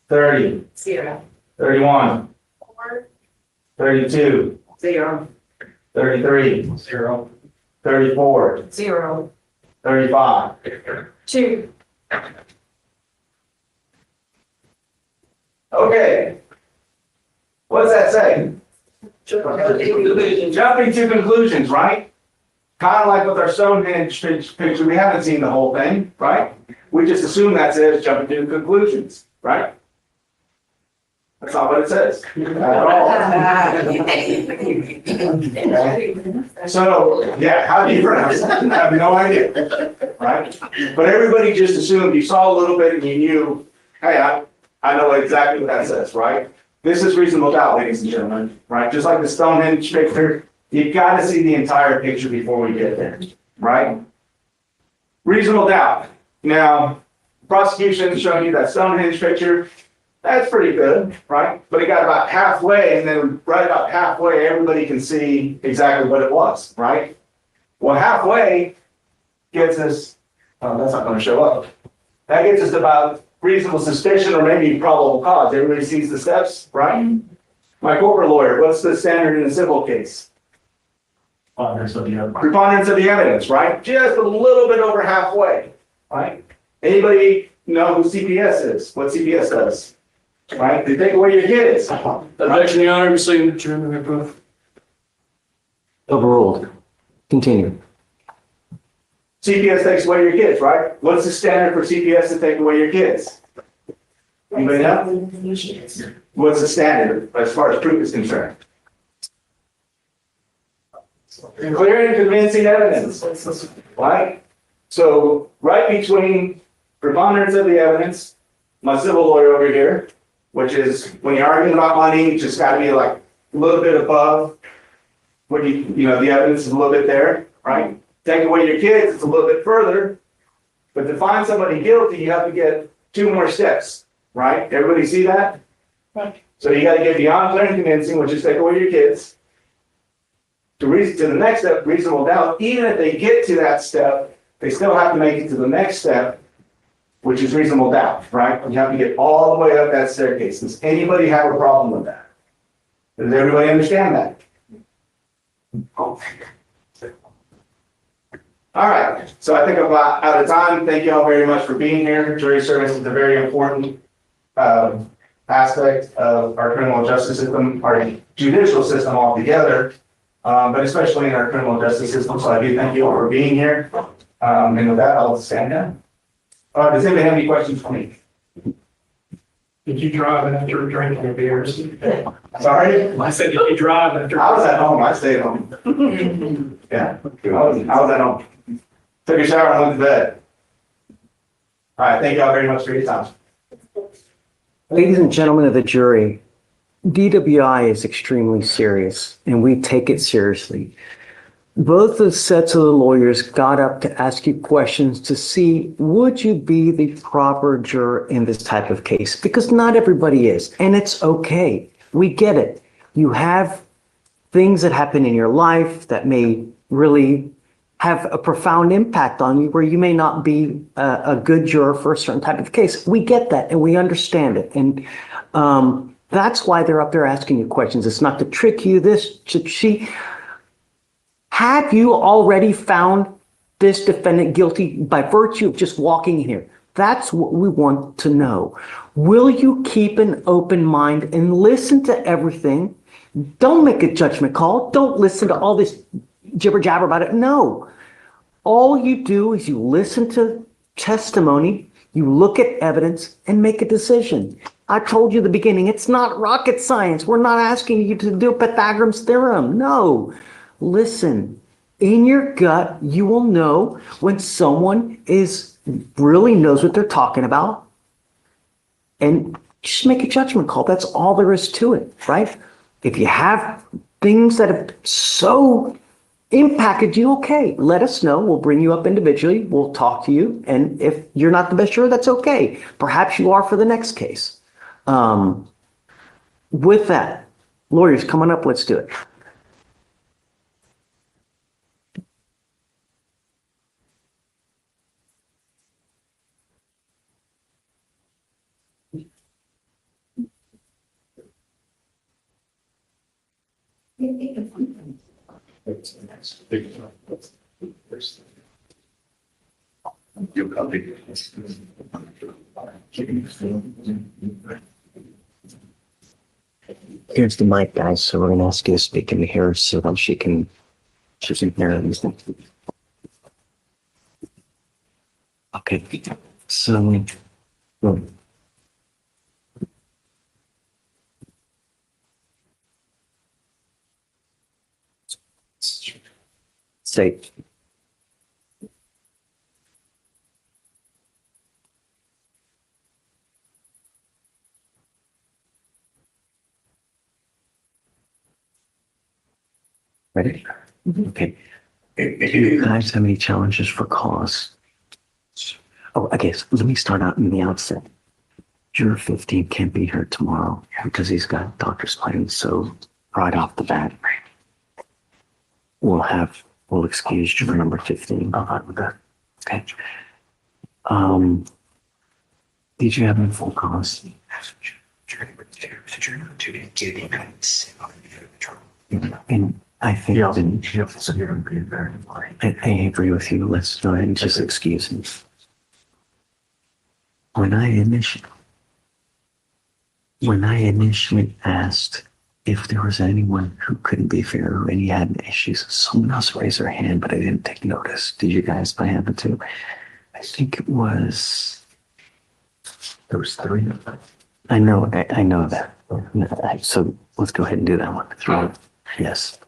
30. 0. 31. 4. 32. 0. 33. 0. 34. 0. 35. 2. Okay. What's that say? Jumping to conclusions, right? Kind of like with our Stonehenge picture, we haven't seen the whole thing, right? We just assume that says jumping to conclusions, right? That's not what it says at all. So, yeah, how do you pronounce that? I have no idea, right? But everybody just assumed you saw a little bit and you knew, hey, I know exactly what that says, right? This is reasonable doubt, ladies and gentlemen, right? Just like the Stonehenge picture, you've got to see the entire picture before we get there, right? Reasonable doubt. Now, prosecution showing you that Stonehenge picture, that's pretty good, right? But it got about halfway, and then right about halfway, everybody can see exactly what it was, right? Well, halfway gets us, that's not going to show up. That gets us about reasonable suspicion or maybe probable cause. Everybody sees the steps, right? My corporate lawyer, what's the standard in a civil case? Preponderance of the evidence, right? Just a little bit over halfway, right? Anybody know who CPS is? What CPS does? Right? They take away your kids. Objection, Your Honor, receiving the chairman approve. Overruled. Continue. CPS takes away your kids, right? What's the standard for CPS to take away your kids? Anybody know? What's the standard as far as proof is concerned? Clear and convincing evidence, right? So right between preponderance of the evidence, my civil lawyer over here, which is when you're arguing about money, you just got to be like a little bit above what the evidence is a little bit there, right? Take away your kids, it's a little bit further, but to find somebody guilty, you have to get 2 more steps, right? Everybody see that? Right. So you got to get beyond clear and convincing, which is take away your kids. To the next step, reasonable doubt, even if they get to that step, they still have to make it to the next step, which is reasonable doubt, right? You have to get all the way up that staircase. Does anybody have a problem with that? Does everybody understand that? All right, so I think I'm out of time. Thank you all very much for being here. Jury service is a very important aspect of our criminal justice system, our judicial system altogether, but especially in our criminal justice system. So I do thank you all for being here. And with that, I'll stand down. Does anybody have any questions for me? Did you drive after drinking your beers? Sorry? I said, did you drive after? I was at home. I stayed home. Yeah, I was at home. Took a shower and went to bed. All right, thank you all very much for your time. Ladies and gentlemen of the jury, DWI is extremely serious and we take it seriously. both the sets of the lawyers got up to ask you questions to see, would you be the proper juror in this type of case? Because not everybody is, and it's okay. We get it. You have things that happen in your life that may really have a profound impact on you where you may not be a good juror for a certain type of case. We get that and we understand it. And that's why they're up there asking you questions. It's not to trick you, this, she. Have you already found this defendant guilty by virtue of just walking in here? That's what we want to know. Will you keep an open mind and listen to everything? Don't make a judgment call. Don't listen to all this jibber jabber about it. No. All you do is you listen to testimony, you look at evidence and make a decision. I told you at the beginning, it's not rocket science. We're not asking you to do Pythagoras theorem. No. Listen, in your gut, you will know when someone really knows what they're talking about, and just make a judgment call. That's all there is to it, right? If you have things that have so impacted you, okay, let us know. We'll bring you up individually. We'll talk to you. And if you're not the best juror, that's okay. Perhaps you are for the next case. With that, lawyers, come on up. Let's do it. Here's the mic, guys. So we're going to ask you to speak into here so that she can hear everything. Okay. So, say, ready? Okay. Do you guys have any challenges for cause? Oh, I guess let me start out in the outset. Juror 15 can't be here tomorrow because he's got doctor's appointments. So right off the bat, we'll excuse juror number 15. I'm fine with that. Okay. Did you have any full cause? And I think I agree with you. Let's go ahead and just excuse him. When I initially asked if there was anyone who couldn't be fair or any had issues, someone else raised their hand, but I didn't take notice. Did you guys by happen to? I think it was. There was 3 of them. I know that. So let's go ahead and do that one. 3. Yes.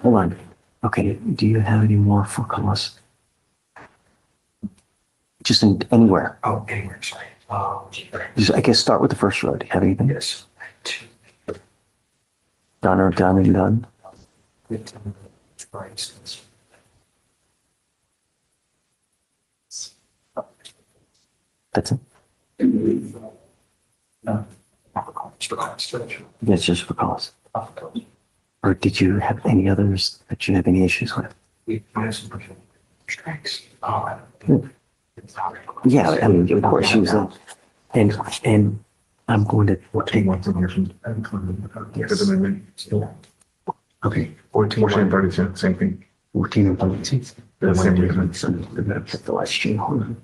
Hold on. Okay. Do you have any more for cause? Just anywhere. Oh, anywhere. Sorry. Just, I guess start with the first row. Do you have anything? Yes. Done or done and done. That's it. That's just for cause. Or did you have any others that you have any issues with? Yeah, I mean, of course, she was and I'm going to take one from here from yes. Okay. 14 and 32, same thing. 14 and 32. The same reason. The last string. Hold on.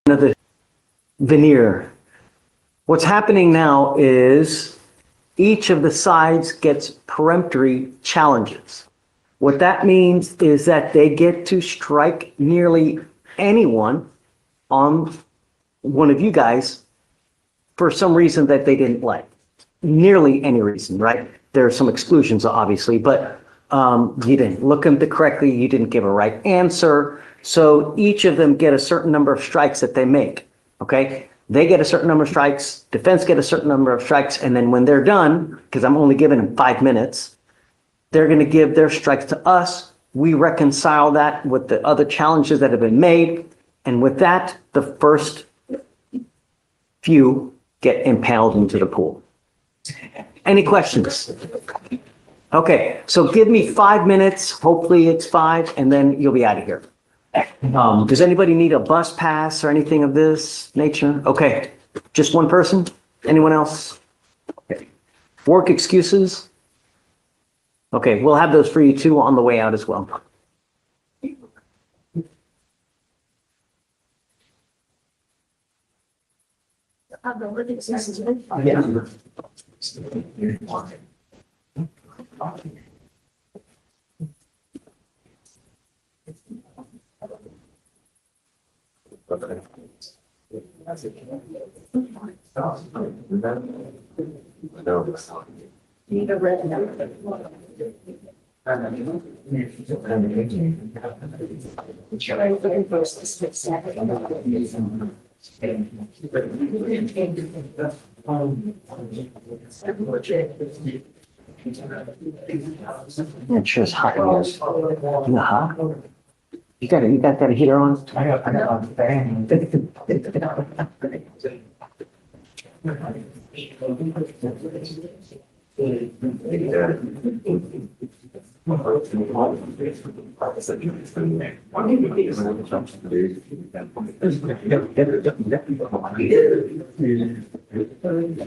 of the veneer. What's happening now is each of the sides gets peremptory challenges. What that means is that they get to strike nearly anyone on one of you guys for some reason that they didn't like. Nearly any reason, right? There are some exclusions, obviously, but you didn't look them correctly, you didn't give a right answer. So each of them get a certain number of strikes that they make, okay? They get a certain number of strikes, defense get a certain number of strikes, and then when they're done, because I'm only giving them 5 minutes, they're gonna give their strikes to us. We reconcile that with the other challenges that have been made. And with that, the first few get impaneled into the pool. Any questions? Okay, so give me 5 minutes, hopefully it's 5, and then you'll be out of here. Does anybody need a bus pass or anything of this nature? Okay, just one person? Anyone else? Okay. Work excuses? Okay, we'll have those for you too on the way out as well. Yeah. Need a red number. It's just hot in here. You hot? You got that heater on? I got a fan.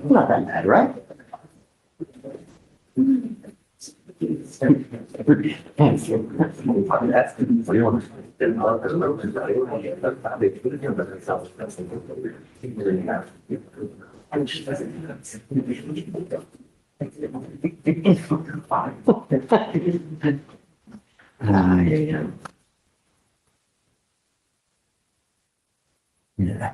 Not that bad, right? Yeah.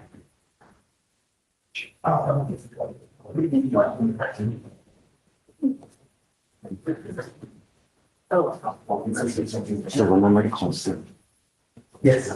So remember to call soon. Yes.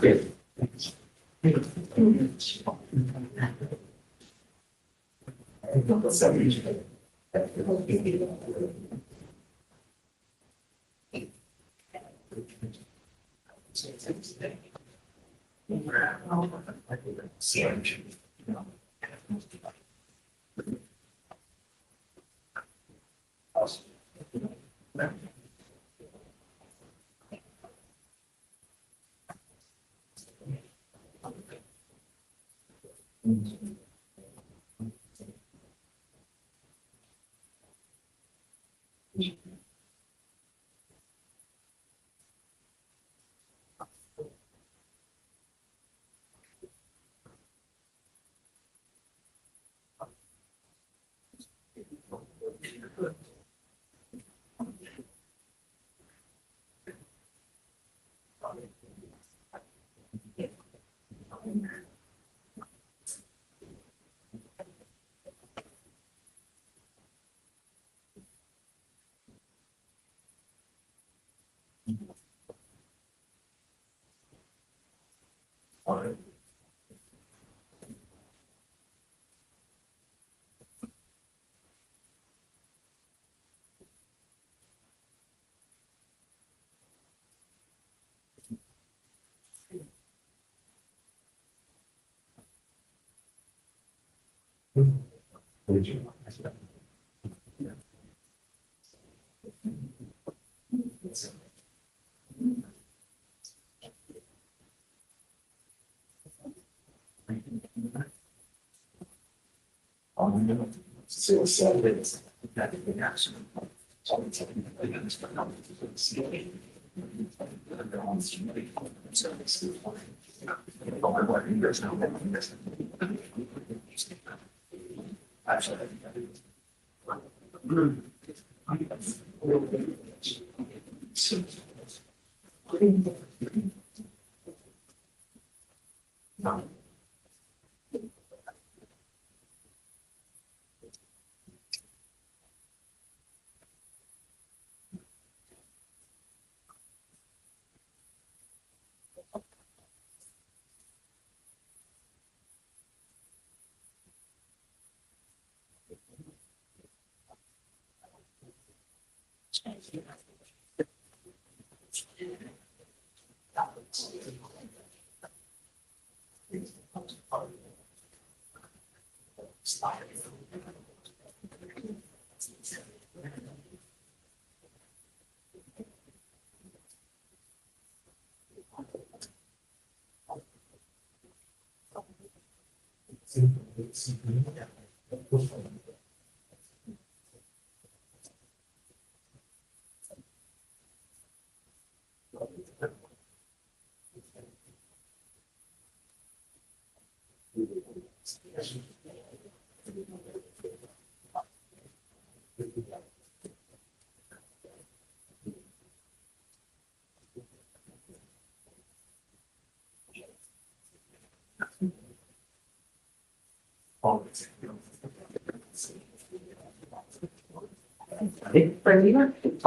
All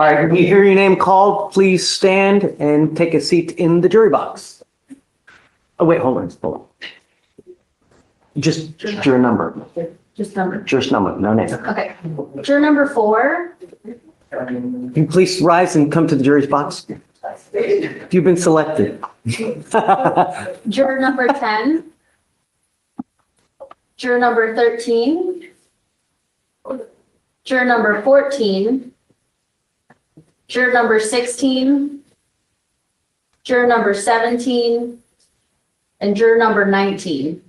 right, when you hear your name called, please stand and take a seat in the jury box. Oh, wait, hold on. Just your number. Just number. Just number, no name. Okay. Juror number 4. Can you please rise and come to the jury's box? You've been selected. Juror number 10. Juror number 13. Juror number 14. Juror number 16. Juror number 17. And juror number 19.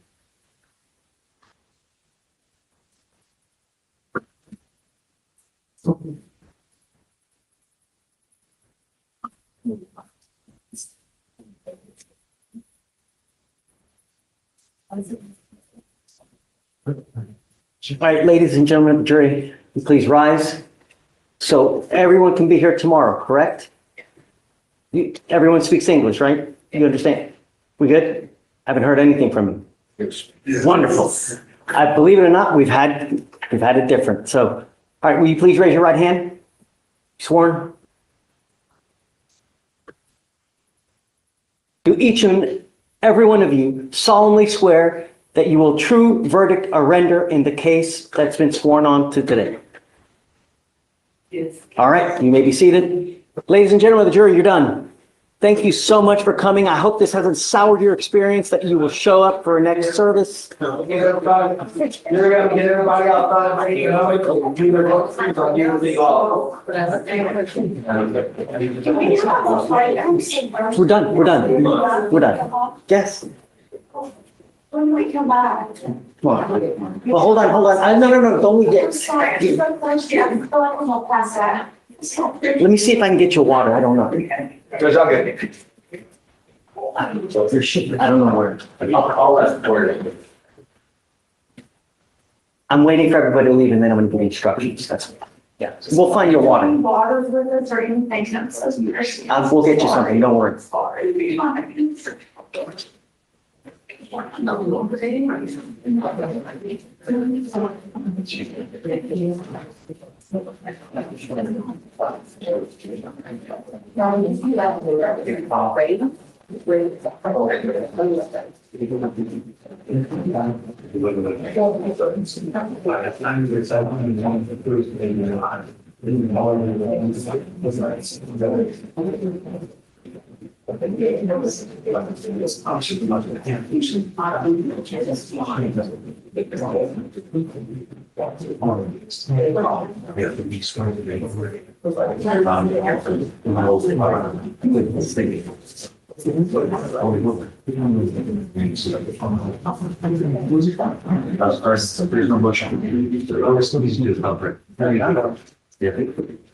All right, ladies and gentlemen of the jury, please rise. So everyone can be here tomorrow, correct? Everyone speaks English, right? You understand? We good? Haven't heard anything from you. Wonderful. I believe it or not, we've had it different. So, all right, will you please raise your right hand? Sworn? Do each and every one of you solemnly swear that you will true verdict or render in the case that's been sworn on to today? Yes. All right, you may be seated. Ladies and gentlemen of the jury, you're done. Thank you so much for coming. I hope this hasn't soured your experience, that you will show up for next service. You're gonna get everybody outside, you know, do their work, I'll give you all. We're done, we're done, we're done. Yes. When we come back. Well, hold on. No, don't leave yet. Let me see if I can get you water. I don't know. Judge, I'll get it. You're shit. I don't know where. I'll ask for it. I'm waiting for everybody to leave and then I'm gonna give you instructions. That's, yeah. We'll find your water. Water with us or anything else. We'll get you something. Don't worry.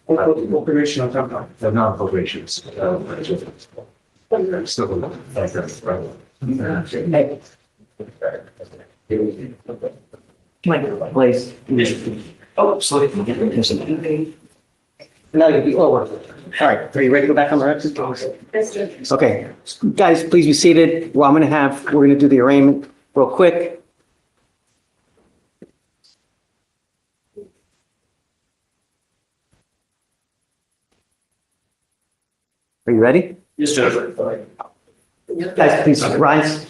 Operational company, they're not operations. Still, Hey. Mike, please. Oh, sorry. No, you'll be over. All right, are you ready to go back on the record? Okay, guys, please be seated. Well, we're gonna do the arraignment real quick. Are you ready? Yes, Judge. Guys, please rise.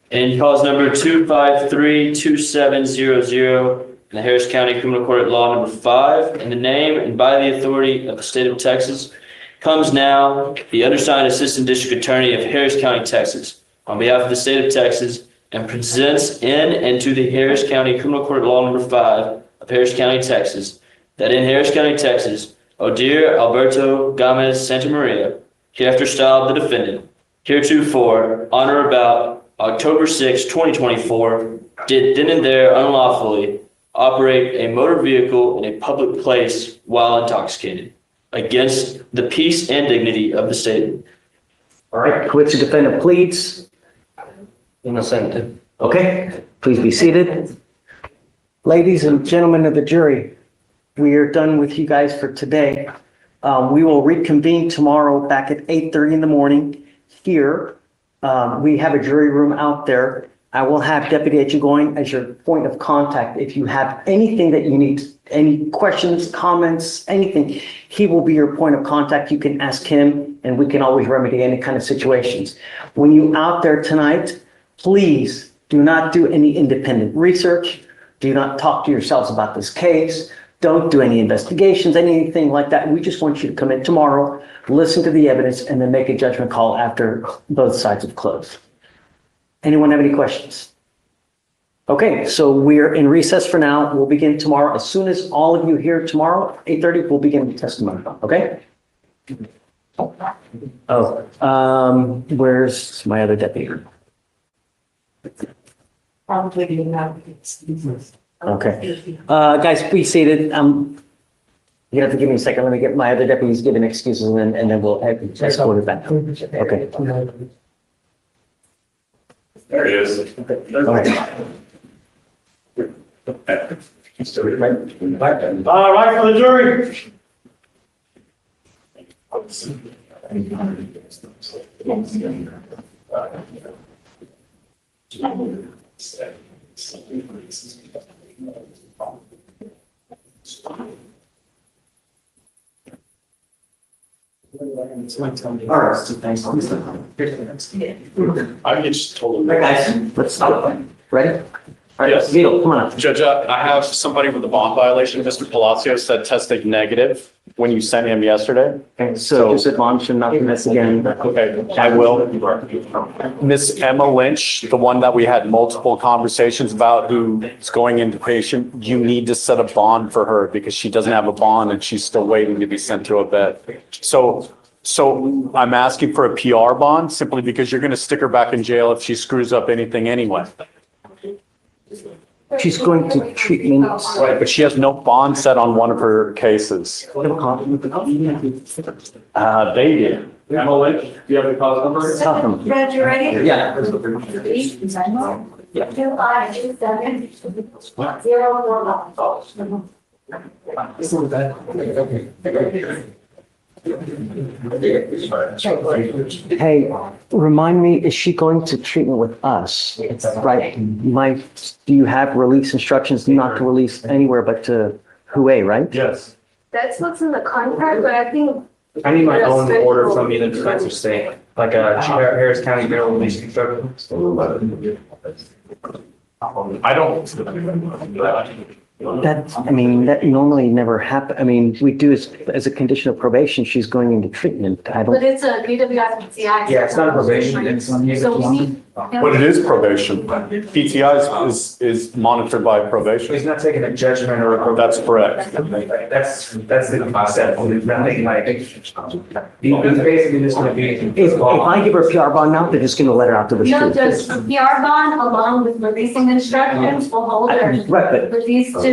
And cause number 2532700 in the Harris County Criminal Court at Law number 5, in the name and by the authority of the state of Texas, comes now the undersigned Assistant District Attorney of Harris County, Texas, on behalf of the state of Texas, and presents in and to the Harris County Criminal Court at Law number 5 of Harris County, Texas, that in Harris County, Texas, Odir Alberto Gomez Santa Maria, hereafter styled the defendant, heretofore, on or about October 6, 2024, did then and there unlawfully operate a motor vehicle in a public place while intoxicated, against the peace and dignity of the state. All right, which the defendant pleads? Innocent. Okay, please be seated. Ladies and gentlemen of the jury, we are done with you guys for today. We will reconvene tomorrow back at 8:30 in the morning here. We have a jury room out there. I will have Deputy Echegoyen as your point of contact. If you have anything that you need, any questions, comments, anything, he will be your point of contact. You can ask him and we can always remedy any kind of situations. When you out there tonight, please do not do any independent research. Do not talk to yourselves about this case. Don't do any investigations, anything like that. We just want you to come in tomorrow, listen to the evidence, and then make a judgment call after both sides have closed. Anyone have any questions? Okay, so we're in recess for now. We'll begin tomorrow. As soon as all of you here tomorrow, 8:30, we'll begin the testimony, okay? Oh, where's my other deputy? Probably not. Okay. Guys, please seated. You have to give me a second. Let me get my other deputies giving excuses and then we'll escort it back. Okay. There he is. All right. Right for the jury. All right. I just told him. All right, guys, let's start. Ready? All right, Yes. Vito, come on up. Judge, I have somebody with a bond violation. Mr. Palacio said tested negative when you sent him yesterday. Okay, so just admonish him not to miss again. Okay, I will. Miss Emma Lynch, the one that we had multiple conversations about who's going into patient, you need to set a bond for her because she doesn't have a bond and she's still waiting to be sent to a bed. So I'm asking for a PR bond simply because you're going to stick her back in jail if she screws up anything anyway. She's going to treatment. Right, but she has no bond set on one of her cases. They did. Emma Lynch, do you have the cause number? Brad, you ready? Yeah. 2527 Hey, remind me, is she going to treatment with us? Right, do you have release instructions not to release anywhere but to Hue, right? Yes. That's what's in the contract, but I think. I need my own order from either defense or state, like a Harris County General Release Instructions. I don't. That normally never happen. I mean, we do as a condition of probation, she's going into treatment. But it's a BWI PCI. Yeah, it's not a probation, it's. So we need. But it is probation. PTI is monitored by probation. He's not taking a judgment or a. That's correct. That's the concept. There's nothing like. He's basically just gonna be. If I give her a PR bond now, they're just gonna let her out to the No, street. just PR bond along with releasing instructions will hold her Right, but for these two.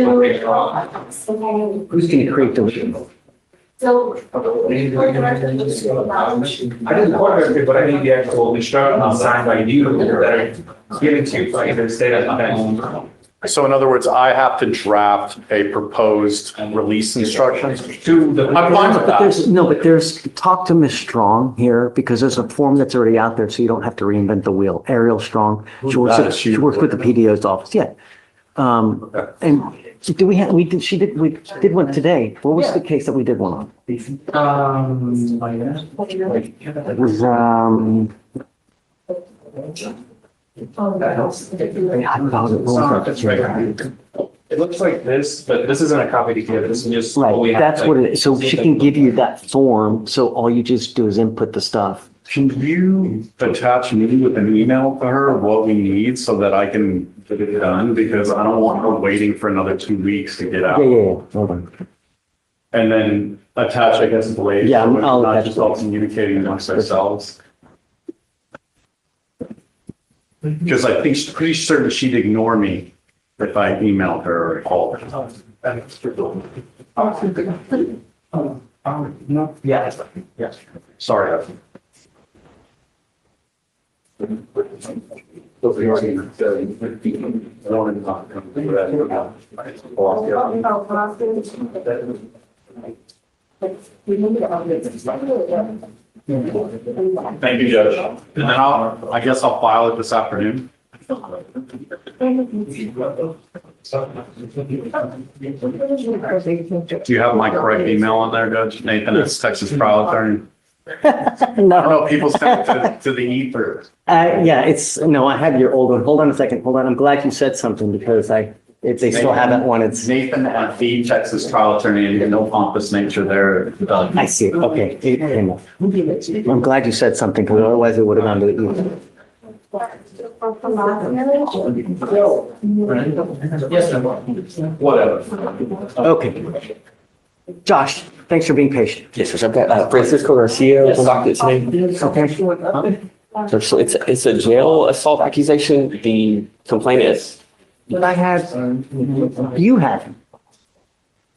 who's gonna create the, So. I didn't quite understand, but I need the actual instructions signed by you that are given to you by the state of. So in other words, I have to draft a proposed release instructions. I'm fine with But there's, that. no, but there's, talk to Ms. Strong here, because there's a form that's already out there, so you don't have to reinvent the wheel. Ariel Strong, she works that? at, she works with the PDO's office, yeah. And do we have, we did, we did one today. What was the case that we did one on? It was, It looks like this, but this isn't a copy to give. This is just. what we right, have that's to- what it is. So she can give you that form, so all you just do is input the stuff. Can you attach me with an email to her of what we need so that I can get it done? Because I don't want her waiting for another 2 weeks to get out. Yeah, hold on. And then attach, I guess, Blake. Yeah, so we're I'll not attach just all communicating amongst ourselves. Because I think she's pretty certain she'd ignore me if I emailed her or called her. No, yeah, yes. Sorry. Thank you, Judge. And then I guess I'll file it this afternoon. Do you have my correct email on there, Judge? Nathan, it's Texas trial attorney. No. I know people send it to the ether. Yeah, it's, no, I have your old one. Hold on a second. Hold on. I'm glad you said something because they still have that one. It's, Nathan at the Texas trial attorney, and no pompous nature there. I see. Okay. It came up. I'm glad you said something because otherwise it would have gone to the email. Whatever. Okay. Josh, thanks for being patient. Yes, sir. So I've got Francisco Garcia on docket today. Okay. So it's a jail assault accusation. The complainant is. But I had, you had him.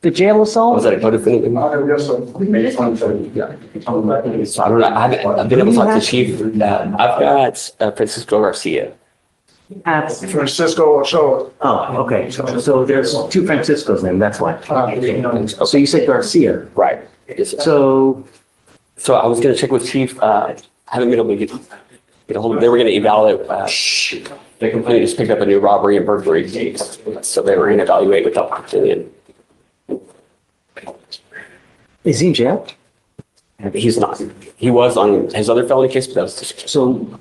The jail assault? Was that a co-defendant? So I don't know. I've been able to talk to the chief. I've got Francisco Garcia. Francisco Ochoa. Oh, okay. So there's two Franciscos then, that's why. So you said Garcia. Right. Yes, sir. So I was gonna check with chief. Haven't been able to get a hold of. They were gonna evaluate. The complainant just picked up a new robbery and burglary case, so they were gonna evaluate without opinion. is he in jail? He's not. He was on his other felony case, but that was just. So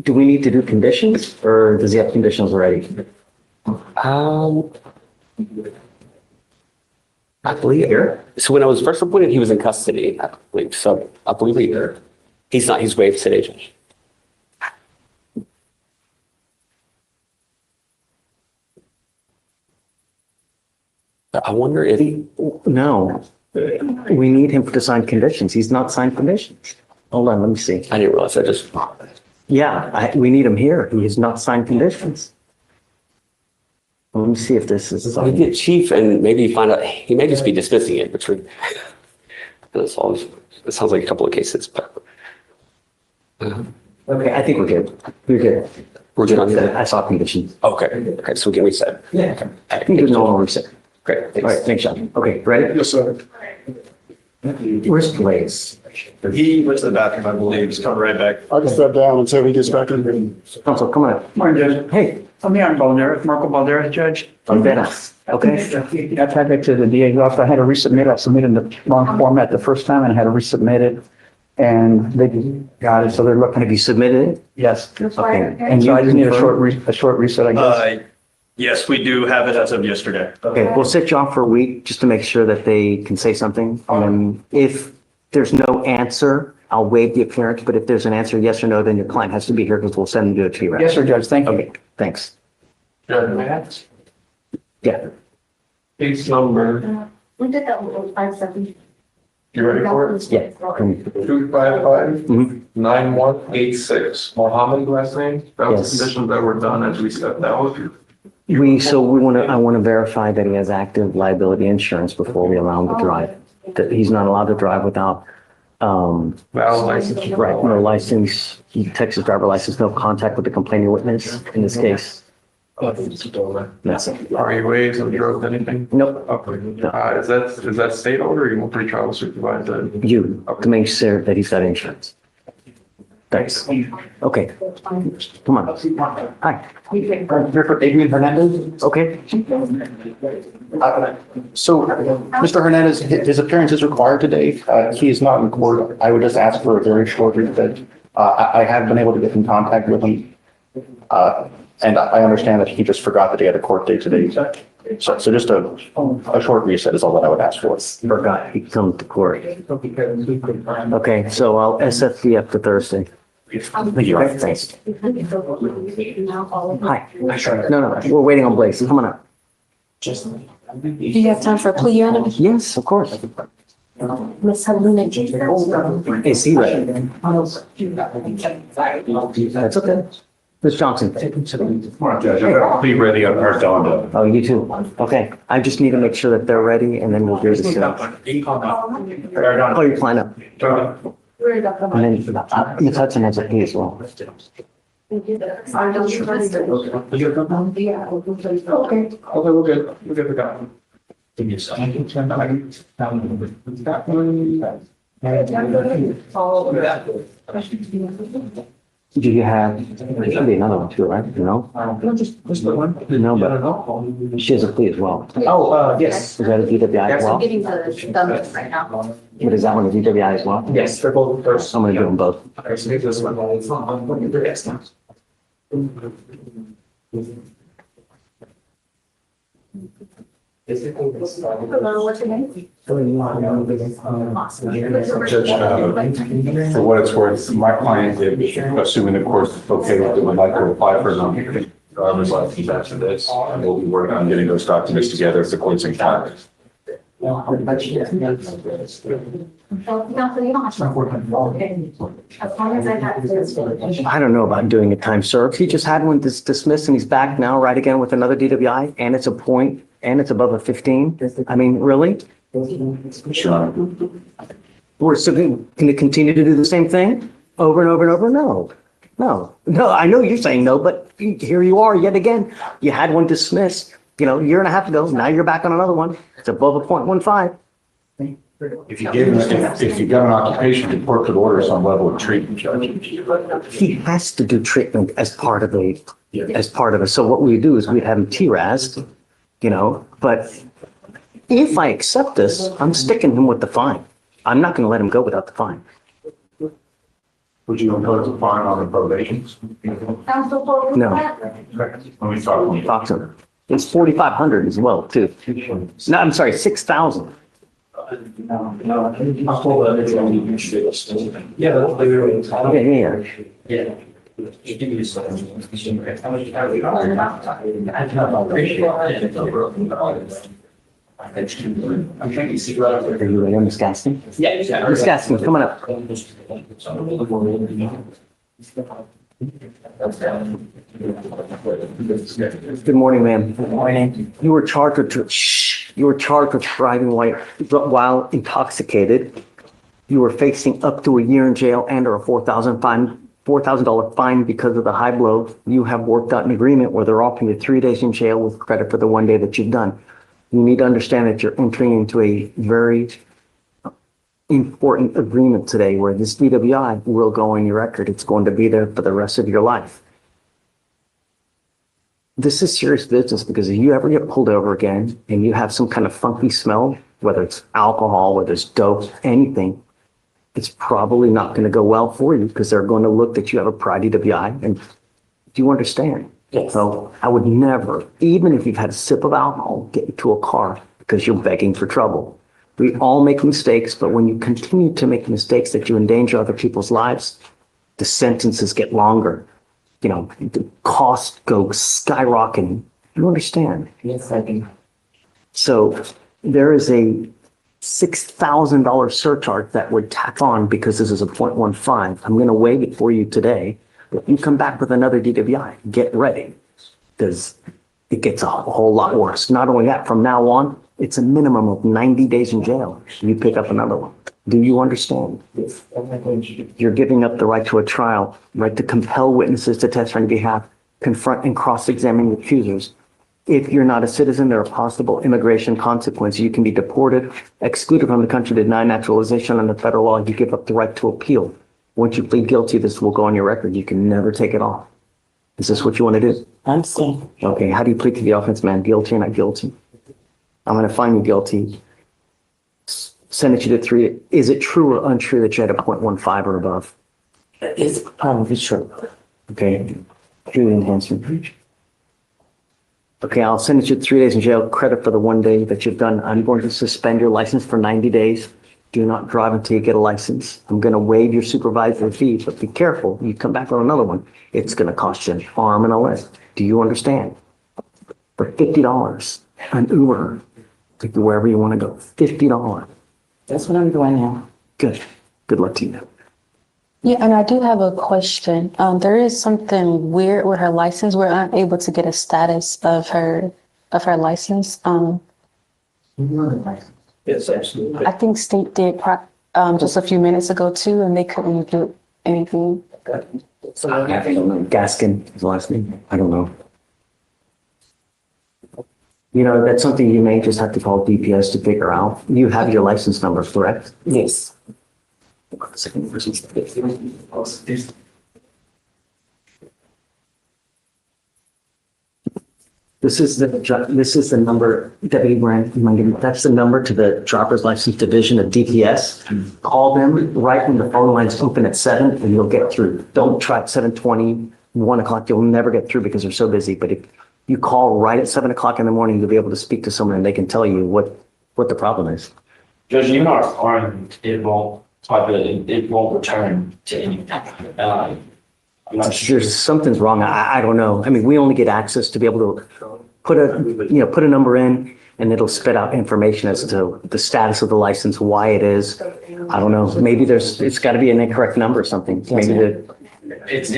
do we need to do conditions or does he have conditions already? I believe here. So when I was first reported, he was in custody, I believe. So I believe he's not, he's waived today, Judge. I wonder if No, we need him to sign conditions. He's not signed conditions. Hold on, let me see. I didn't realize that just. Yeah, we need him here. He has not signed conditions. Let me see if this is. We get chief and maybe find out, he may just be dismissing it, which would. It sounds like a couple of cases, but. Okay, I think we're good. We're good. We're good on that. I saw conditions. Okay, okay, so we can reset. Yeah. I think there's no more reset. Great. All right, thanks, John. Okay, ready? Yes, sir. Where's Blaze? He went to the bathroom, I believe. He's coming right back. I can step down until he gets back in here. Council, come on. Morning, Judge. Hey. I'm Jan Balderas, Marco Balderas, Judge. Balderas. Okay. I tried back to the DA's office. I had to resubmit. I submitted the wrong format the first time and I had to resubmit it. And they got it, so they're looking. Have you submitted it? Yes. Okay. And so I just need a short reset, I guess. Yes, we do have it as of yesterday. Okay, we'll sit you off for a week just to make sure that they can say something. And then if there's no answer, I'll waive the appearance. But if there's an answer, yes or no, then your client has to be here because we'll send them to a T-Rex. Yes, sir, Judge. Thank you. Okay, thanks. Judge, Yeah. case number We did that with 5-7. You ready for it? Yeah. 255-9186. Mohammed last name? That was Yes. the conditions that were done as we stepped out. I want to verify that he has active liability insurance before we allow him to drive. that he's not allowed to drive without, license. right, no license, Texas driver license, no contact with the complaining witness in this case. That's it. Are you ways of drove anything? Nope. Is that state order or you want pre-trial supervised? You, to make sure that he's got insurance. Thanks. Okay. Come on. Hi. Adrian Hernandez. Okay. So, Mr. Hernandez, his appearance is required today. He is not in court. I would just ask for a very short recess. I have been able to get in contact with him. And I understand that he just forgot that he had a court date today. So just a short reset is all that I would ask for. Forgot he come to court. Okay, so I'll SFDF to Thursday. Thank you. Thanks. Hi. No, we're waiting on Blaze. Come on up. Do you have time for a plea, Your Honor? Yes, of course. Miss Helena. Is he ready? That's okay. Ms. Johnson. Be ready on our Donda. Oh, you too? Okay, I just need to make sure that they're ready and then we'll do this. Oh, you're flying up. And then Ms. Hudson has a plea as well. Okay, we're good. We're good for that. Do you have, there should be another one too, right? No? No, just the one. No, but she has a plea as well. Oh, yes. Is that a DWI as well? Getting the thumbs right now. But is that one a DWI as well? Yes, they're both first. I'm gonna do them both. Okay, so maybe this one. Yes. Hello, what's your name? Judge, for what it's worth, my client, assuming the court's okay with it, would like to apply for an driver's license after this, and we'll be working on getting those documents together if the court's in time. I don't know about doing a time served. He just had one dismissed and he's back now, right again with another DWI, and it's a point, and it's above a 15. I mean, really? We're still going to continue to do the same thing over and over and over? No, I know you're saying no, but here you are yet again. You had one dismissed, a year and a half ago. Now you're back on another one. It's above a 0.15. If you gave him, if you got an occupation, the court could order some level of treatment, Judge. He has to do treatment as part of it. So what we do is we'd have him TRAS'd, but if I accept this, I'm sticking him with the fine. I'm not going to let him go without the fine. Would you impose a fine on the probations? No. Let me talk. Talk to him. It's 4,500 as well, too. No, I'm sorry, 6,000. Yeah. Are you ready, Ms. Gaston? Yeah. Ms. Gaston, come on up. Good morning, ma'am. Good morning. You were charged with driving while intoxicated. You were facing up to a year in jail and or a $4,000 fine because of the high blow. You have worked out an agreement where they're offering you 3 days in jail with credit for the 1 day that you've done. You need to understand that you're entering into a very important agreement today where this DWI will go on your record. It's going to be there for the rest of your life. This is serious business because if you ever get pulled over again and you have some kind of funky smell, whether it's alcohol, whether it's dope, anything, it's probably not going to go well for you because they're going to look that you have a prior DWI. And do you understand? Yes. So I would never, even if you've had a sip of alcohol, get into a car because you're begging for trouble. We all make mistakes, but when you continue to make mistakes that you endanger other people's lives, the sentences get longer. The costs go skyrocketing. You understand? Yes, I do. So there is a $6,000 surcharge that would tack on because this is a 0.15. I'm going to waive it for you today. If you come back with another DWI, get ready because it gets a whole lot worse. Not only that, from now on, It's a minimum of 90 days in jail. You pick up another one. Do you understand? You're giving up the right to a trial, right to compel witnesses to testify on your behalf, confront and cross-examine the accusers. If you're not a citizen, there are possible immigration consequences. You can be deported, excluded from the country, denied naturalization under federal law. You give up the right to appeal. Once you plead guilty, this will go on your record. You can never take it off. Is this what you want to do? I'm saying. Okay, how do you plead to the offense, man? Guilty or not guilty? I'm going to find you guilty. Send it you to 3. Is it true or untrue that you had a 0.15 or above? It's probably true. Okay. Jury enhancement. Okay, I'll send it you to 3 days in jail. Credit for the 1 day that you've done. I'm going to suspend your license for 90 days. Do not drive until you get a license. I'm going to waive your supervisory fee, but be careful. You come back on another one, it's going to cost you an arm and a leg. Do you understand? For $50, an Uber, take you wherever you want to go. $50. That's what I'm doing now. Good. Good luck to you. Yeah, and I do have a question. There is something weird with her license. We're unable to get a status of her license. Yes, absolutely. I think state did just a few minutes ago too, and they couldn't do anything. Gaskin is the last name. I don't know. You know, that's something you may just have to call DPS to figure out. You have your license number, correct? Yes. This is the number, Deputy Grant, that's the number to the driver's license division of DPS. Call them right when the phone line's open at 7 and you'll get through. Don't try at 7:20, 1 o'clock, you'll never get through because they're so busy. But if you call right at 7 o'clock in the morning, you'll be able to speak to someone and they can tell you what the problem is. Judge, even our phone, it won't return to anything. I'm not sure. There's something's wrong. I don't know. I mean, we only get access to be able to put a number in and it'll spit out information as to the status of the license, why it is. I don't know. Maybe it's got to be an incorrect number or something. Maybe It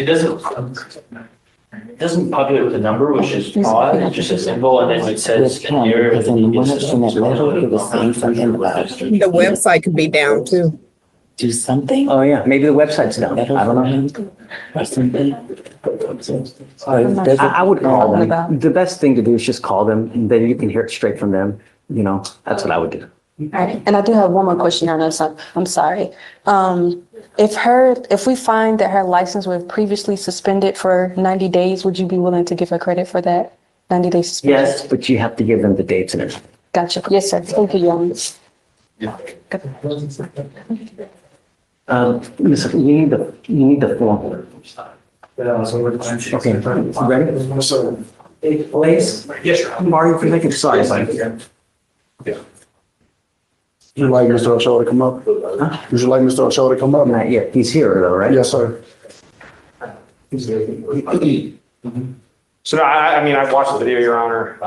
doesn't populate with a number, which is odd. It's just a symbol, and then it says an error. Because in the one in that letter, it was saying something about The website could be down too. do something. Oh, yeah. Maybe the website's down. I don't know. Or something. I would call them. The best thing to do is just call them, and then you can hear it straight from them. You know, that's what I would do. All right, and I do have one more question on this. I'm sorry. If we find that her license was previously suspended for 90 days, would you be willing to give her credit for that 90-day suspension? Yes, but you have to give them the dates and everything. Gotcha. Yes, sir. Thank you, Your Honor. Listen, you need the form. Okay, ready? So, Please? Yes, sir. Mario, can I make it sorry, yeah. Would you like Mr. Ochoa to come up? Huh? Would you like Mr. Ochoa to come up? Not yet. He's here though, right? Yes, sir. So I mean, I've watched the video, Your Honor.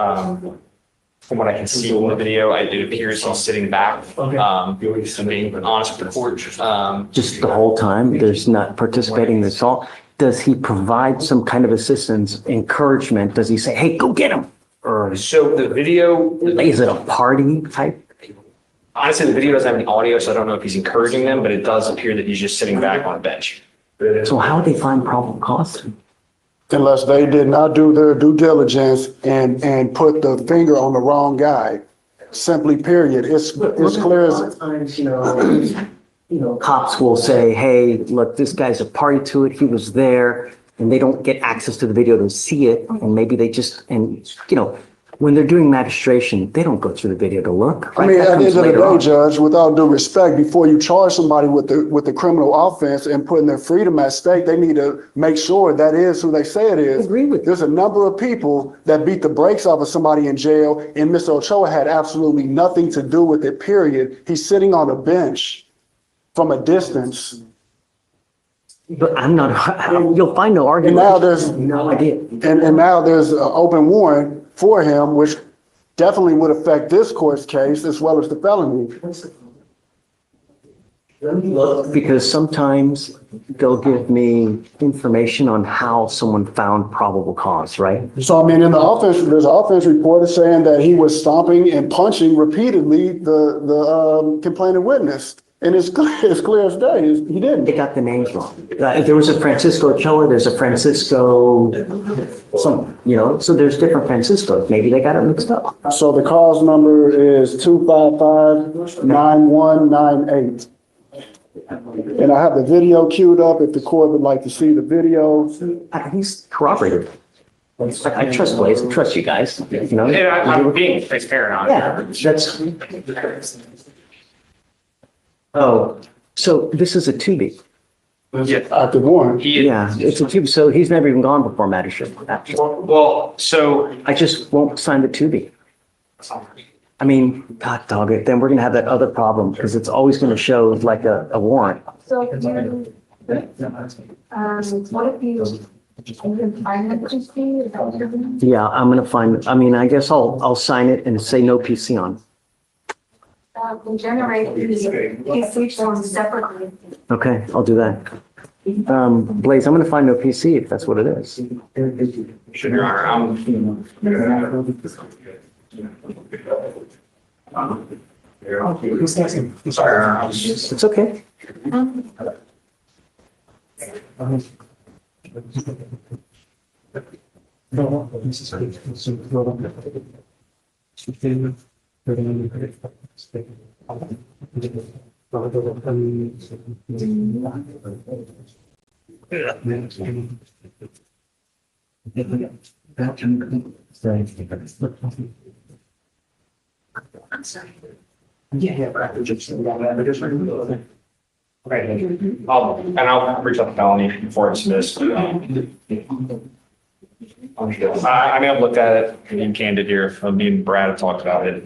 From what I can see in the video, it appears he's sitting back. I'm being honest with the court. Just the whole time, there's not participating in the assault. Does he provide some kind of assistance, encouragement? Does he say, hey, go get him? Or So the video, is it a party type? honestly, the video doesn't have any audio, so I don't know if he's encouraging them, but it does appear that he's just sitting back on a bench. So how would they find probable cause? Unless they did not do their due diligence and put the finger on the wrong guy. Simply, period. It's clear as. Sometimes, cops will say, hey, look, this guy's a party to it. He was there, and they don't get access to the video to see it. And maybe they just, when they're doing magistration, they don't go through the video to look. I mean, at the end of the day, Judge, with due respect, before you charge somebody with the criminal offense and putting their freedom at stake, they need to make sure that is who they say it is. I agree with you. There's a number of people that beat the brakes off of somebody in jail, and Mr. Ochoa had absolutely nothing to do with it, period. He's sitting on a bench from a distance. But I'm not, you'll find no argument. And now there's no idea. And now there's an open warrant for him, which definitely would affect this court's case as well as the felony. Let me look, because sometimes they'll give me information on how someone found probable cause, right? So I mean, in the offense, there's an offense report saying that he was stomping and punching repeatedly the complaining witness. And it's clear as day, he didn't. They got the names wrong. There was a Francisco Ochoa, there's a Francisco, so there's different Franciscos. Maybe they got it mixed up. So the cause number is 255-9198. And I have the video queued up if the court would like to see the video. He's corroborated. I trust Blaze, I trust you guys, I'm being transparent on it. Yeah, that's. Oh, so this is a 2B. Yeah. After one. Yeah, it's a 2B, so he's never even gone before magistrate. Well, so. I just won't sign the 2B. I mean, God dog it, then we're gonna have that other problem, because it's always gonna show like a warrant. So what if you can find the PC? Is that what you're doing? Yeah, I'm gonna find, I guess I'll sign it and say no PC on. We generate the PC forms separately. Okay, I'll do that. Blaze, I'm gonna find no PC if that's what it is. Should Your Honor, I'm sorry, Your Honor. It's okay. Right. I'll reach out to Melanie before it's missed. I mean, I've looked at it, being candid here, me and Brad have talked about it.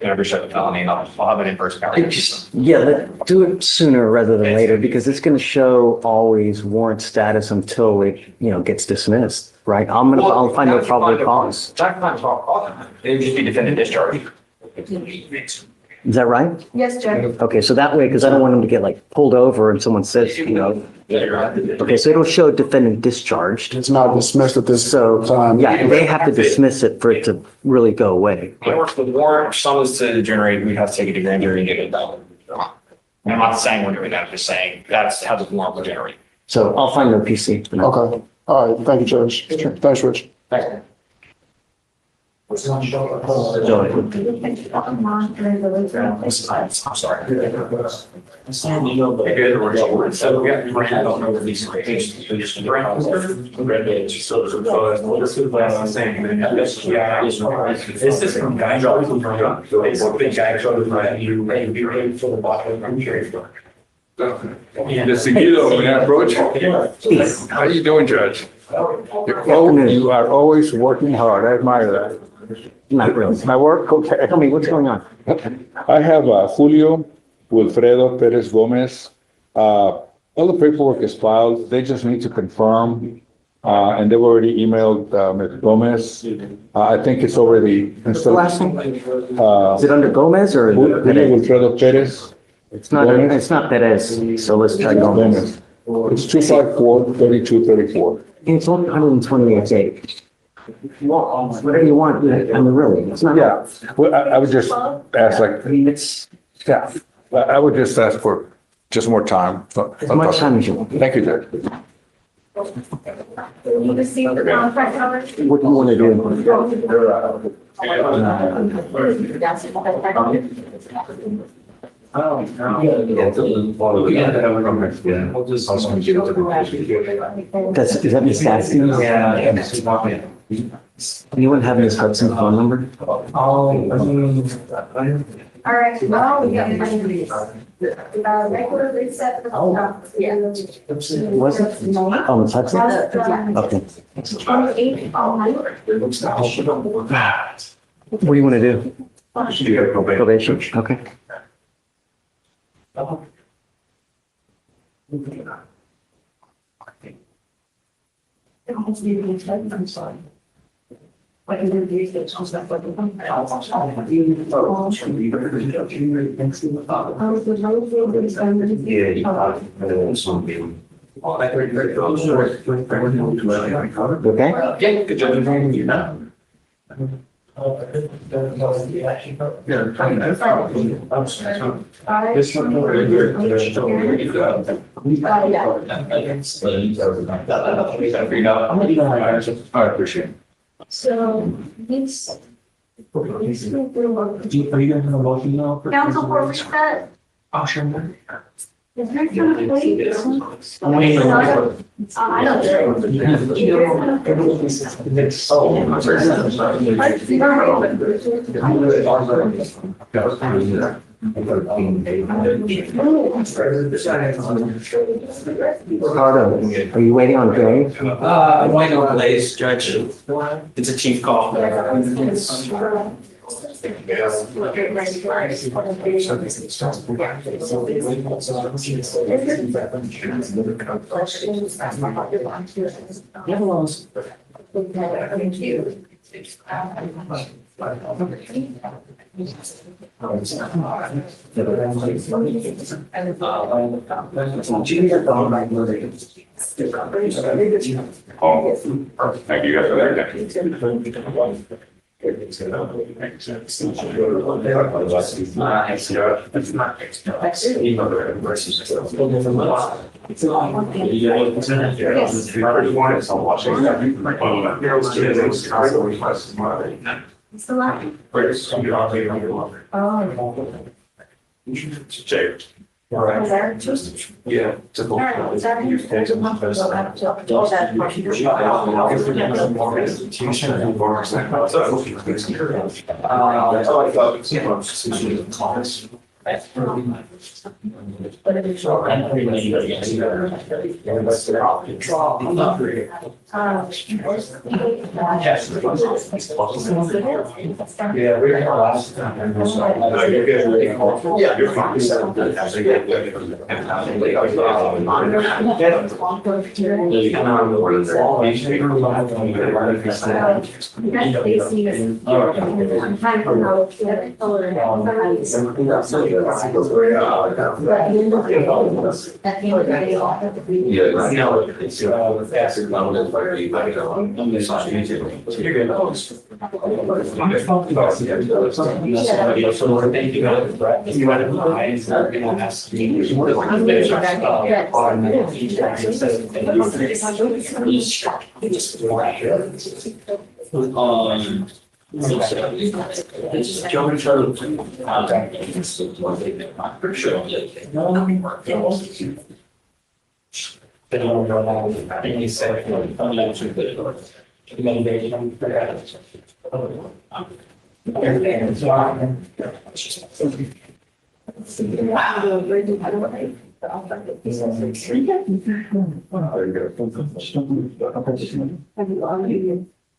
And I've reached out to Melanie, and I'll have an in-person conversation. Yeah, do it sooner rather than later, because it's gonna show always warrant status until it, gets dismissed, right? I'll find no probable cause. It would just be defendant discharge. Is that right? Yes, Judge. Okay, so that way, because I don't want them to get pulled over and someone says, okay, so it'll show defendant discharged. It's not dismissed at this time. Yeah, they have to dismiss it for it to really go away. In order for the warrant summons to generate, we have to take it to grand jury and get it done. And I'm not saying we're doing that, I'm just saying that's how the warrant will generate. So I'll find no PC. Okay, all right, thank you, Judge. Thanks, Rich. Thanks. I'm I'm sorry. Seguido, when I approach. How you doing, Judge? You are always working hard. I admire that. Not really. My work? Okay. Tell me, what's going on? I have Julio, Wilfredo Perez Gomez. All the paperwork is filed. They just need to confirm. And they've already emailed Ms. Gomez. I think it's already. Last name? Is it under Gomez or? Julio Wilfredo Perez. It's not Perez, so let's try Gomez. It's 254-3234. It's only 128 days. Whatever you want, really, it's not. Yeah, well, I would just ask I would just ask for just more time. As much time as you want. Thank you, Judge. You received the contract coverage? What do you want to do? Is that Miss Cassidy? Yeah. Anyone have Miss Hudson's phone number? All right, well, we got regularly set. Yeah. Was it? Oh, Miss Hudson? Okay. 28 all night. What do you want to do? Probation, okay. I appreciate it. So it's. Are you gonna have a motion now? Council for reset. Oh, sure. Is there some place? I'm waiting for- I don't. Ricardo, are you waiting on Gary? I'm waiting on Blaze, Judge. It's a chief call. Thank you guys for that. It's the last. All right. Yeah. Yeah, we're gonna last time. No, you're good. Yeah, you're fine.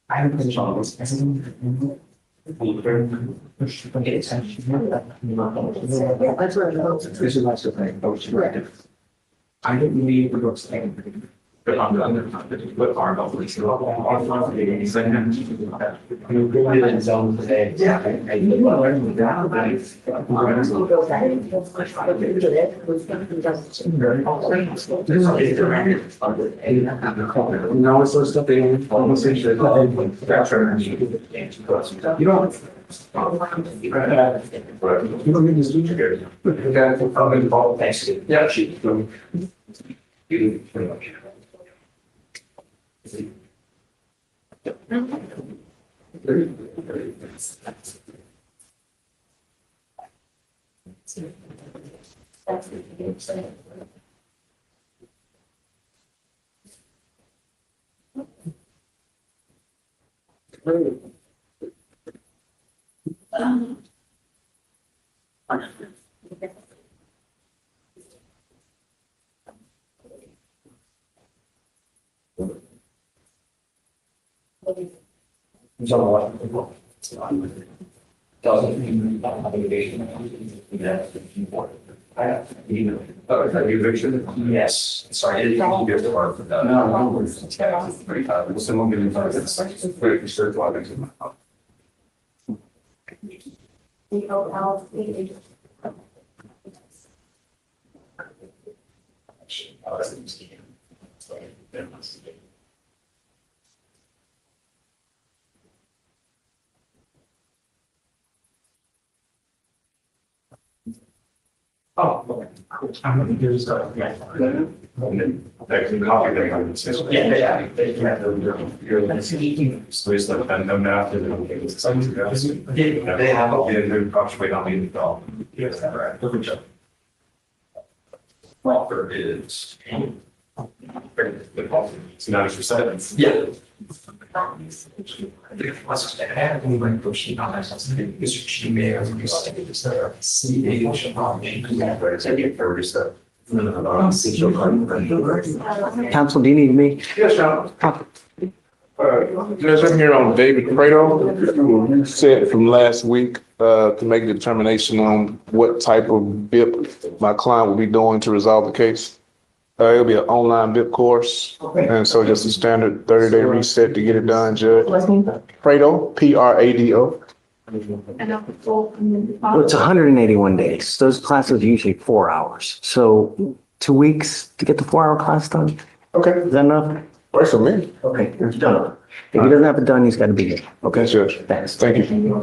I haven't finished all this. This is my thing. I didn't leave the books thing. But on the other hand, with our police, in zone today. Yeah. Now it's those stuff they almost say that. You don't. You don't need this feature. You got to come involved. Yeah, she. You pretty much. Yes, sorry. It didn't give the word for that. No. Someone give me Oh, okay. I'm gonna do this. Yeah. So it's like that, no math. They have all the probably not need to go. Yes, right. Good job. Proper is. It's 90%. Yeah. Counsel, do you need me? Yes, John. Judge, I'm here on David Prado, who said from last week to make a determination on what type of BIP my client will be doing to resolve the case. It'll be an online BIP course, and so just a standard 30-day reset to get it done, Judge. Prado, Prado. Well, it's 181 days. Those classes are usually 4 hours. So 2 weeks to get the 4-hour class done? Okay. Is that enough? Works for me. Okay, it's done. If he doesn't have it done, he's got to be here. Okay, Judge. Thanks. Thank you.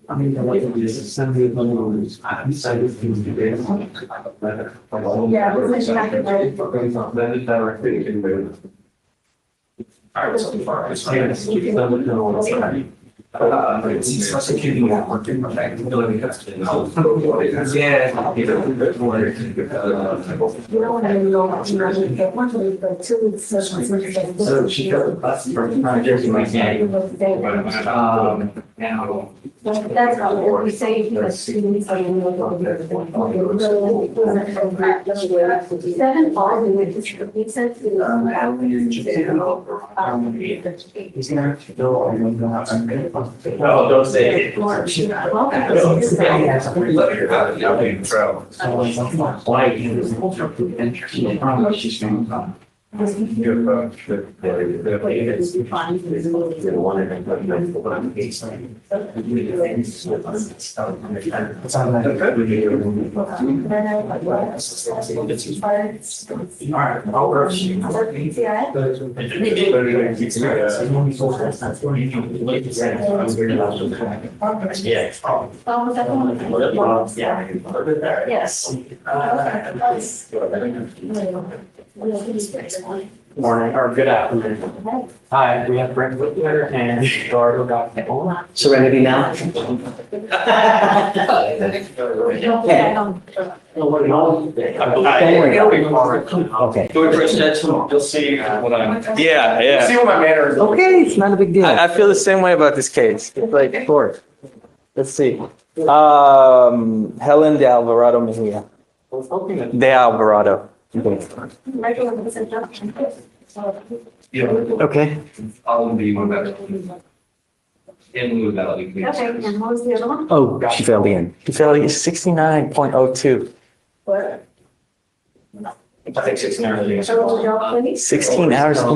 I mean, the way it is, send me the numbers. I decided to do the data. Yeah, it was exactly right. Then it's better. All right, so far, it's like, it's prosecuting that working. Yeah. You know what I mean? But 2 weeks. So she got the bus from Jersey, my now. That's all, we say because students are in the. 7 falls in which it says. He's gonna have to go. No, don't say it. Yes. Morning, or good afternoon. Hi, we have Brent Whitler and Dardo Goffman. Serenity now? Okay. Can we press that? You'll see what I'm. Yeah, yeah. See what my manner is. Okay, it's not a big deal. I feel the same way about this case. It's like, Of course. let's see. Helen de Alvarado Mejia. De Alvarado. Okay. I'll be one better. In lieu of that, you can. Okay, and what was the other one? Oh, she failed again. She fell 69.02. What? I think 16 hours. So, y'all, please? 16 hours. Oh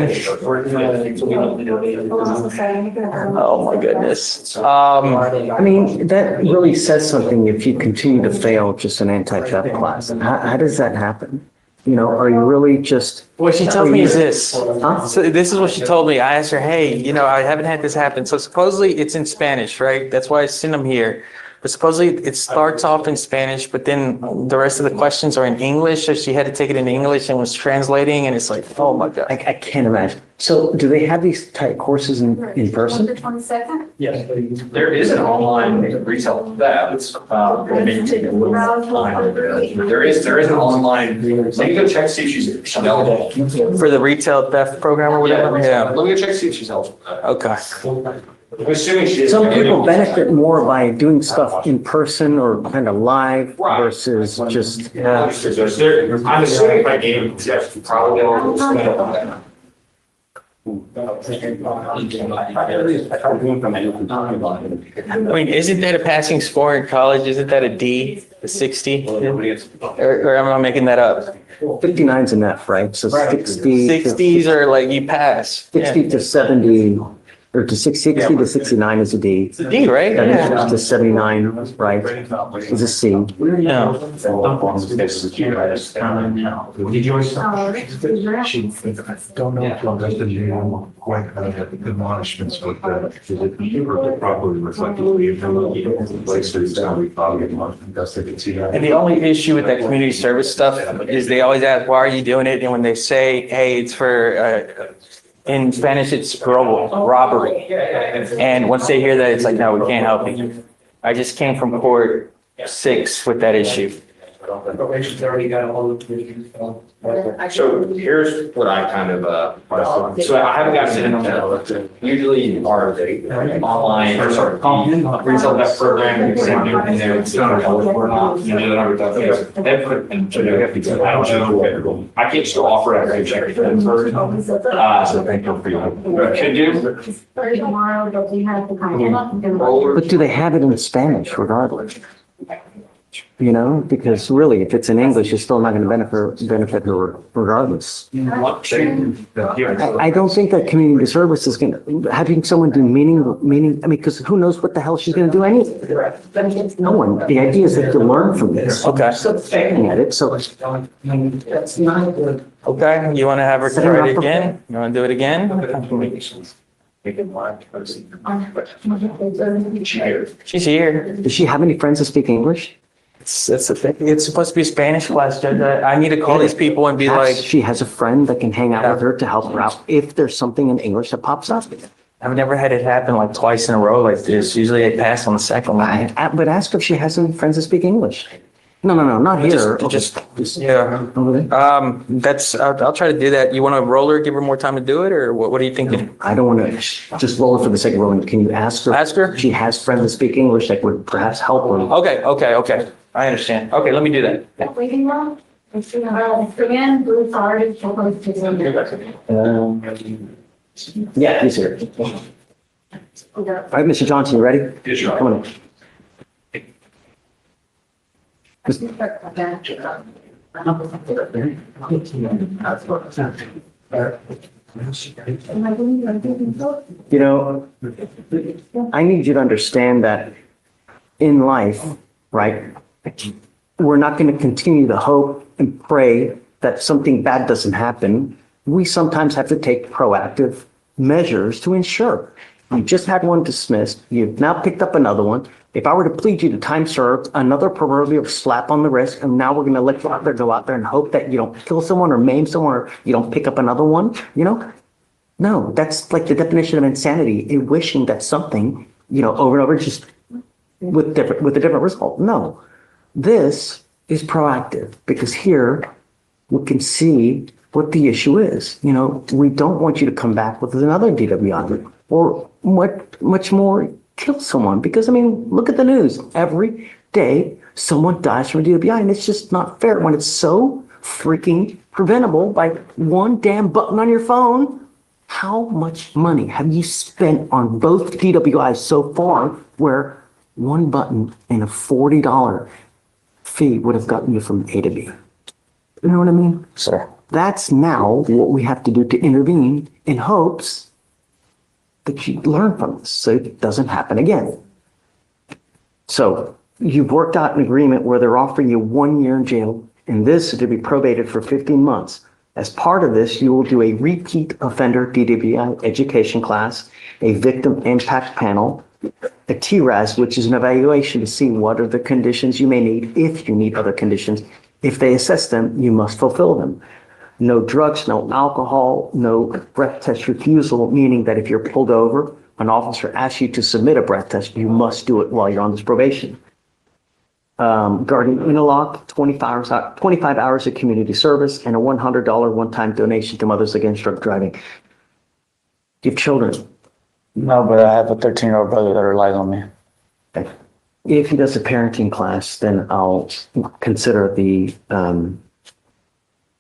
my goodness. I mean, that really says something if you continue to fail just an anti-theft class. How does that happen? You know, are you really just? What she told me is this. Huh? So this is what she told me. I asked her, hey, I haven't had this happen. So supposedly it's in Spanish, right? That's why I sent them here. But supposedly it starts off in Spanish, but then the rest of the questions are in English. So she had to take it in English and was translating, and it's like, oh my God. I can't imagine. So do they have these type courses in person? The 22nd? Yes, there is an online retail that maybe take a little time. There is an online, let me go check, see if she's eligible. For the retail theft program or whatever? Yeah. Let me go check, see if she's eligible. Okay. I'm assuming she is. Some people benefit more by doing stuff in person or kind of live versus just. I'm assuming if I gave it, yes, probably eligible. I mean, isn't that a passing score in college? Isn't that a D, a 60? Or am I making that up? 59's enough, right? So 60. 60s are like you pass. 60 to 70, or to 60 to 69 is a D. It's a D, right? That Yeah. is to 79, right, is a C. Yeah. Don't know if I'm just in quite admonishments, but properly reflected. And the only issue with that community service stuff is they always ask, why are you doing it? And when they say, hey, it's for, in Spanish, it's robbery. And once they hear that, it's like, no, we can't help you. I just came from court 6 with that issue. So here's what I kind of, so I haven't gotten into usually our online, or sorry, retail theft program. It's not we're not, you know, that everything. They put, I don't know, I can't still offer it, I can check it. So thank you for your. Could do. Tomorrow, but we have the kind. But do they have it in Spanish regardless? You know, because really, if it's in English, you're still not going to benefit her regardless. I don't think that community service is going to, having someone do meaning, I mean, because who knows what the hell she's going to do anyway? No one. The idea is that you learn from this. Okay. Looking at it, so. Okay, you want to have her try it again? You want to do it again? She's here. Does she have any friends that speak English? That's the thing. It's supposed to be a Spanish class, Judge. I need to call these people and be like, She has a friend that can hang out with her to help her out if there's something in English that pops up. I've never had it happen like twice in a row like this. Usually I pass on the second one. But ask her if she has any friends that speak English. No, not here. Yeah. I'll try to do that. You want to roll her, give her more time to do it, or what are you thinking? I don't want to just roll it for the sake of rolling. Can you ask her? Ask her? If she has friends that speak English that would perhaps help her. Okay. I understand. Okay, let me do that. Waiting room? Again, Bruce already supposed to. Yeah, he's here. All right, Mr. Johnson, you ready? Yes, Your Honor. Come on in. You know, I need you to understand that in life, right, we're not going to continue to hope and pray that something bad doesn't happen. We sometimes have to take proactive measures to ensure. You just had one dismissed. You've now picked up another one. If I were to plead you to time served, another proverbial slap on the wrist, and now we're going to let you go out there and hope that you don't kill someone or maim someone or you don't pick up another one, you know? No, that's like the definition of insanity, in wishing that something, you know, over and over, just with a different result. No, this is proactive because here we can see what the issue is. You know, we don't want you to come back with another DWI or much more kill someone, because I mean, look at the news. Every day someone dies from a DWI, and it's just not fair when it's so freaking preventable by one damn button on your phone. How much money have you spent on both DWIs so far where one button and a $40 fee would have gotten you from A to B? You know what I mean? Sure. That's now what we have to do to intervene in hopes that you learn from this so it doesn't happen again. So you've worked out an agreement where they're offering you 1 year in jail and this to be probated for 15 months. As part of this, you will do a repeat offender DWI education class, a victim impact panel, a TRAS, which is an evaluation to see what are the conditions you may need, if you need other conditions. If they assess them, you must fulfill them. No drugs, no alcohol, no breath test refusal, meaning that if you're pulled over, an officer asks you to submit a breath test, you must do it while you're on this probation. Guardian interlock, 25 hours of community service, and a $100 one-time donation to Mothers Against Drug Driving. Do you have children? No, but I have a 13-year-old brother that relies on me. Okay. If he does a parenting class, then I'll consider the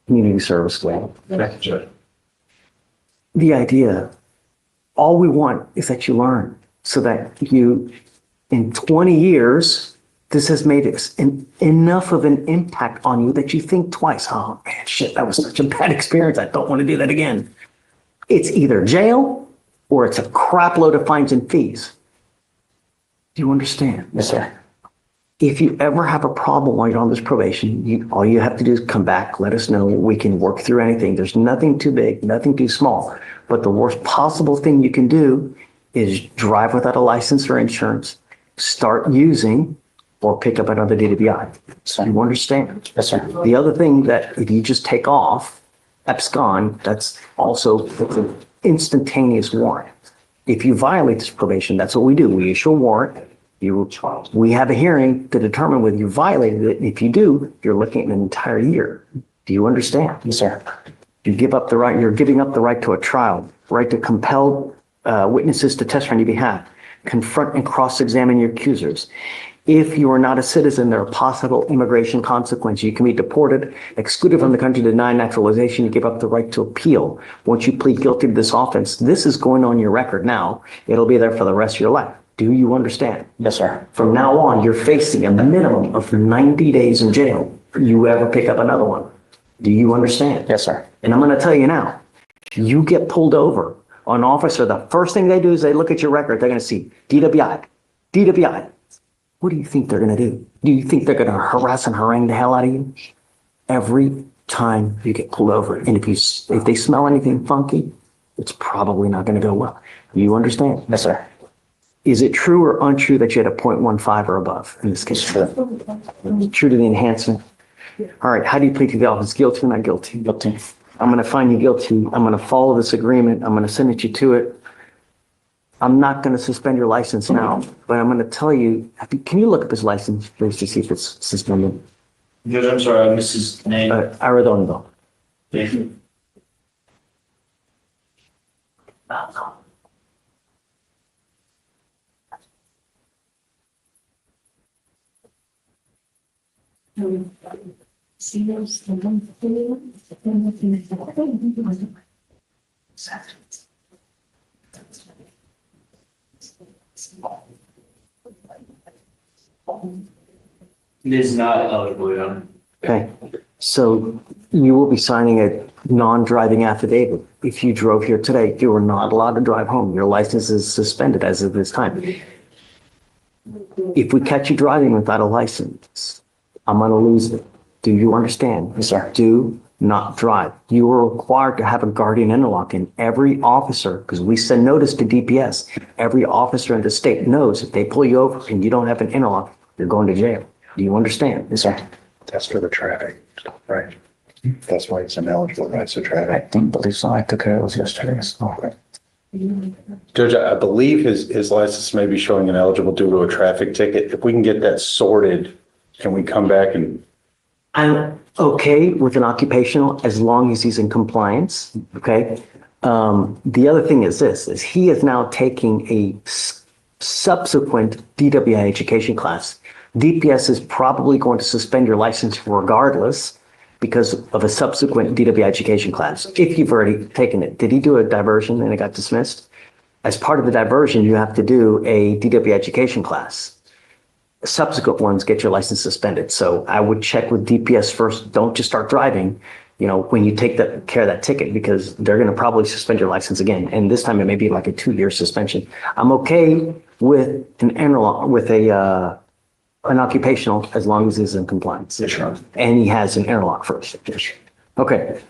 community service way. The idea, all we want is that you learn so that you, in 20 years, this has made enough of an impact on you that you think twice. Oh man, shit, that was such a bad experience. I don't want to do that again. It's either jail or it's a crap load of fines and fees. Do you understand? Yes, sir. If you ever have a problem while you're on this probation, all you have to do is come back, let us know. We can work through anything. There's nothing too big, nothing too small. But the worst possible thing you can do is drive without a license or insurance, start using, or pick up another DWI. So you understand? Yes, sir. The other thing that if you just take off, abscond, that's an instantaneous warrant. If you violate this probation, that's what we do. We issue a warrant. We have a hearing to determine whether you violated it. And if you do, you're looking at an entire year. Do you understand? Yes, sir. You give up the right, you're giving up the right to a trial, right to compel witnesses to testify on your behalf, confront and cross-examine your accusers. If you are not a citizen, there are possible immigration consequences. You can be deported, excluded from the country, denied naturalization. You give up the right to appeal. Once you plead guilty to this offense, this is going on your record now. It'll be there for the rest of your life. Do you understand? Yes, sir. From now on, you're facing a minimum of 90 days in jail. You ever pick up another one. Do you understand? Yes, sir. And I'm going to tell you now, you get pulled over, an officer, the first thing they do is they look at your record. They're going to see DWI, DWI. What do you think they're going to do? Do you think they're going to harass and harangue the hell out of you? Every time you get pulled over. And if they smell anything funky, it's probably not going to go well. You understand? Yes, sir. Is it true or untrue that you had a 0.15 or above in this case? True. True to the enhancement. All right. How do you plead to the offense? Guilty or not guilty? Guilty. I'm going to find you guilty. I'm going to follow this agreement. I'm going to send you to it. I'm not going to suspend your license now, but I'm going to tell you, can you look up his license, please, to see if it's suspended? Judge, I'm sorry, I missed his name. Arredondo. Thank you. It is not eligible, Your Honor. Okay, so you will be signing a non-driving affidavit. If you drove here today, you are not allowed to drive home. Your license is suspended as of this time. If we catch you driving without a license, I'm going to lose it. Do you understand? Yes, sir. Do not drive. You are required to have a guardian interlock, and every officer, because we send notice to DPS, every officer in the state knows if they pull you over and you don't have an interlock, you're going to jail. Do you understand? Yes, sir. That's for the traffic, right? That's why it's ineligible, right? So I traffic. think, believe so. I took care of those yesterday. So. Judge, I believe his license may be showing ineligible due to a traffic ticket. If we can get that sorted, can we come back and? I'm okay with an occupational as long as he's in compliance, okay? The other thing is this, is he is now taking a subsequent DWI education class. DPS is probably going to suspend your license regardless because of a subsequent DWI education class, if you've already taken it. Did he do a diversion and it got dismissed? As part of the diversion, you have to do a DWI education class. Subsequent ones get your license suspended. So I would check with DPS first. Don't just start driving, when you take care of that ticket, because they're going to probably suspend your license again. And this time it may be like a 2-year suspension. I'm okay with an occupational as long as he's in compliance. Sure. And he has an interlock first. Okay.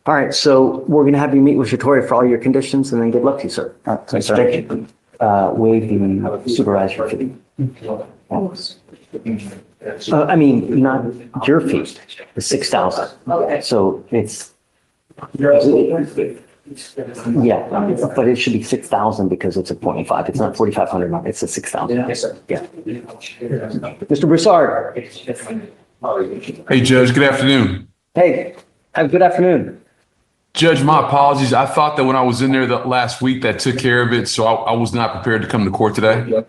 All right. So we're going to have you meet with Shatori for all your conditions and then good luck to you, sir. All right, thanks, sir. Thank you. waive the supervisor fee. I mean, not your fee, the 6,000. So it's, yeah, but it should be 6,000 because it's a 0.5. It's not 4,500, it's a 6,000. Yes, sir. Yeah. Mr. Broussard. Hey, Judge, good afternoon. Hey, have a good afternoon. Judge, my apologies. I thought that when I was in there the last week that took care of it, so I was not prepared to come to court today.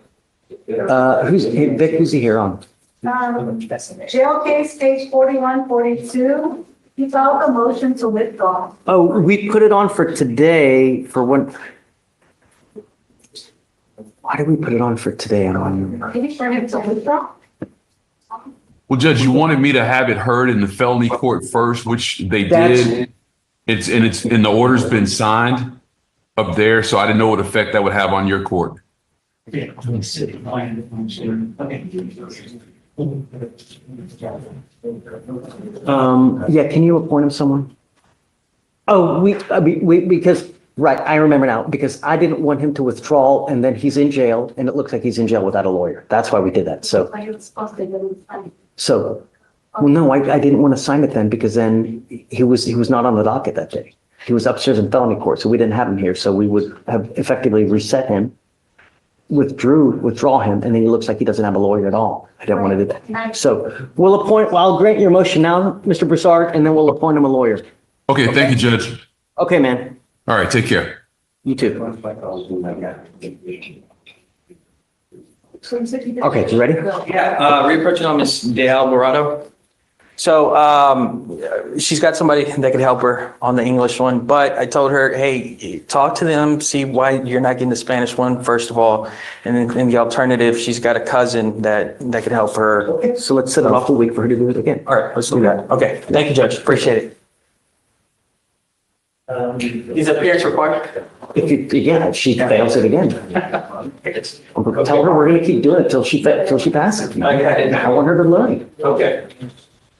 Vic, who's he here on? Jail case, page 41, 42. He filed a motion to withdraw. Oh, we put it on for today for when? Why did we put it on for today? I don't know. Maybe for him to withdraw? Well, Judge, you wanted me to have it heard in the felony court first, which they did. It's and the order's been signed up there, so I didn't know what effect that would have on your court. Yeah, can you appoint him someone? Oh, because, right, I remember now, because I didn't want him to withdraw and then he's in jail and it looks like he's in jail without a lawyer. That's why we did that. So, well, no, I didn't want to sign it then because then he was not on the docket that day. He was upstairs in felony court, so we didn't have him here. So we would have effectively reset him, withdraw him, and then he looks like he doesn't have a lawyer at all. I didn't want to do that. So I'll grant your motion now, Mr. Broussard, and then we'll appoint him a lawyer. Okay, thank you, Judge. Okay, man. All right, take care. You too. Okay, you ready? Yeah, reapproaching on Ms. De Alvarado. So she's got somebody that could help her on the English one, but I told her, hey, talk to them, see why you're not getting the Spanish one, first of all. And then in the alternative, she's got a cousin that could help her. Okay, so let's set it off a week for her to do it again. All right, let's do that. Okay, thank you, Judge. Appreciate it. Is appearance required? If she fails it again. Tell her we're going to keep doing it till she passes. Okay. I want her to learn. Okay.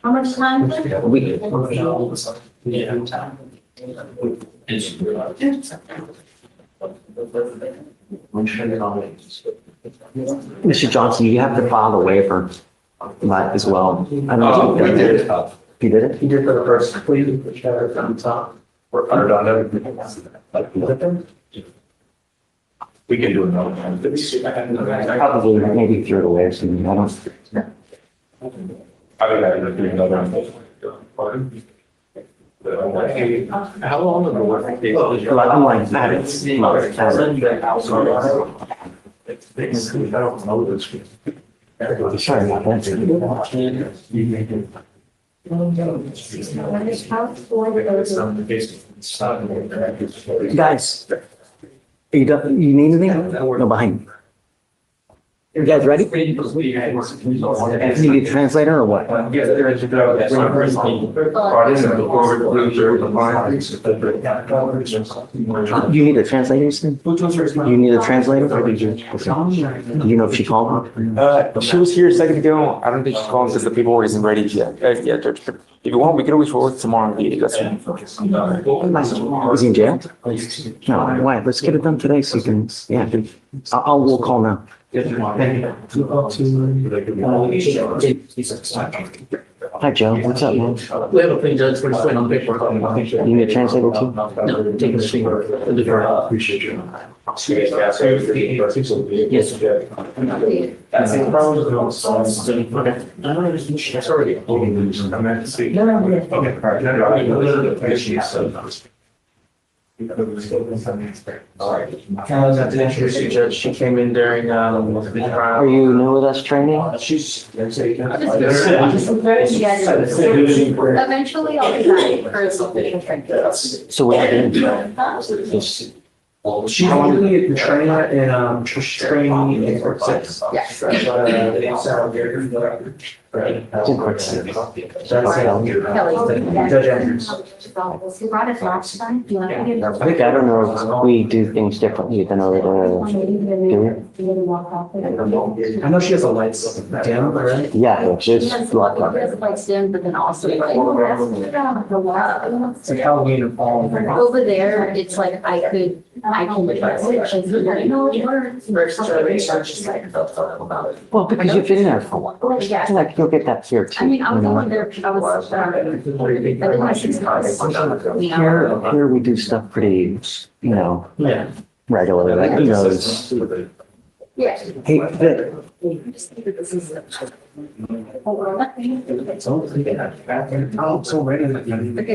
How much time? A week. Mr. Johnson, you have to file a waiver as well. I don't know. He did it. He did it? He did for the first plea, which had it on top. We're under on everything. We can do another one. Probably, maybe throw it away or something. I don't. I think I can do another one. How long ago was it? I'm like, I don't know this. sorry about that. Guys, are you done? You need anything? No, behind you. You guys ready? You need a translator or what? You need a translator, Steve? You need a translator? Do you know if she called? She was here a second ago. I don't think she's calling because the paperwork isn't ready yet. Yeah, Judge. If you want, we can always forward tomorrow. That's fine. Is he in jail? No, why? Let's get it done today so you can, yeah. We'll call now. Hi, Joe. What's up, man? We have a plea, Judge. We're just waiting on paperwork. You need a translator too? No, take a seat. Appreciate you. Yes. That's it. Sorry. Judge, she came in during the trial. Are you new with us training? Eventually I'll be back for some training. So what are you doing? She's really the trainer and training in court six. Yes. Judge Andrews. He brought it last time. Do you want to get it? I don't know if we do things differently than other do. I know she has a lights dim, right? Yeah, it's just locked up. Lights dim, but then also like. It's like Halloween and fall. Over there, it's like I could Well, because you've been there for a while. I feel like you'll get that here too. I mean, I was you know? over there, I was, I did my 6 months. Here we do stuff pretty, regularly, like, Yeah. hey, Okay,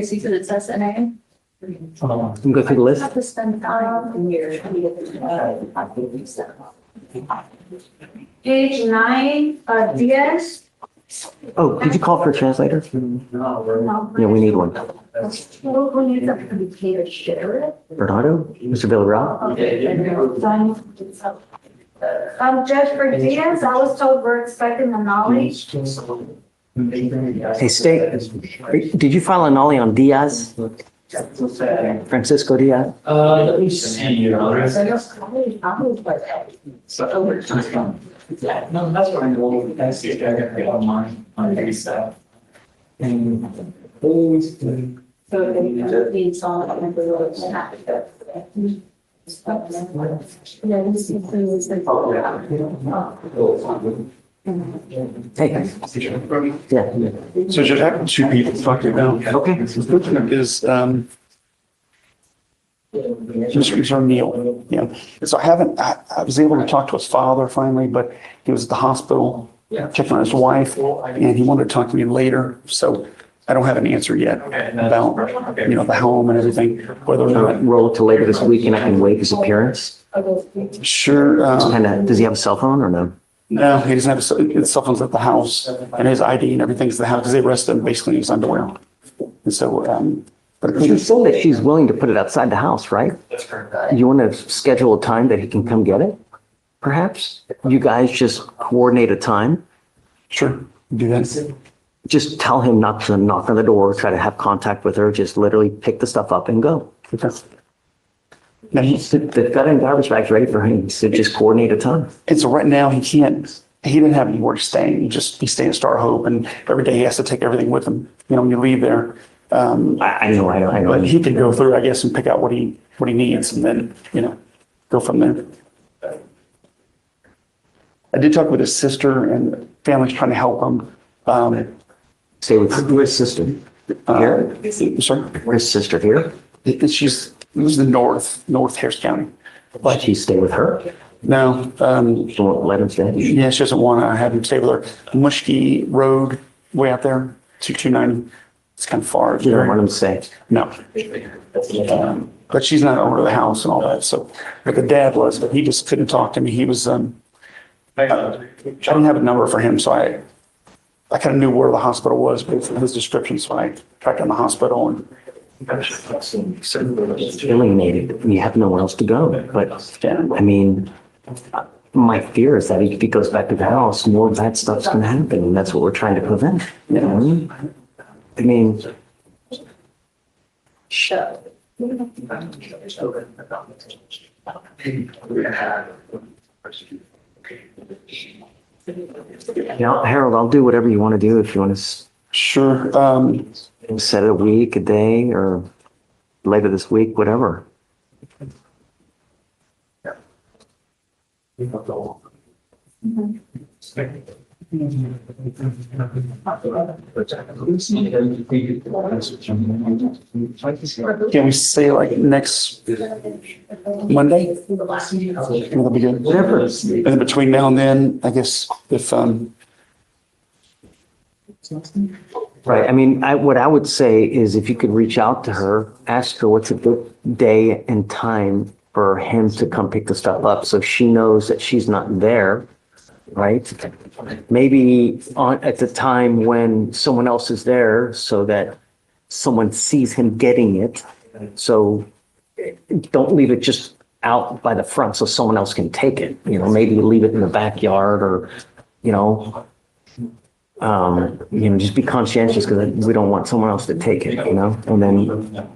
so you said it's SNA? you can go through the list. Have to spend Page 9, Diaz. Oh, did you call for a translator? No. Yeah, we need one. Who needs a communicator sheriff? Bernardo, Mr. Villarreal? Judge for Diaz, I was told we're expecting a knowledge. Hey, State, did you file a nollie on Diaz? Francisco Diaz? Let me see, Your Honor. Yeah, no, that's fine. Well, that's the, I got the online on the stuff. And always. So they need some of the yeah, this includes the. Hey. Yeah. So just have two people talking about. Okay. Is, Mr. O'Neill, yeah. So I was able to talk to his father finally, but he was at the hospital checking on his wife and he wanted to talk to me later. So I don't have an answer yet about, the home and everything, whether or not. Roll to later this week and I can waive his appearance. Sure. Does he have a cell phone or no? No, he doesn't have his cell phone's at the house and his ID and everything's at the house because they arrested him basically in his underwear. And so, but She said that she's willing to put it outside the house, right? That's correct. You want to schedule a time that he can come get it? Perhaps? You guys just coordinate a time? Sure, do that. Just tell him not to knock on the door, try to have contact with her, just literally pick the stuff up and go. Okay. Now They've got in garbage bags ready for him, so just coordinate a time. And so right now he didn't have anywhere staying. He's staying at Star Hope and every day he has to take everything with him, when you leave there. I know. But he can go through, I guess, and pick out what he needs and then, go from there. I did talk with his sister and the family's trying to help him. Stay with his sister here? Sorry? Where's his sister here? She's, it was the North Harris County. But he stay with her? No. She won't let him stay? Yeah, she doesn't want to have him stay with her. Mushkey Road, way out there, 290. It's kind of far. You don't want him to stay? No. But she's not over to the house and all that. So, but the dad was, but he just couldn't talk to me. He was, I didn't have a number for him. So I kind of knew where the hospital was based on his description. So I tracked down the hospital and. Alienated, and you have nowhere else to go. But, I mean, my fear is that if he goes back to the house, more bad stuff's going to happen. And that's what we're trying to prevent. I mean, Harold, I'll do whatever you want to do if you want to. Sure. Set it a week, a day, or later this week, whatever. Can we say like next Monday? That'll be good. Whatever. And in between now and then, I guess if, Right. I mean, what I would say is if you could reach out to her, ask her what's a good day and time for him to come pick the stuff up so she knows that she's not there, right? Maybe at the time when someone else is there so that someone sees him getting it. So don't leave it just out by the front so someone else can take it. Maybe leave it in the backyard or, just be conscientious because we don't want someone else to take it, and then,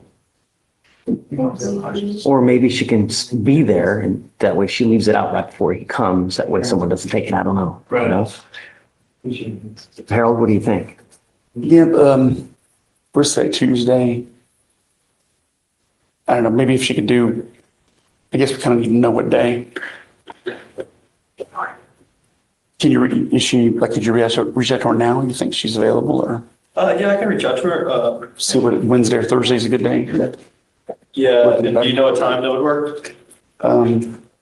or maybe she can be there and that way she leaves it out right before he comes. That way someone doesn't take it. I don't know. Harold, what do you think? Yeah, first say Tuesday. I don't know, maybe if she could do I guess we kind of need to know what day. Can you, is she, like, could you reach out to her now? You think she's available or Yeah, I can reach out to her. see what Wednesday or Thursday is a good day? Yeah, do you know what time that would work?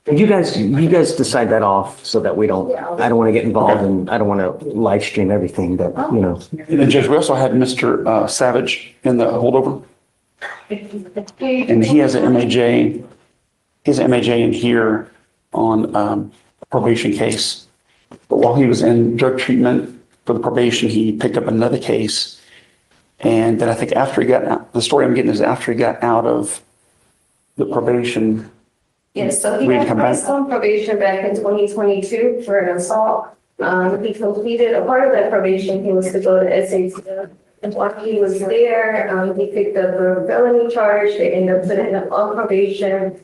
You guys decide that off so that we don't, I don't want to get involved and I don't want to live stream everything, but you know. And then Judge, we also had Mr. Savage in the holdover. And he has an MAJ, in here on a probation case. But while he was in drug treatment for the probation, he picked up another case. And then I think after he got out, the story I'm getting is after he got out of the probation. Yes, so he we got come back. placed on probation back in 2022 for an assault. He completed a part of that probation. He was to go to SAT. And while he was there, he picked up a felony charge. They ended up putting him on probation.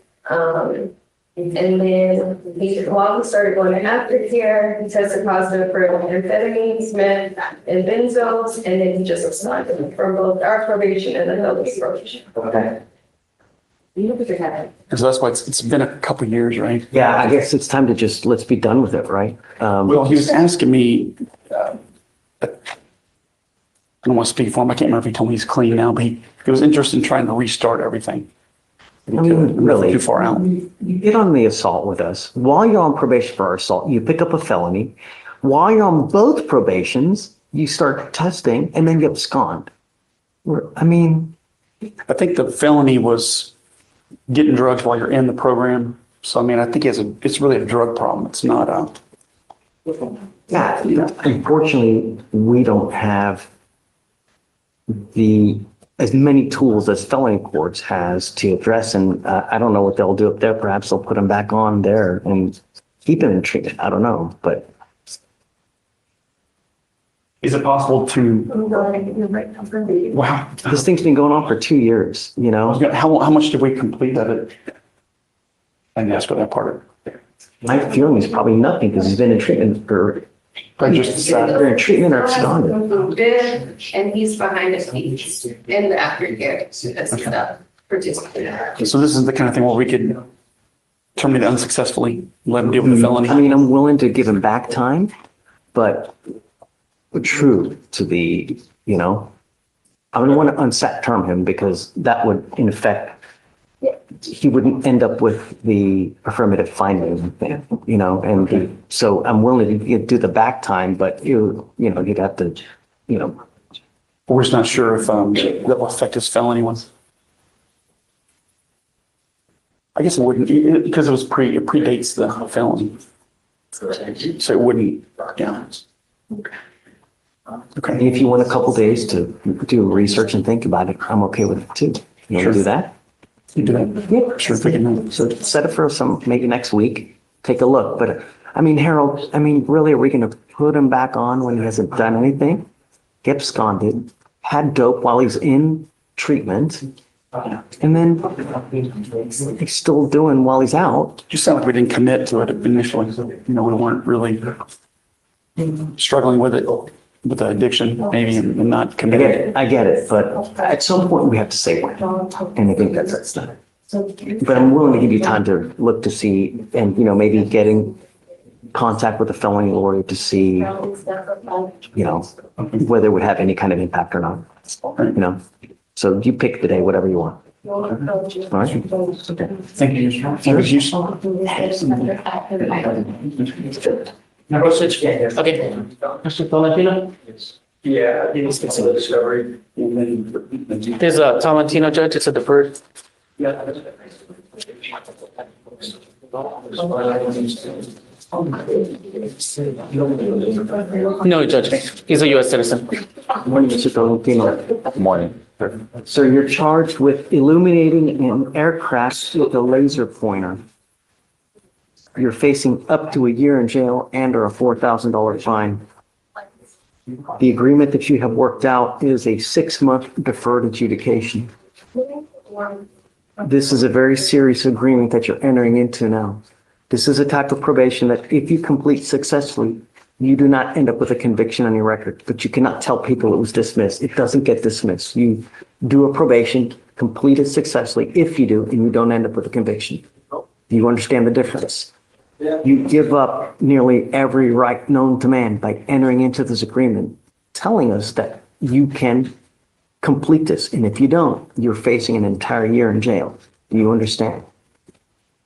And then while he started going to aftercare, he tested positive for amphetamines, meth, and benzos, and then he just responded from both our probation and the police probation. Okay. And so that's why it's been a couple years, right? Yeah, I guess it's time to just, let's be done with it, right? Well, he was asking me, I don't want to speak for him. I can't remember if he told me he's clean now, but he was interested in trying to restart everything. I mean, really, Too far out. you get on the assault with us. While you're on probation for assault, you pick up a felony. While you're on both probations, you start testing and then get abscond. I mean, I think the felony was getting drugs while you're in the program. So, I mean, I think it's really a drug problem. It's not yeah, unfortunately, we don't have as many tools as felony courts has to address. And I don't know what they'll do up there. Perhaps they'll put them back on there and keep them in treatment. I don't know, but. Is it possible to, wow, This thing's been going on for 2 years, you know? how much did we complete of it? I can ask for that part of it. My feeling is probably nothing because he's been in treatment for, they're in treatment or absconded. And he's behind the scenes in the aftercare stuff. So this is the kind of thing where we could terminate unsuccessfully, let him deal with the felony. I mean, I'm willing to give him back time, but true to the, you know, I wouldn't want to unsat term him because that would in effect, he wouldn't end up with the affirmative finding, you know, and so I'm willing to do the back time, but you know, you'd have to, you know. We're just not sure if that will affect his felony ones. I guess it wouldn't, because it predates the felony. So it wouldn't, yeah. Okay. If you want a couple days to do research and think about it, I'm okay with it too. You want to do that? You do that? Yeah. Sure. So set it for maybe next week, take a look. But I mean, Harold, really, are we going to put him back on when he hasn't done anything? Get absconded, had dope while he's in treatment, and then he's still doing while he's out. Just sound like we didn't commit to it initially. You know, we weren't really struggling with it, with the addiction, maybe, and not committed. I get it, but at some point we have to say when, and I think that's done. But I'm willing to give you time to look to see, and, you know, maybe getting contact with a felony lawyer to see, you know, whether it would have any kind of impact or not, you know? So you pick the day, whatever you want. All right? Thank you. Thank you. Okay. Mr. Tolentino? Yeah, he needs to get some discovery. There's a Tolentino judge, it's a deferred. No, Judge, he's a U.S. citizen. Morning, Mr. Tolentino. Morning. Sir, you're charged with illuminating an aircraft with a laser pointer. You're facing up to a year in jail and or a $4,000 fine. The agreement that you have worked out is a 6-month deferred adjudication. This is a very serious agreement that you're entering into now. This is a type of probation that if you complete successfully, you do not end up with a conviction on your record, but you cannot tell people it was dismissed. It doesn't get dismissed. You do a probation, complete it successfully if you do, and you don't end up with a conviction. Do you understand the difference? You give up nearly every right known to man by entering into this agreement, telling us that you can complete this. And if you don't, you're facing an entire year in jail. Do you understand?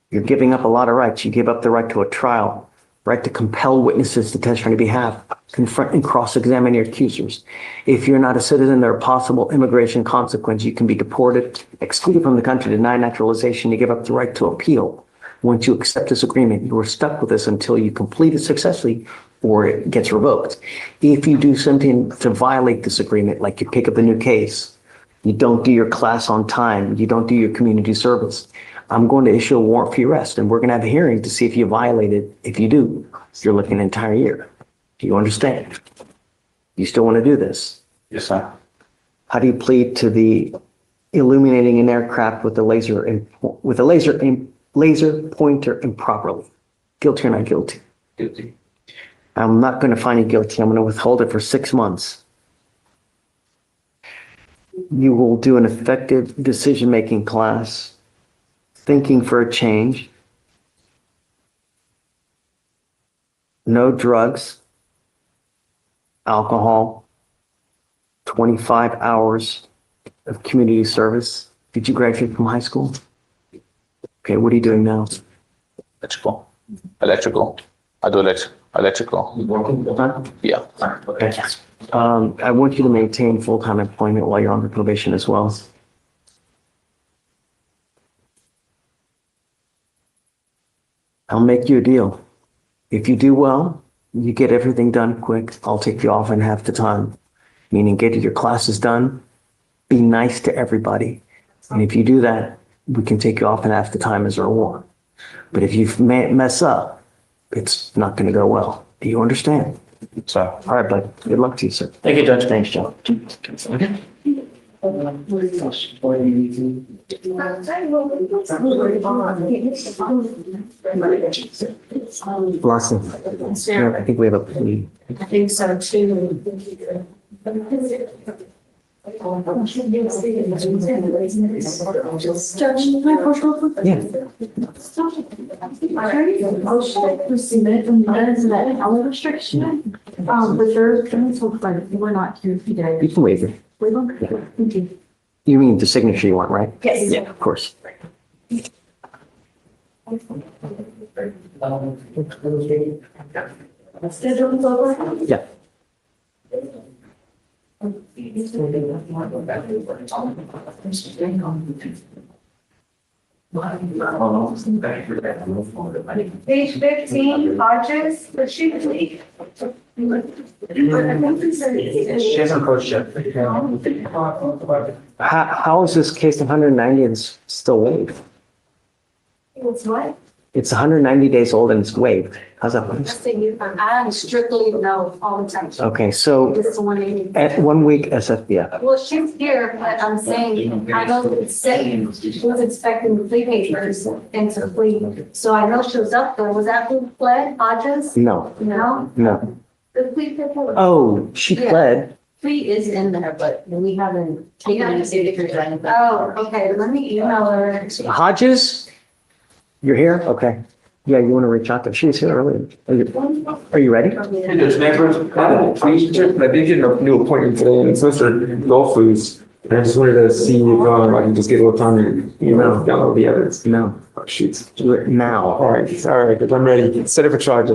You're giving up a lot of rights. You give up the right to a trial, right to compel witnesses to testify on your behalf, confront and cross-examine your accusers. If you're not a citizen, there are possible immigration consequences. You can be deported, excluded from the country, denied naturalization. You give up the right to appeal. Once you accept this agreement, you are stuck with this until you complete it successfully or it gets revoked. If you do something to violate this agreement, like you pick up a new case, you don't do your class on time, you don't do your community service, I'm going to issue a warrant for your arrest, and we're going to have a hearing to see if you violated. If you do, you're looking an entire year. Do you understand? You still want to do this? Yes, sir. How do you plead to the illuminating an aircraft with a laser pointer improperly? Guilty or not guilty? Guilty. I'm not going to find you guilty. I'm going to withhold it for 6 months. You will do an effective decision-making class, thinking for a change, no drugs, alcohol, 25 hours of community service. Did you graduate from high school? Okay, what are you doing now? Electrical. I do electrical. Yeah. Okay. I want you to maintain full-time employment while you're on probation as well. I'll make you a deal. If you do well, you get everything done quick, I'll take you off in half the time. Meaning get your classes done, be nice to everybody. And if you do that, we can take you off in half the time as a reward. But if you mess up, it's not going to go well. Do you understand? So, all right, bud. Good luck to you, sir. Thank you, Judge. Thanks, John. Okay. Blossom. Yeah, I think we have a plea. I think so too. Yeah. Restriction. But there's we're not here today. You can waive it. You mean the signature you want, right? Yes. Yeah, of course. Schedule's over? Yeah. Page 15, Hodges, the sheet leak. How is this case 190 and still waived? It's what? It's 190 days old and it's waived. How's that? I strictly no all the time. Okay, so This is 180. at 1 week SFBF. Well, she's here, but I'm saying, I know it's saying she was expecting the plea papers and to plea. So I know she was up there. Was that who pled, Hodges? No, No? no. The plea paper? Oh, she Yeah. pled. Plea is in there, but we haven't taken any signatures or anything. Oh, okay, let me email her. Hodges? You're here? Okay. Yeah, you want to reach out to her? She was here earlier. Are you ready? Hey, Judge Neighbors, I did get a new appointment today, and it's Mr. Dolphus. And I just wanted to see if I can just get a little time to, download the evidence. No. Oh, shoot. Do it now. All right, I'm ready. Set it for charge.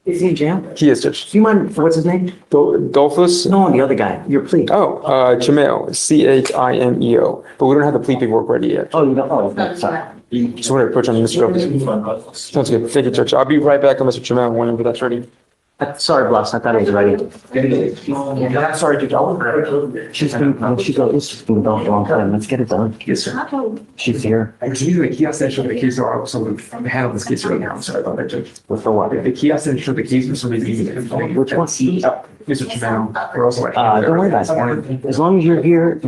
Is he in jail? He is, Judge. Do you mind, what's his name? Dolphus? No, the other guy, your plea. Oh, Jameo, Chimeo. But we don't have the plea paperwork ready yet. Oh, you don't, oh, okay, sorry. Just wanted to put you on Mr. Dolphus. Sounds good. Thank you, Judge. I'll be right back on Mr. Jameo whenever that's ready. Sorry, Bloss, I thought it was ready. I'm sorry, Judge. She's been gone for a long time. Let's get it done. Yes, sir. She's here. I can use the kiosk and show the case or also handle this case right now. I'm sorry about that, Judge. With the what? The kiosk and show the case for some reason. Which one? Mr. Jamel. We're also. Don't worry about it. As long as you're here,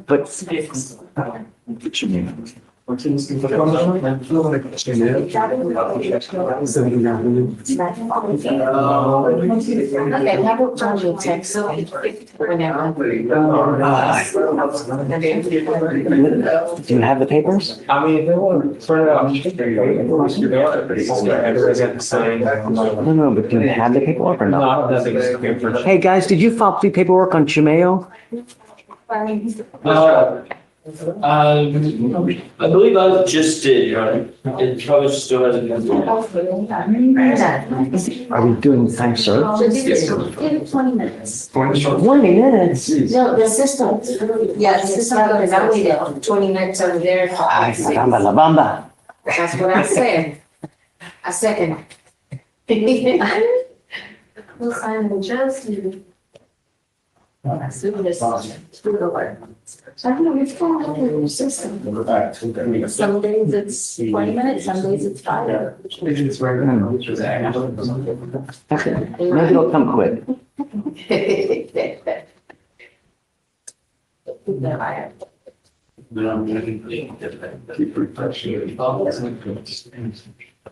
but. Okay, how about trying to text whenever? Do you have the papers? I mean, if they want to turn it out. Everybody's got to sign. No, but do you have the paperwork or No, not? nothing. Hey, guys, did you file plea paperwork on Chimeo? I believe I just did, Your Honor. It probably still hasn't been. Are we doing time served? Give it 20 minutes. 20 minutes? No, the system. Yeah, the system, because I waited 20 minutes over there. Ay, caramba, la bamba. That's what I said. I second. We'll sign in just. I don't know, it's going on in your system. Some days it's 20 minutes, some days it's 5. Maybe it'll come quick. Keep refreshing.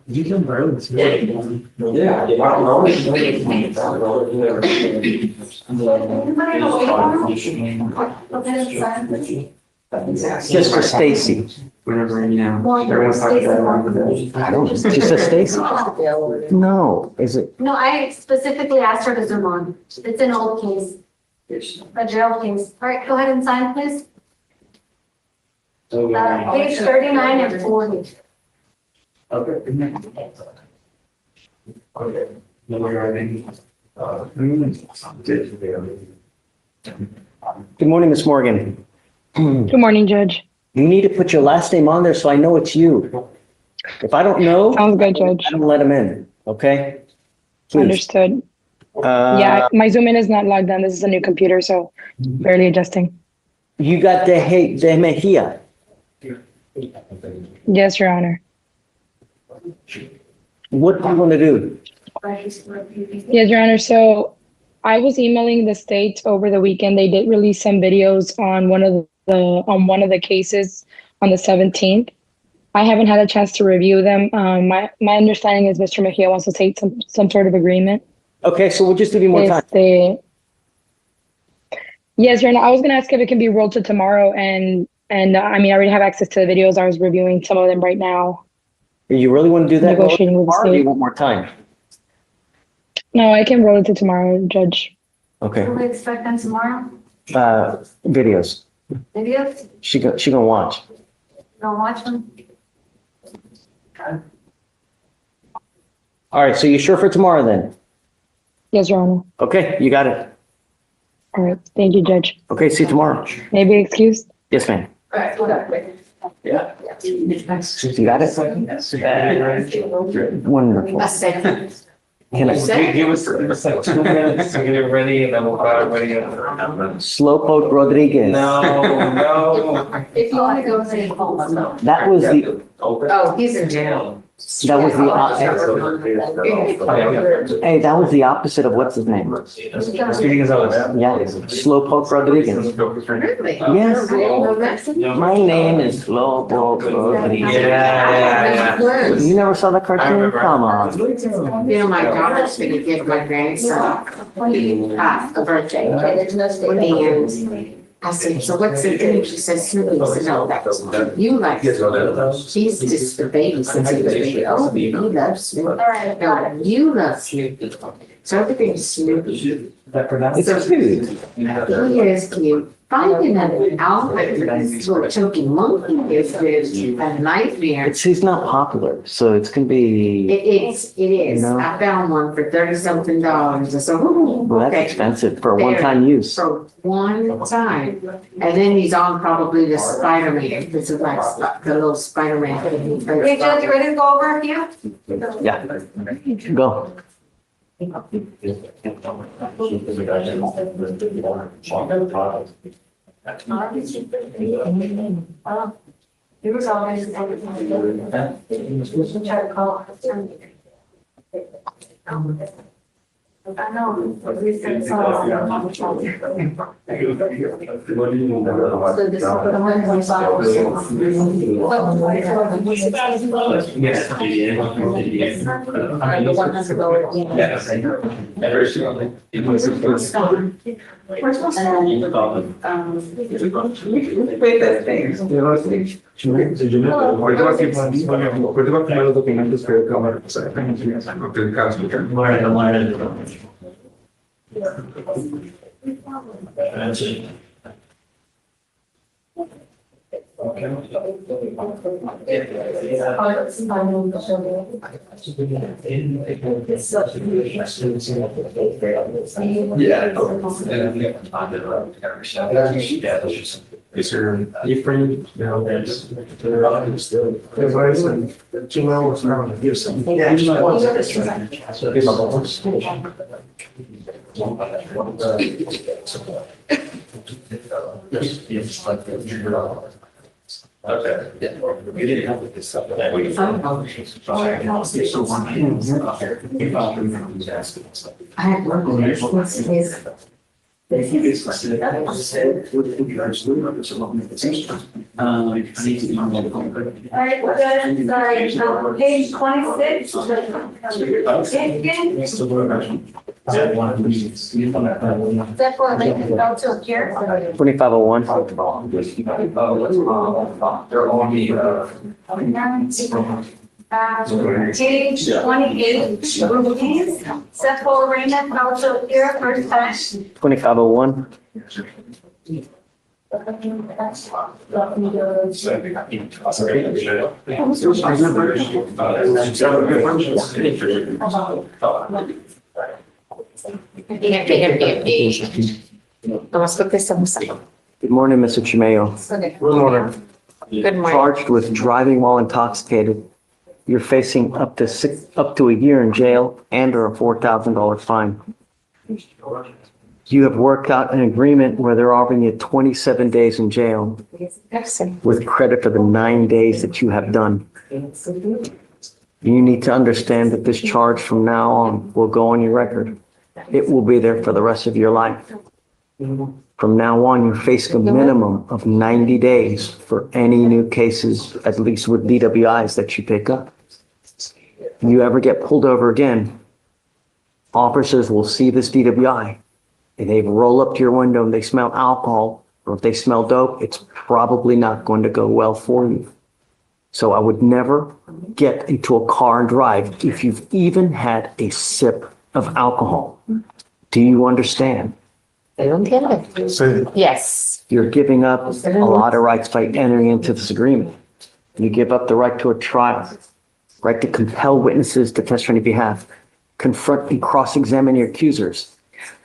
You can borrow this. Just for Stacy. Whatever, you know. Everyone's talking I don't, she says Stacy? No, is it? No, I specifically asked her to zoom on. It's an old case, a jail case. All right, go ahead and sign, please. Page 39 and 40. Good morning, Miss Morgan. Good morning, Judge. You need to put your last name on there so I know it's you. If I don't know. Sounds good, Judge. I don't let them in, okay? Please. Understood. Yeah, my Zoom in is not logged on. This is a new computer, so barely adjusting. You got De Mejia. Yes, Your Honor. What do you want to do? Yes, Your Honor. So I was emailing the state over the weekend. They did release some videos on one of the cases on the 17th. I haven't had a chance to review them. My understanding is Mr. Mejia wants to take some sort of agreement. Okay, so we'll just give you more time. Yes, Your Honor. I was going to ask if it can be rolled to tomorrow, and I mean, I already have access to the videos. I was reviewing some of them right now. You really want to do that? Negotiating with the Or do state. you want more time? No, I can roll it to tomorrow, Judge. Okay. Do we expect them tomorrow? Videos. Videos? She gonna watch. Don't watch them? All right, so you sure for tomorrow then? Yes, Your Honor. Okay, you got it. All right. Thank you, Judge. Okay, see you tomorrow. Maybe excused? Yes, ma'am. Alright, hold on, wait. Yeah. You got it? Wonderful. A second. Can I? Give us like 2 minutes to get it ready and then we'll file ready. Slowpoke Rodriguez. No. If you want to go to the home. That was the, Oh, he's in jail. that was the, hey, that was the opposite of what's his name? Yeah, Slowpoke Rodriguez. Really? Yes. My name is Slowpoke Rodriguez. Yeah. You never saw the cartoon? Come on. You know, my daughter's gonna give my grandson a birthday. And I said, so what's the thing? She says, Snoopy. I said, no, that's you like Snoopy. She's just the baby since he was baby. Oh, he loves Snoopy. No, you love Snoopy. So everything's Snoopy. It's cute. He is cute. Finding an outfit for this little chunky monkey is a nightmare. He's not popular, so it's gonna be, It is. You know? I found one for $30-something. I said, ooh, well, that's okay. expensive for a one-time use. For one time. And then he's on probably the Spider-Man. This is like the little Spider-Man. Okay, Judge, you ready to go over a few? Yeah, go. Here we go. Try to call. I know. So this is the Perdeva primero documentos que cámara. Is there a frame? No, there's. Okay. You didn't have this stuff. I have work on this. All right, we're good. Sorry, page 26. That for Lincoln Bell to here. 2501. They're on the, Page 28, please. Set for arraignment, also here, first time. 2501. Good morning, Mr. Chimayo. Good morning. Good morning. Charged with driving while intoxicated. You're facing up to a year in jail and or a $4,000 fine. You have worked out an agreement where they're offering you 27 days in jail with credit for the 9 days that you have done. You need to understand that this charge from now on will go on your record. It will be there for the rest of your life. From now on, you're facing a minimum of 90 days for any new cases, at least with DWIs that you pick up. You ever get pulled over again, officers will see this DWI and they roll up to your window and they smell alcohol, or if they smell dope, it's probably not going to go well for you. So I would never get into a car and drive if you've even had a sip of alcohol. Do you understand? Yes. You're giving up a lot of rights by entering into this agreement. You give up the right to a trial, right to compel witnesses to testify on your behalf, confront and cross-examine your accusers.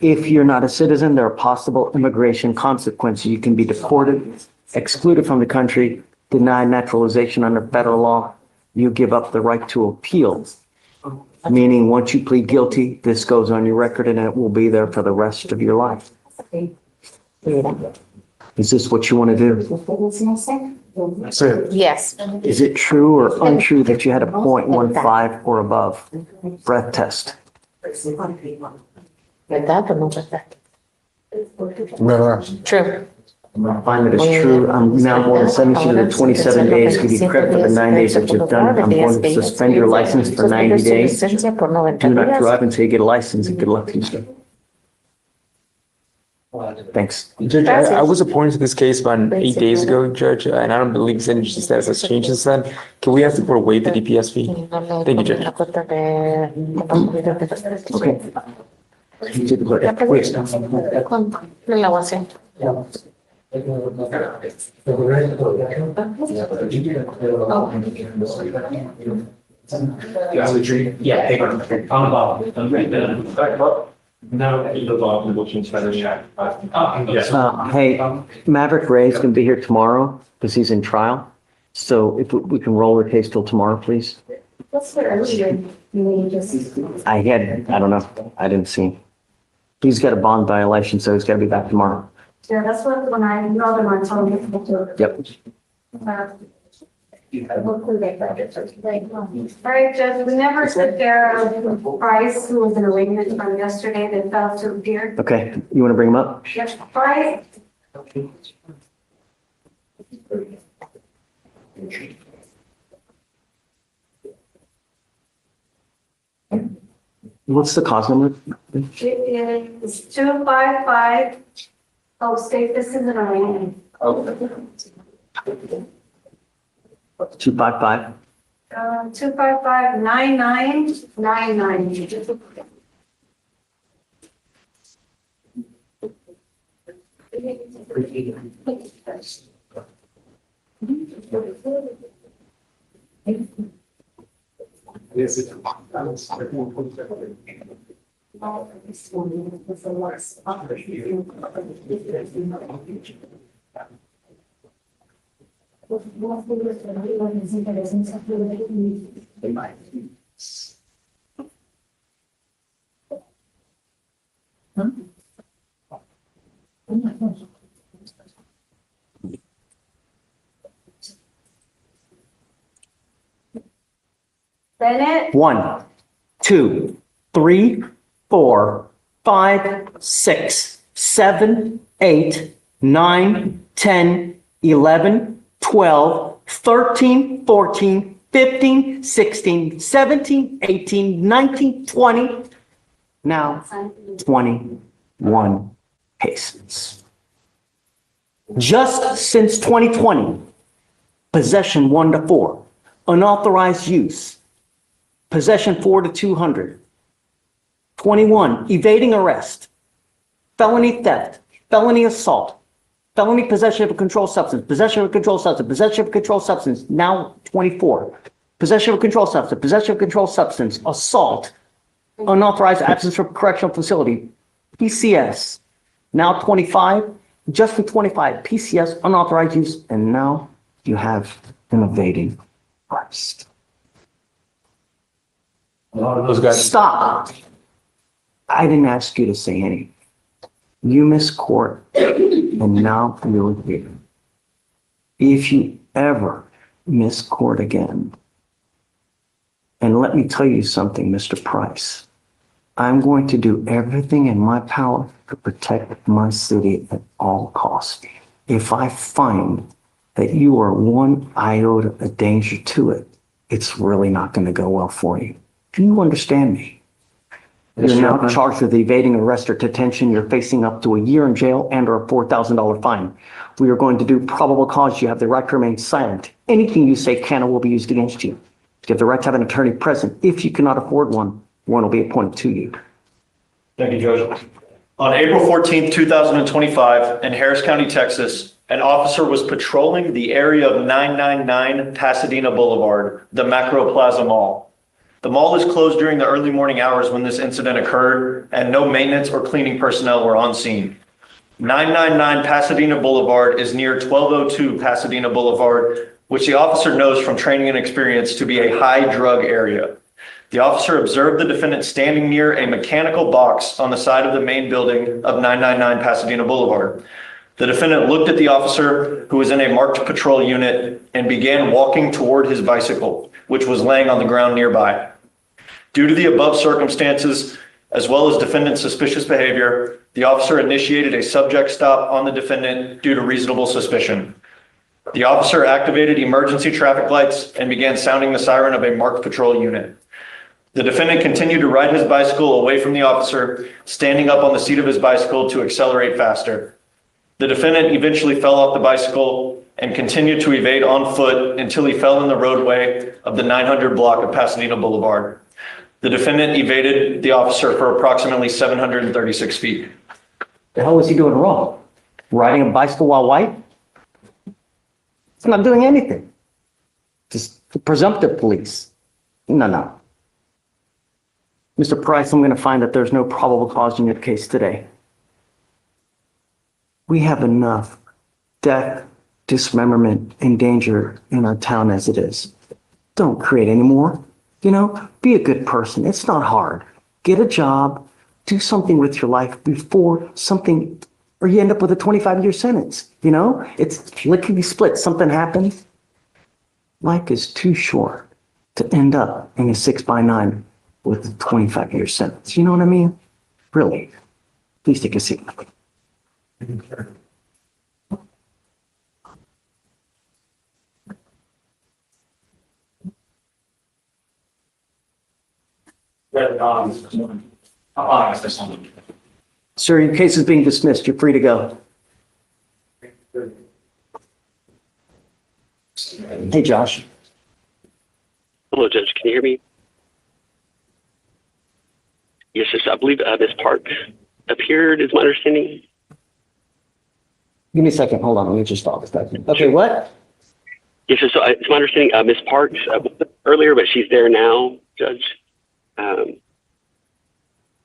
If you're not a citizen, there are possible immigration consequences. You can be deported, excluded from the country, denied naturalization under federal law. You give up the right to appeal, meaning once you plead guilty, this goes on your record and it will be there for the rest of your life. Is this what you want to do? Yes. Is it true or untrue that you had a .15 or above breath test? ¿Verdad o no verdad? True. I find it is true. I'm now going to sentence you to 27 days, give you credit for the 9 days that you've done. I'm going to suspend your license for 90 days. Do not drive until you get a license and good luck to you. Thanks. Judge, I was appointed to this case about 8 days ago, Judge, and I don't believe sentencing status has changed since then. Can we ask the court to waive the DPS fee? Thank you, Judge. Okay. Yeah, paper. On the bottom. No, the bottom, which is better check. Hey, Maverick Ray's going to be here tomorrow because he's in trial. So if we can roll the case till tomorrow, please. What's the earlier? I don't know. I didn't see. He's got a bond violation, so he's got to be back tomorrow. Yeah, that's what when I know them, I told them to. Yep. We'll include that budget first, right? All right, Judge, we never took care of Price, who was an arraignment from yesterday that fell to appear. Okay, you want to bring them up? Yep, Price. What's the cause number? It is 255. Oh, state, this is an arraignment. 255. 255-9999. Bennett. 1, 2, 3, 4, 5, 6, 7, 8, 9, 10, 11, 12, 13, 14, 15, 16, 17, 18, 19, 20. Now 21 cases. Just since 2020, possession 1 to 4, unauthorized use, possession 4 to 200, 21, evading arrest, felony theft, felony assault, felony possession of a controlled substance, possession of a controlled substance, possession of a controlled substance, now 24, possession of a controlled substance, possession of a controlled substance, assault, unauthorized absence from correctional facility, PCS, now 25, just in 25, PCS, unauthorized use, and now you have an evading arrest. A lot of those guys. Stop. I didn't ask you to say anything. You missed court, and now you're here. If you ever miss court again, and let me tell you something, Mr. Price, I'm going to do everything in my power to protect my city at all costs. If I find that you are one iota of danger to it, it's really not going to go well for you. Do you understand me? You're now charged with evading arrest or detention. You're facing up to a year in jail and or a $4,000 fine. We are going to do probable cause. You have the right to remain silent. Anything you say can or will be used against you. You have the right to have an attorney present. If you cannot afford one, one will be appointed to you. Thank you, Judge. On April 14th, 2025, in Harris County, Texas, an officer was patrolling the area of 999 Pasadena Boulevard, the Macro Plaza Mall. The mall is closed during the early morning hours when this incident occurred, and no maintenance or cleaning personnel were on scene. 999 Pasadena Boulevard is near 1202 Pasadena Boulevard, which the officer knows from training and experience to be a high drug area. The officer observed the defendant standing near a mechanical box on the side of the main building of 999 Pasadena Boulevard. The defendant looked at the officer, who was in a marked patrol unit, and began walking toward his bicycle, which was laying on the ground nearby. Due to the above circumstances, as well as defendant's suspicious behavior, the officer initiated a subject stop on the defendant due to reasonable suspicion. The officer activated emergency traffic lights and began sounding the siren of a marked patrol unit. The defendant continued to ride his bicycle away from the officer, standing up on the seat of his bicycle to accelerate faster. The defendant eventually fell off the bicycle and continued to evade on foot until he fell in the roadway of the 900 block of Pasadena Boulevard. The defendant evaded the officer for approximately 736 feet. The hell was he doing wrong? Riding a bicycle while white? He's not doing anything. Just presumptive police. No. Mr. Price, I'm going to find that there's no probable cause in your case today. We have enough death, dismemberment, and danger in our town as it is. Don't create any more. Be a good person. It's not hard. Get a job, do something with your life before something, or you end up with a 25-year sentence. It's lickety split. Something happens. life is too short to end up in a 6x9 with a 25-year sentence. You know what I mean? Really. Please take a seat. Sir, your case is being dismissed. You're free to go. Hey, Josh. Hello, Judge. Can you hear me? Yes, yes. I believe Ms. Parks appeared, is my understanding. Give me a second. Hold on. Let me just stop a second. Okay, what? Yes, so it's my understanding Ms. Parks earlier, but she's there now, Judge.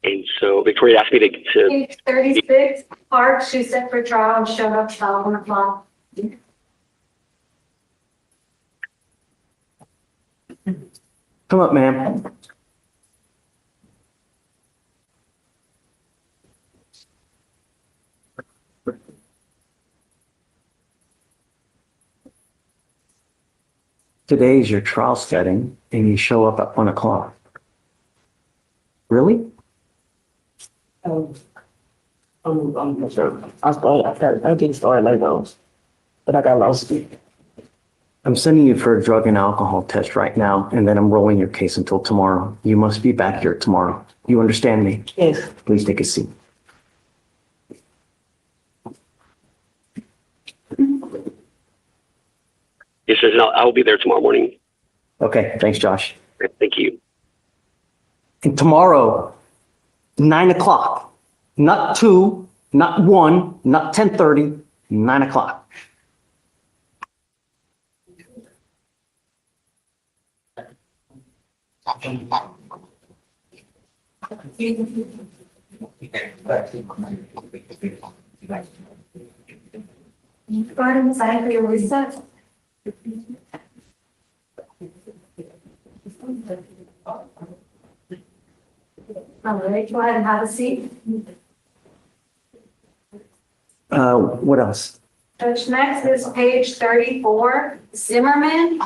And so Victoria asked me to Page 36, Park, she's set for trial and showed up about 1 o'clock. Come up, ma'am. Today is your trial setting and you show up at 1 o'clock. Really? I'm sorry. I didn't start like those, but I got lost. I'm sending you for a drug and alcohol test right now, and then I'm rolling your case until tomorrow. You must be back here tomorrow. You understand me? Yes. Please take a seat. yes, sir, and I will be there tomorrow morning. Okay, thanks, Josh. Thank you. And tomorrow, 9 o'clock, not 2, not 1, not 10:30, 9 o'clock. Go ahead and sign for your reset. All right, go ahead and have a seat. What else? Judge, next is page 34, Zimmerman.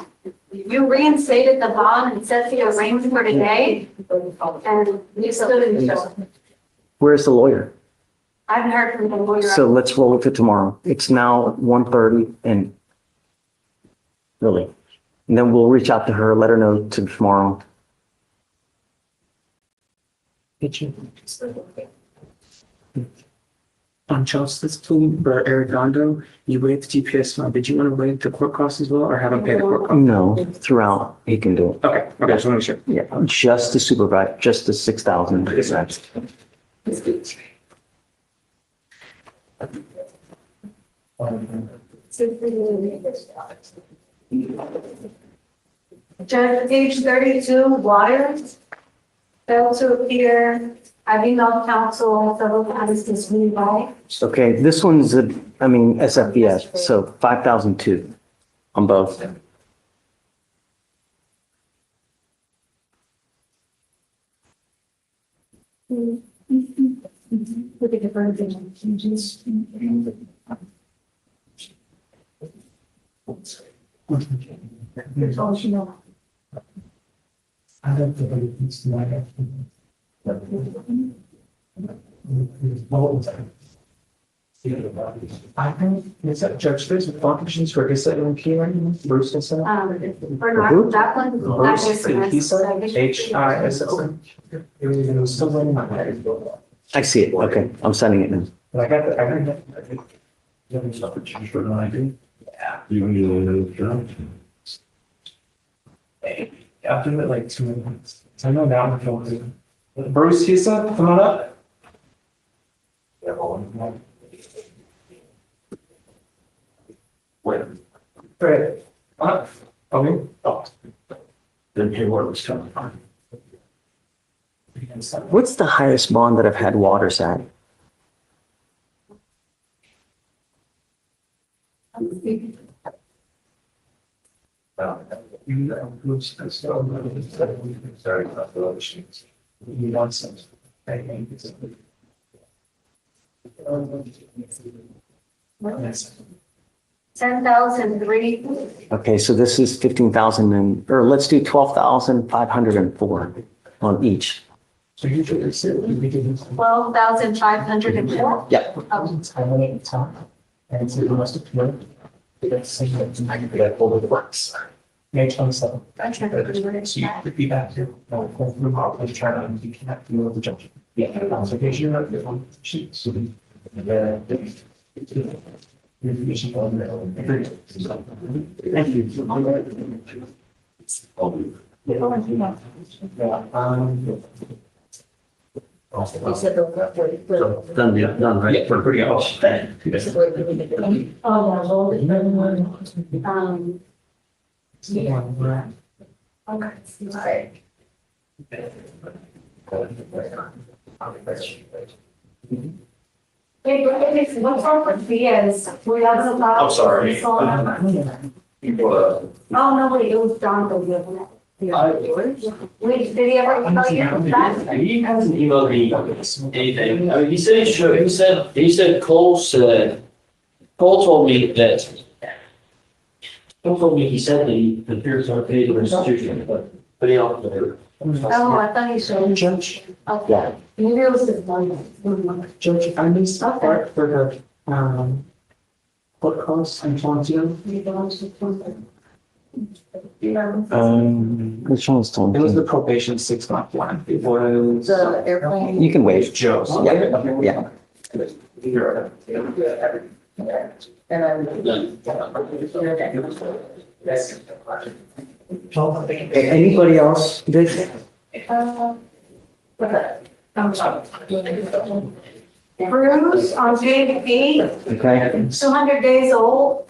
You reinstated the bond and set the arraignment for today, and you still didn't show up. Where's the lawyer? I haven't heard from the lawyer. So let's roll it to tomorrow. It's now 1:30 and really. And then we'll reach out to her, let her know to tomorrow. Did you? On Chelsea's plea for Arredondo, you waived the GPS fund. Did you want to waive the court costs as well or have him pay the court costs? No, throughout, he can do it. Okay, just want to make sure. Yeah, just the supervisor, just the 6,000. Judge, page 32, Waters. Failed to appear. I've emailed counsel, several times this week, right? Okay, this one's, SFBS, so 5,002 on both. Look at the version changes. Here's all she knows. I don't think it's tonight. I think, is that Judge, there's functions for ISA and P right now? Bruce ISA? For not that one, that Bruce was ISA, HISA. It was still in my head. I see it, okay, I'm sending it now. But I got that. Yeah. I'll do it like 2 minutes. So I know that one filmed. Bruce ISA, come on up. Wait. Great. Okay. Then pay what was coming. What's the highest bond that I've had Waters at? 10,003. Okay, so this is 15,000 and, or let's do 12,504 on each. So usually it's 12,504. Yep. And so you must have learned that's that all the works. May 27th. So you could be back here. I'll try to you cannot do the judge. Yeah. So here's your sheets. Information on there. Thank you. Done, right? Yeah, pretty much. Hey, what's wrong with Diaz? We have a lot. I'm sorry. Oh, no, wait, it was Don that gave it. Wait, did he ever tell you that? He hasn't emailed me anything. I mean, he said he should. Cole told me that. Cole told me he said the peers are paid the restitution, but he also. Oh, I thought he showed. Judge. Okay. Maybe it was his one. Judge, I missed that part for the, what costs and Tontio. Which one's It was the 20? probation 6-month one. It was. The airplane. You can wait. Joe's. Yeah. Anybody else? Vic? Bruce on JDP, Okay. 200 days old.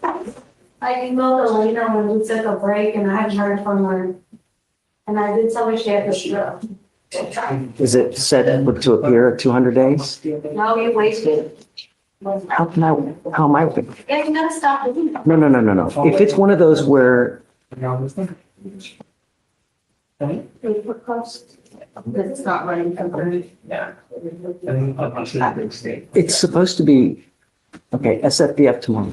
I emailed her later when we took a break and I hadn't heard from her. And I did tell her she had the stroke. Is it set to appear at 200 days? No, you wasted. How am I? Yeah, you gotta stop doing that. No. If it's one of those where It's not running company. it's supposed to be, okay, SFDF tomorrow.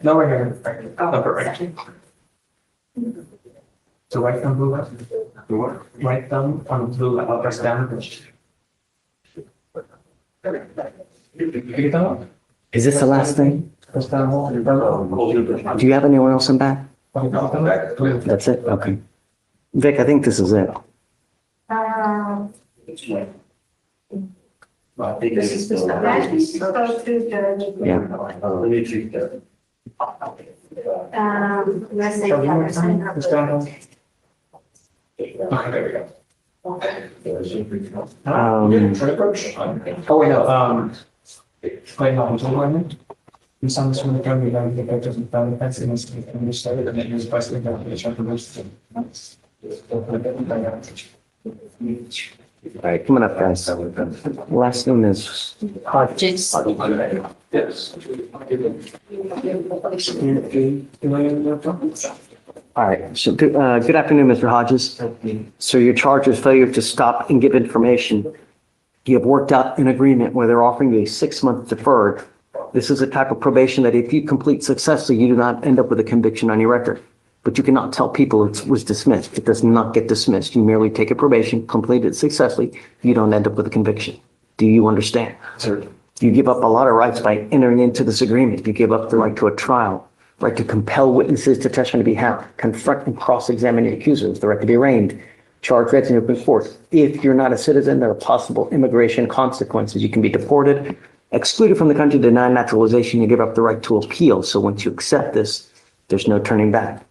No, we're here. Right. So right thumb blue up. Right thumb on blue up, press down. You get that? Is this the last thing? Press down. Do you have anyone else in back? That's it? Okay. Vic, I think this is it. This is supposed to judge. Yeah. Let's say. Press down. Okay, there we go. Oh, wait, no, wait, no, I'm talking in some sort of family, the effects of family offense in this study, and it is basically the check All right, coming up, guys. Last name is Hodges. Yes. All right, so good afternoon, Mr. Hodges. So your charge is failure to stop and give information. You have worked out an agreement where they're offering you a 6-month deferred. This is a type of probation that if you complete successfully, you do not end up with a conviction on your record. But you cannot tell people it was dismissed. It does not get dismissed. You merely take a probation, complete it successfully. You don't end up with a conviction. Do you understand? Sir. You give up a lot of rights by entering into this agreement. You give up the right to a trial, right to compel witnesses to testify on your behalf, confront and cross-examine the accusers, the right to be arraigned, charge read in open court. If you're not a citizen, there are possible immigration consequences. You can be deported, excluded from the country, denied naturalization. You give up the right to appeal. So once you accept this, there's no turning back.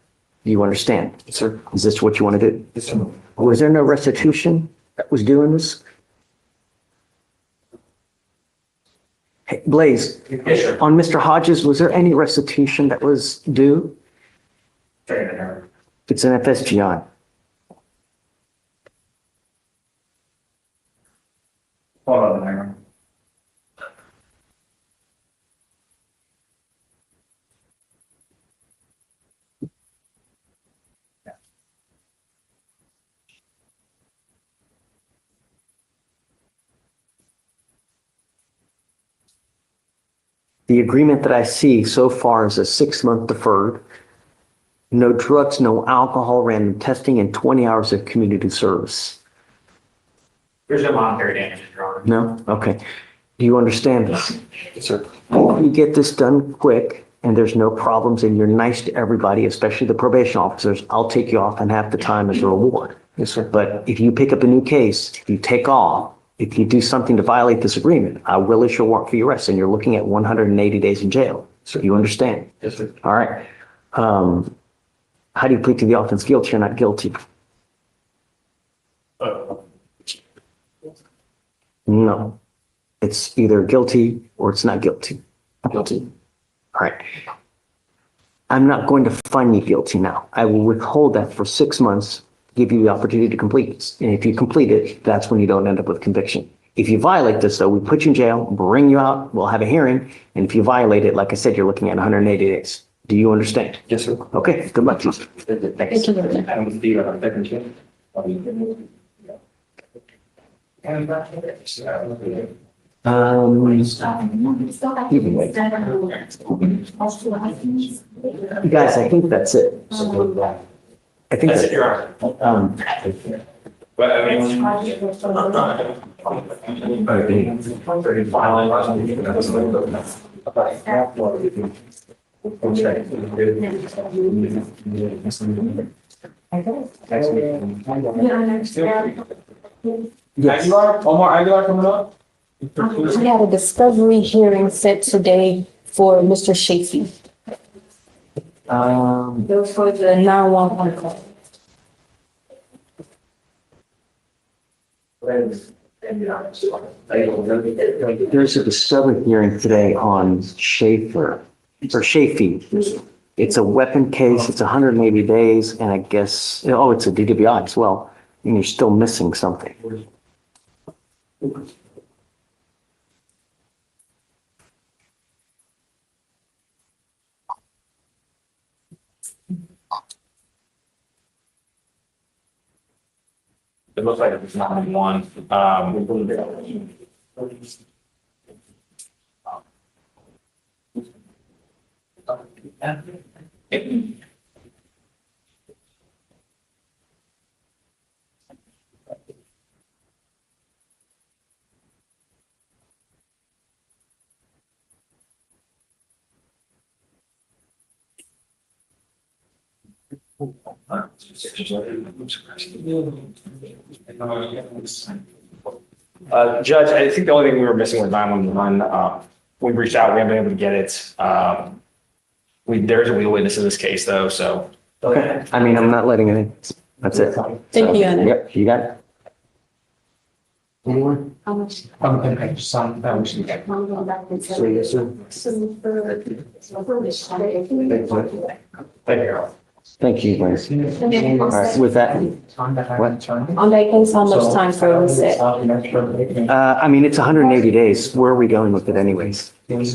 Do you understand? Yes, sir. Is this what you want to do? Yes, sir. Was there no restitution that was due in this? Hey, Blaze, Yes, sir. on Mr. Hodges, was there any restitution that was due? It's an FSGI. Hold on, Aaron. The agreement that I see so far is a 6-month deferred. No drugs, no alcohol, random testing, and 20 hours of community service. There's no monetary damages, Your Honor. No? Okay. Do you understand this? Yes, sir. You get this done quick and there's no problems and you're nice to everybody, especially the probation officers, I'll take you off and half the time as a reward. Yes, sir. But if you pick up a new case, if you take off, if you do something to violate this agreement, I will issue a warrant for your arrest and you're looking at 180 days in jail. So you understand? Yes, sir. All right. How do you plead to the offense? Guilty or not guilty? No. It's either guilty or it's not guilty. Guilty. All right. I'm not going to find you guilty now. I will withhold that for 6 months, give you the opportunity to complete this. And if you complete it, that's when you don't end up with conviction. If you violate this, though, we put you in jail, bring you out, we'll have a hearing. And if you violate it, like I said, you're looking at 180 days. Do you understand? Yes, sir. Okay, good luck. Thanks. Thank you. You can wait. Guys, I think that's it. I think That's it, Your Honor. But I mean. Aguilar, Omar Aguilar coming up? We had a discovery hearing set today for Mr. Shafee. It was for the 911 call. There's a discovery hearing today on Shafee. It's a weapon case. It's 180 days, and I guess, oh, it's a DWI as well, and you're still missing something. It looks like it's not in one. Judge, I think the only thing we were missing was 911. We reached out, we haven't been able to get it. There's a legal witness in this case though, so. Okay. I mean, I'm not letting it in. That's it. Thank you, Anna. Yep, you got it. Anyone? How much? I just signed that. Thank you. Thank you, guys. All right, with that, what? On that case, how much time frame is it? I mean, it's 180 days. Where are we going with it anyways? Times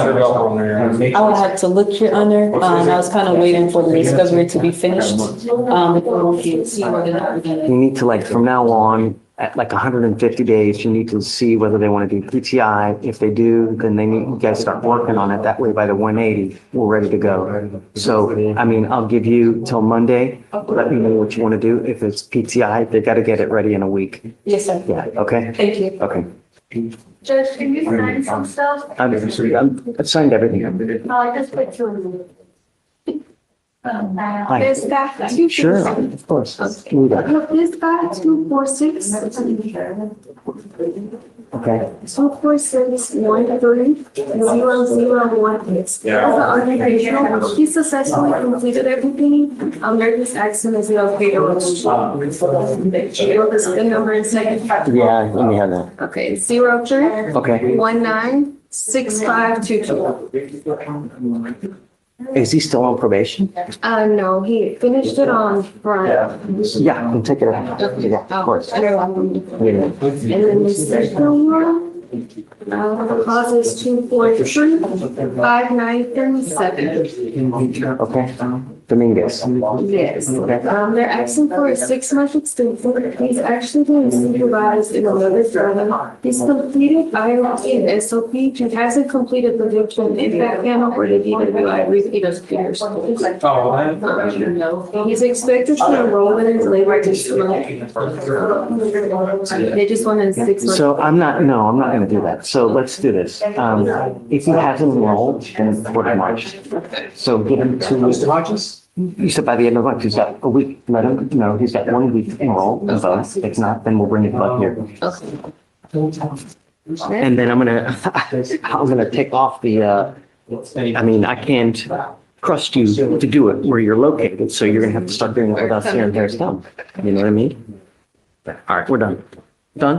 are available on there. I would have to look, Your Honor. I was kind of waiting for the discovery to be finished. Before we can see whether or not we're gonna. You need to, like, from now on, at like 150 days, you need to see whether they want to do PTI. If they do, then you guys start working on it. That way by the 180, we're ready to go. So, I mean, I'll give you till Monday. Let me know what you want to do. If it's PTI, they got to get it ready in a week. Yes, sir. Yeah, okay? Thank you. Okay. Judge, can you sign some stuff? I've signed everything. I just put you in. Hi. There's that two. Sure, of course. Move that. This guy, 246. Okay. 246130018. As the organization, he successfully completed everything. They're just asking is it okay to the number in second. Yeah, let me have that. Okay, 03. Okay. 196522. Is he still on probation? No, he finished it on Friday. Yeah, we'll take it out. Yeah, of course. And then the second one, the cause is 2435937. Okay. Dominguez. Yes, they're asking for a 6-month extension. He's actually being supervised in another firm. He's completed IOP and SOP. He hasn't completed the virtual impact panel or the DWI repeat of peers. He's expected to enroll in his labor this month. They just wanted 6 months. So I'm not gonna do that. So let's do this. If he hasn't enrolled, then what am I? So give him 2 weeks. Mr. Hodges? You said by the end of the month, he's got a week, let him know, he's got 1 week to enroll in both. If not, then we'll bring it up here. And then I'm gonna take off the, I mean, I can't trust you to do it where you're located, so you're gonna have to start doing it with us here in Harristown. You know what I mean? All right, we're done. Done?